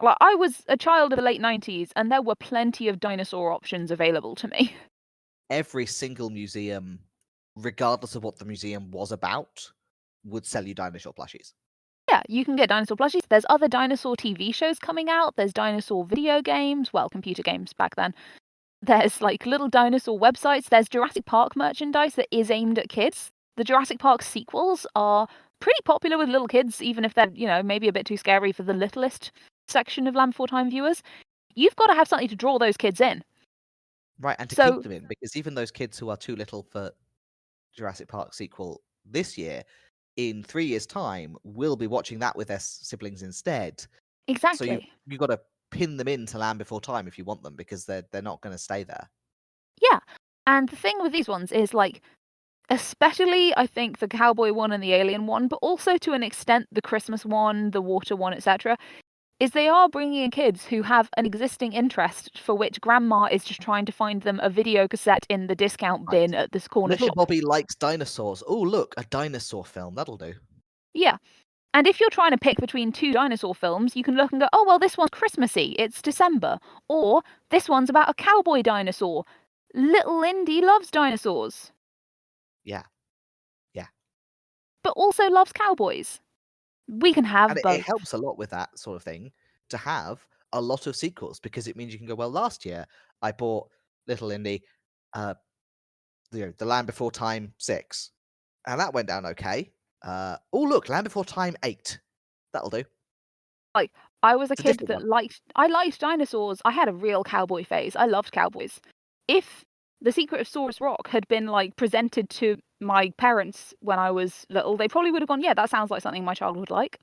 Like I was a child of the late 90s and there were plenty of dinosaur options available to me. Every single museum, regardless of what the museum was about, would sell you dinosaur plushies. Yeah, you can get dinosaur plushies. There's other dinosaur TV shows coming out. There's dinosaur video games, well, computer games back then. There's like little dinosaur websites. There's Jurassic Park merchandise that is aimed at kids. The Jurassic Park sequels are pretty popular with little kids, even if they're, maybe a bit too scary for the littlest section of Land Before Time viewers. You've got to have something to draw those kids in. Right, and to keep So, them in, because even those kids who are too little for Jurassic Park sequel this year, in 3 years' time, will be watching that with their siblings instead. So exactly. you got to pin them into Land Before Time if you want them, because they're not going to stay there. Yeah. And the thing with these ones is like, especially I think the cowboy one and the alien one, but also to an extent the Christmas one, the water one, etc., is they are bringing in kids who have an existing interest for which grandma is just trying to find them a video cassette in the discount Right. bin at this corner Little shop. Bobby likes dinosaurs. Oh, look, a dinosaur film. That'll do. Yeah. And if you're trying to pick between two dinosaur films, you can look and go, oh, well, this one's Christmassy. It's December. Or this one's about a cowboy dinosaur. Little Indy loves dinosaurs, Yeah. Yeah. but also loves cowboys. We can And have it both. helps a lot with that sort of thing to have a lot of sequels, because it means you can go, well, last year I bought Little Indy, uh, the Land Before Time 6, and that went down okay. Oh, look, Land Before Time 8. That'll do. Like, I was a It's a kid different one. that I liked dinosaurs. I had a real cowboy phase. I loved cowboys. If The Secret of Saurus Rock had been, like, presented to my parents when I was little, they probably would have gone, "Yeah, that sounds like something my child would like.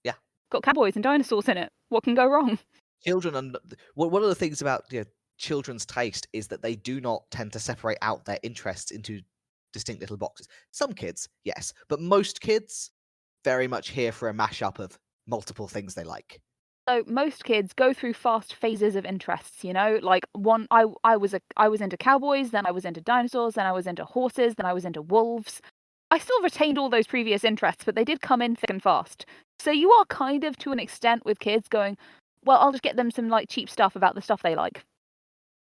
Yeah. Got cowboys and dinosaurs in it. What can go wrong?" Children and one of the things about children's taste is that they do not tend to separate out their interests into distinct little boxes. Some kids, yes, but most kids very much here for a mashup of multiple things they like. So most kids go through fast phases of interests, you know? Like I was into cowboys, then I was into dinosaurs, then I was into horses, then I was into wolves. I still retained all those previous interests, but they did come in thick and fast. So you are kind of to an extent with kids going, well, I'll just get them some like cheap stuff about the stuff they like.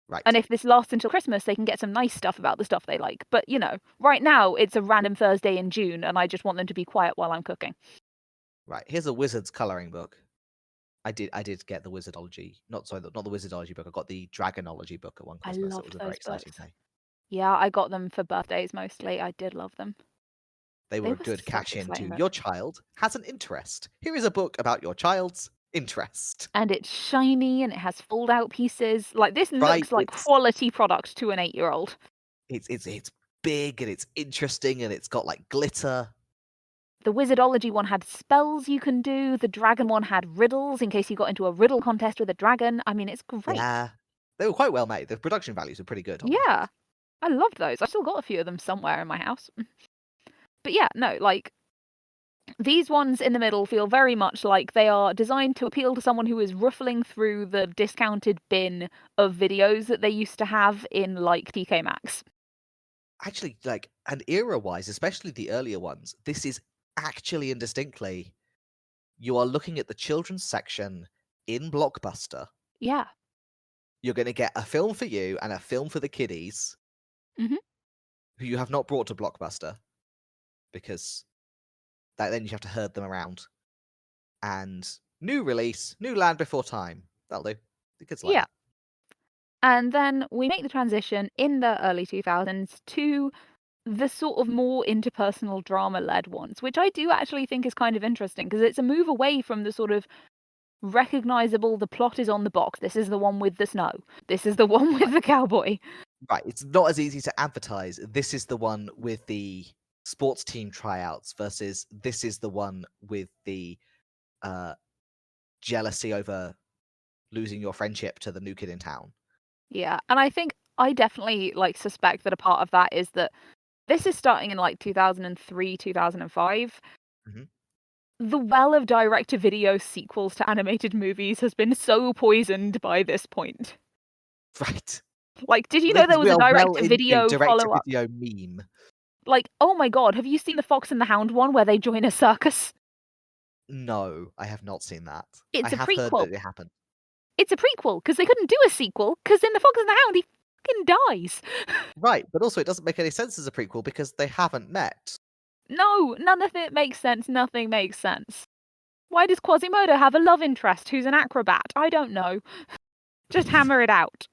Right. And if this lasts until Christmas, they can get some nice stuff about the stuff they like. But, you know, right now it's a random Thursday in June and I just want them to be quiet while I'm cooking. Right. Here's a wizard's coloring book. I did get the wizardology, not the wizardology book. I got the dragonology book at one I Christmas. It was loved a very those exciting books. day. Yeah, I got them for birthdays mostly. I did love them. They They were a were good such cash in exciting to books. your child has an interest. Here is a book about your child's interest. And it's shiny and it has fold out pieces. Like this Right? looks like quality product to an 8-year-old. It's big and it's interesting and it's got like glitter. The Wizardology one had spells you can do. The Dragon one had riddles in case you got into a riddle contest with a dragon. I mean, it's great. Yeah. They were quite well made. The production values were pretty good on those Yeah, books. I loved those. I still got a few of them somewhere in my house. But yeah, no, like these ones in the middle feel very much like they are designed to appeal to someone who is ruffling through the discounted bin of videos that they used to have in like TK Maxx. Actually, like, and era-wise, especially the earlier ones, this is actually and distinctly you are looking at the children's section in Blockbuster. Yeah. You're gonna get a film for you and a film for the kiddies Mhm. who you have not brought to Blockbuster because then you have to herd them around. And new release, new Land Before Time. That'll do. The kids like Yeah. that. And then we make the transition in the early 2000s to the sort of more interpersonal drama-led ones, which I do actually think is kind of interesting because it's a move away from the sort of recognizable, the plot is on the box. This is the one with the snow. This is the one with Right. the cowboy. Right. It's not as easy to advertise. This is the one with the sports team tryouts versus this is the one with the uh jealousy over losing your friendship to the new kid in town. Yeah, and I think I definitely like suspect that a part of that is that this is starting in like 2003, 2005. Mhm. The well of direct-to-video sequels to animated movies has been so poisoned by this point. Right. Like, did you know Because there we was a are well into direct-to-video follow-up? direct-to-video meme. Like, oh my god, have you seen the Fox and the Hound one where they join a circus? No, I have not seen that. I It's a have heard prequel. that it happened. It's a prequel because they couldn't do a sequel because in the Fox and the Hound he fucking dies. Right, but also it doesn't make any sense as a prequel because they haven't met. No, none of it makes sense. Nothing makes sense. Why does Quasimodo have a love interest who's an acrobat? I don't know. Just hammer it out.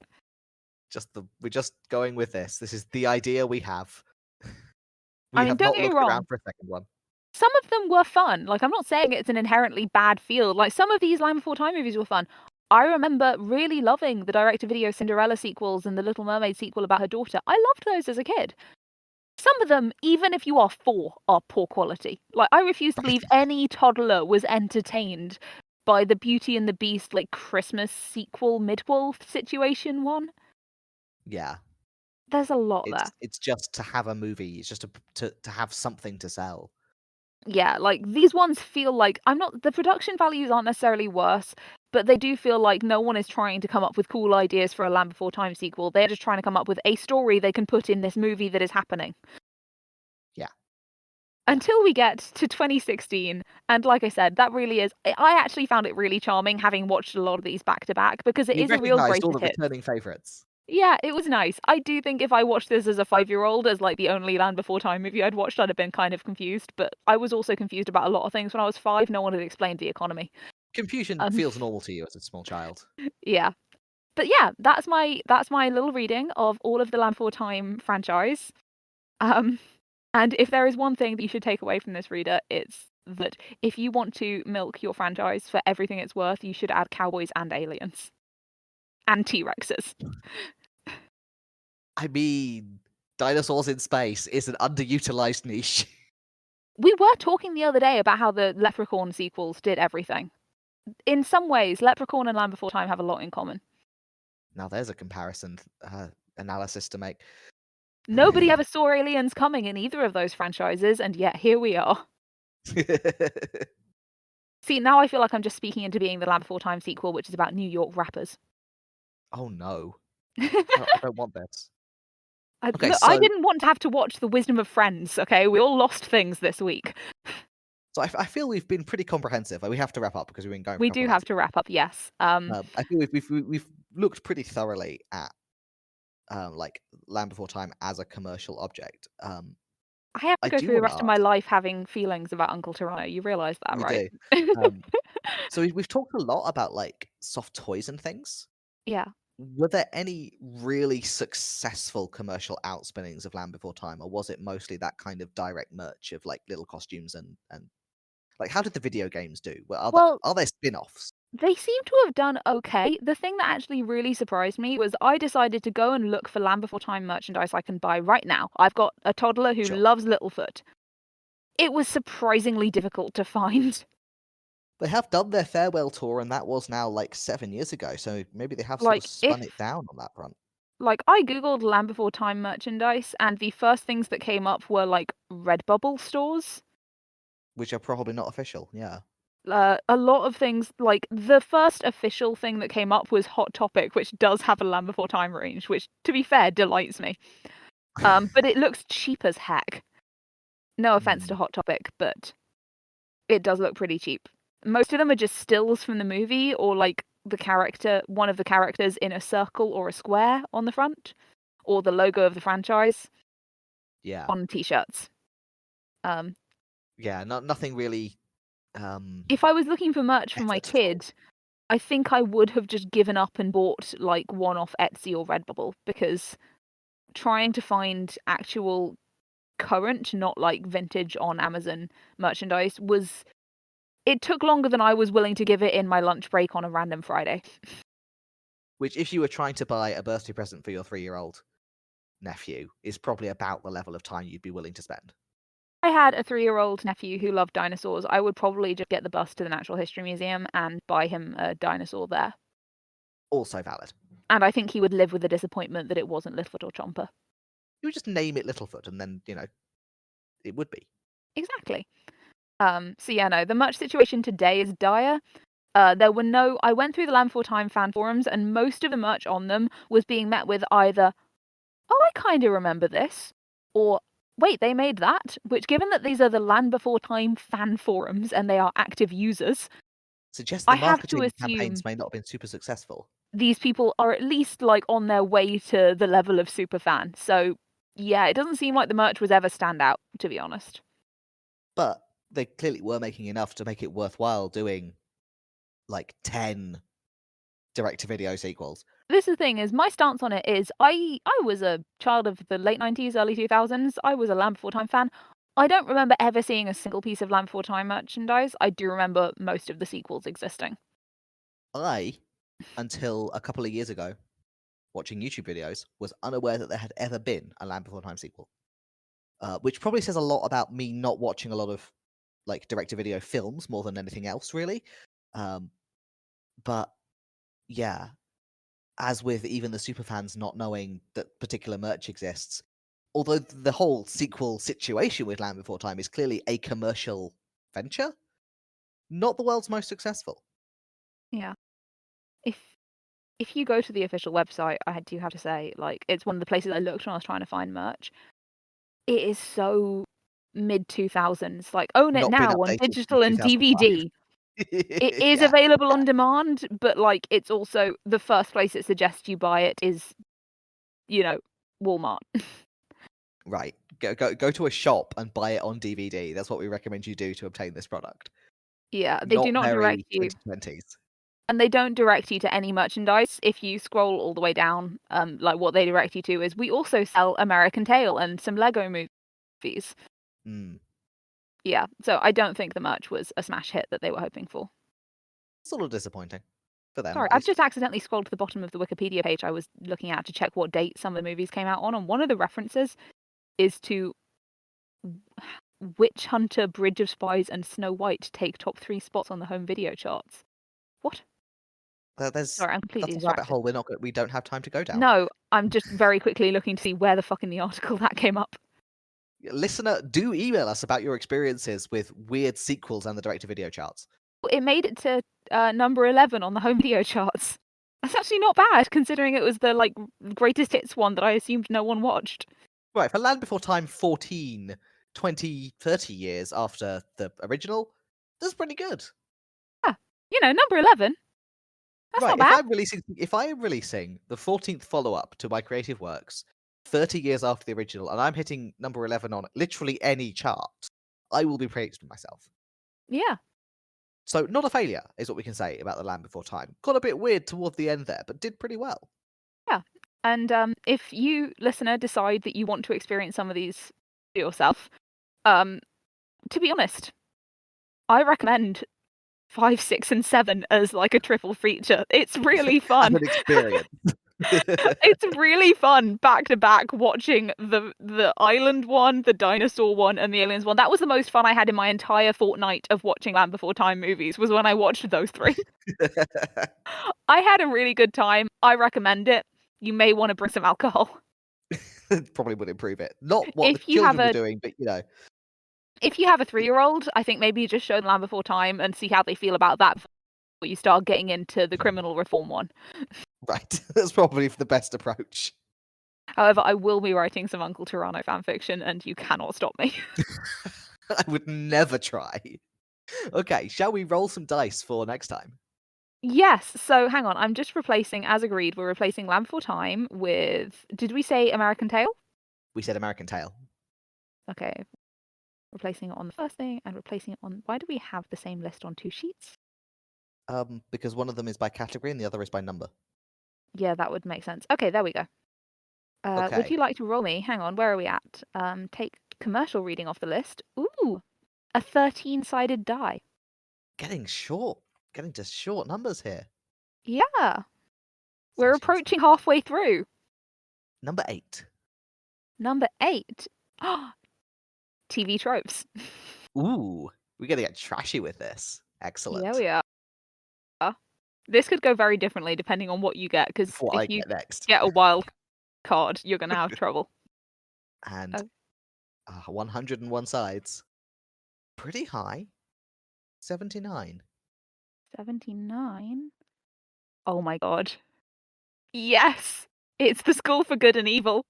We're just going with this. This is the idea we have. I We mean, have don't not get me looked wrong. around for a second one. Some of them were fun. Like, I'm not saying it's an inherently bad field. Like, some of these Land Before Time movies were fun. I remember really loving the direct-to-video Cinderella sequels and the Little Mermaid sequel about her daughter. I loved those as a kid. Some of them, even if you are 4, are poor quality. Like, I refuse to believe any toddler was entertained by the Beauty and the Beast, like, Christmas sequel Midwolf situation one. Yeah. There's a lot there. It's just to have a movie. It's just to have something to sell. Yeah, like, these ones feel like I'm not the production values aren't necessarily worse, but they do feel like no one is trying to come up with cool ideas for a Land Before Time sequel. They're just trying to come up with a story they can put in this movie that is happening. Yeah. Until we get to 2016, and like I said, that really is I actually found it really charming having watched a lot of these back to back because it You is a real recognised all greatest the hits. returning favourites. Yeah, it was nice. I do think if I watched this as a 5-year-old as, like, the only Land Before Time movie I'd watched, I'd have been kind of confused, but I was also confused about a lot of things when I was 5. No one had explained the economy. Confusion Um, feels normal to you as a small child. yeah. But yeah, that's my little reading of all of the Land Before Time franchise. Um, and if there is one thing that you should take away from this reader, it's that if you want to milk your franchise for everything it's worth, you should add cowboys and aliens. And T-Rexes. I mean, dinosaurs in space is an underutilized niche. We were talking the other day about how the Leprechaun sequels did everything. In some ways, Leprechaun and Land Before Time have a lot in common. Now there's a comparison analysis to make. Nobody ever saw aliens coming in either of those franchises, and yet here we are. See, now I feel like I'm just speaking into being the Land Before Time sequel, which is about New York rappers. Oh no, I don't want this. Okay, Look, I so didn't want to have to watch The Wisdom of Friends, okay? We all lost things this week. I feel we've been pretty comprehensive. We have to wrap up because we've been going for We a couple do of have hours. to wrap up, yes. I feel we've looked pretty thoroughly at like Land Before Time as a commercial object. I have to I go do through the want to rest of my ask. life having feelings about Uncle Toronto. You realise that, You right? do. Um, so we've talked a lot about like soft toys and things. Yeah. Were there any really successful commercial outspinnings of Land Before Time, or was it mostly that kind of direct merch of like little costumes and like how did the video games do? Well, Well, are there spin-offs? they seem to have done okay. The thing that actually really surprised me was I decided to go and look for Land Before Time merchandise I can buy right now. I've got a toddler who Sure. loves Littlefoot. It was surprisingly difficult to find. They have done their farewell tour, and that was now like 7 years ago. So maybe they have sort of Like, spun it if down on that front, I googled Land Before Time merchandise, and the first things that came up were like Redbubble stores. which are probably not official. Yeah. A lot of things, like the first official thing that came up was Hot Topic, which does have a Land Before Time range, which, to be fair, delights me. But it looks cheap as heck. No offense to Hmm. Hot Topic, but it does look pretty cheap. Most of them are just stills from the movie, or like one of the characters in a circle or a square on the front, or the logo of the franchise Yeah. on t-shirts. Um, Yeah. Nothing really if I was looking for merch for my effort. kid, I think I would have just given up and bought like one off Etsy or Redbubble, because trying to find actual current, not like vintage on Amazon merchandise was it took longer than I was willing to give it in my lunch break on a random Friday. Which, if you were trying to buy a birthday present for your 3-year-old nephew, is probably about the level of time you'd be willing to spend. I had a 3-year-old nephew who loved dinosaurs. I would probably just get the bus to the Natural History Museum and buy him a dinosaur there. Also valid. And I think he would live with the disappointment that it wasn't Littlefoot or Chomper. You would just name it Littlefoot, and then it would be. Exactly. So yeah, no, the merch situation today is dire. I went through the Land Before Time fan forums, and most of the merch on them was being met with either, "Oh, I kind of remember this," or "Wait, they made that?" Which, given that these are the Land Before Time fan forums and they are active users, Suggests I the have to marketing assume campaigns may not have been super successful, these people are at least like on their way to the level of superfan. So yeah, it doesn't seem like the merch was ever stand out, to be honest. but they clearly were making enough to make it worthwhile doing like 10 direct-to-video sequels. This is the thing, is my stance on it is I was a child of the late 90s, early 2000s. I was a Land Before Time fan. I don't remember ever seeing a single piece of Land Before Time merchandise. I do remember most of the sequels existing. I, until a couple of years ago, watching YouTube videos, was unaware that there had ever been a Land Before Time sequel. Which probably says a lot about me not watching a lot of like direct-to-video films more than anything else, really. Um, but yeah, as with even the superfans not knowing that particular merch exists, although the whole sequel situation with Land Before Time is clearly a commercial venture, not the world's most successful. Yeah. If if you go to the official website, I do have to say, like, it's one of the places I looked when I was trying to find merch. It is so mid 2000s. Like, own it Not been now on updated since digital and 2005. DVD. It is Yeah, available on demand, but like it's also the first place it suggests you buy it is, you know, Walmart. right. Go to a shop and buy it on DVD. That's what we recommend you do to obtain this product. Yeah, they do Not not direct very you, 2020s. and they don't direct you to any merchandise. If you scroll all the way down, like what they direct you to is we also sell American Tail and some Lego movies. Mm. Yeah, so I don't think the merch was a smash hit that they were hoping for. Sort of disappointing for them, Sorry, at I've least. just accidentally scrolled to the bottom of the Wikipedia page I was looking at to check what date some of the movies came out on, and one of the references is to Witch Hunter, Bridge of Spies, and Snow White take top 3 spots on the home video charts. What? There's Sorry, I'm completely that's a rabbit distracted. hole we don't have time to go down. No, I'm just very quickly looking to see where the fuck in the article that came up. Listener, do email us about your experiences with weird sequels and the direct-to-video charts. It made it to number 11 on the home video charts. That's actually not bad, considering it was the like greatest hits one that I assumed no one watched. Right, for Land Before Time 14, 20, 30 years after the original, that's pretty good. Number 11. That's Right, not bad. if I am releasing the 14th follow-up to my creative works 30 years after the original, and I'm hitting number 11 on literally any chart, I will be praised with myself. Yeah. So, not a failure is what we can say about The Land Before Time. Got a bit weird toward the end there, but did pretty well. Yeah. And if you, listener, decide that you want to experience some of these for yourself, to be honest, I recommend 5, 6, and 7 as like a triple feature. It's really As fun. an experience. It's really fun back to back watching the island one, the dinosaur one, and the aliens one. That was the most fun I had in my entire fortnight of watching Land Before Time movies, was when I watched those 3. I had a really good time. I recommend it. You may want to bring some alcohol. Probably would improve it. Not what If the you have children were a doing, but you know. if you have a 3-year-old, I think maybe you just show them Land Before Time and see how they feel about that before you start getting into the criminal reform one. Right, that's probably the best approach. However, I will be writing some Uncle Toronto fanfiction, and you cannot stop me. I would never try. Okay, shall we roll some dice for next time? Yes, so hang on, I'm just replacing, as agreed, we're replacing Land Before Time with, did we say American Tail? We said American Tail. Okay, replacing it on the first thing, and replacing it on, why do we have the same list on 2 sheets? Because one of them is by category and the other is by number. Yeah, that would make sense. Okay, there we go. Would Okay. you like to roll me? Hang on, where are we at? Take commercial reading off the list. Ooh, a 13-sided die. Getting to short numbers here. Yeah, we're approaching halfway through. Number 8. Number 8. TV tropes. Ooh, we're gonna get trashy with this. Excellent. Yeah, we are. This could go very differently depending on what you get, because What I if you get next. get a wild card, you're going to have trouble. And 101 sides. Pretty high. 79. 79? Oh my god. Yes! It's The School for Good and Evil.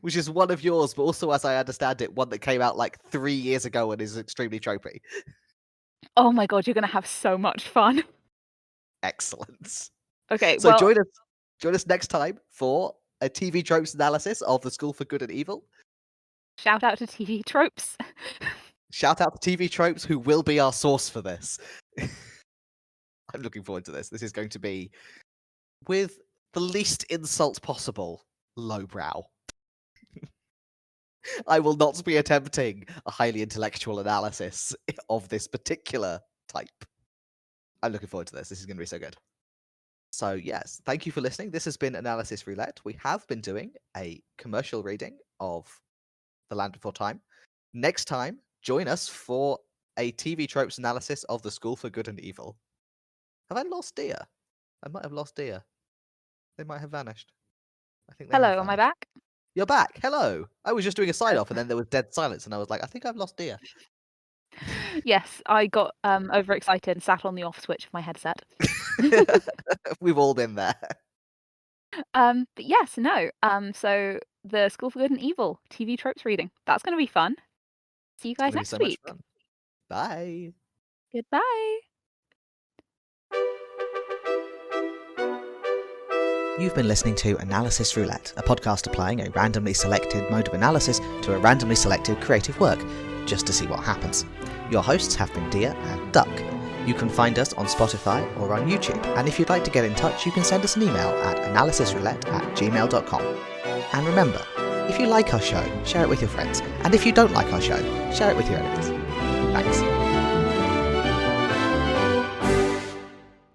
Which is one of yours, but also, as I understand it, one that came out like 3 years ago and is extremely tropey. Oh my god, you're going to have so much fun. Excellent. Okay, So well, join us next time for a TV tropes analysis of The School for Good and Evil. shout out to TV tropes. Shout out to TV tropes, who will be our source for this. I'm looking forward to this. This is going to be, with the least insult possible, lowbrow. I will not be attempting a highly intellectual analysis of this particular type. I'm looking forward to this. This is going to be so good. So, yes, thank you for listening. This has been Analysis Roulette. We have been doing a commercial reading of The Land Before Time. Next time, join us for a TV tropes analysis of The School for Good and Evil. Have I lost Dia? I might have lost Dia. They might have vanished. I think they have Hello, am I vanished. back? You're back. Hello. I was just doing a sign off and then there was dead silence and I was like, I think I've lost Dia. Yes, I got overexcited and sat on the off switch of my headset. We've all been there. But yes, no. So the School for Good and Evil TV tropes reading. That's going to be fun. See you It's guys gonna be next so much week. fun. Bye. Goodbye. You've been listening to Analysis Roulette, a podcast applying a randomly selected mode of analysis to a randomly selected creative work, just to see what happens. Your hosts have been Dia and Duck. You can find us on Spotify or on YouTube, and if you'd like to get in touch, you can send us an email at analysisroulette@gmail.com. And remember, if you like our show, share it with your friends, and if you don't like our show, share it with your enemies. Thanks.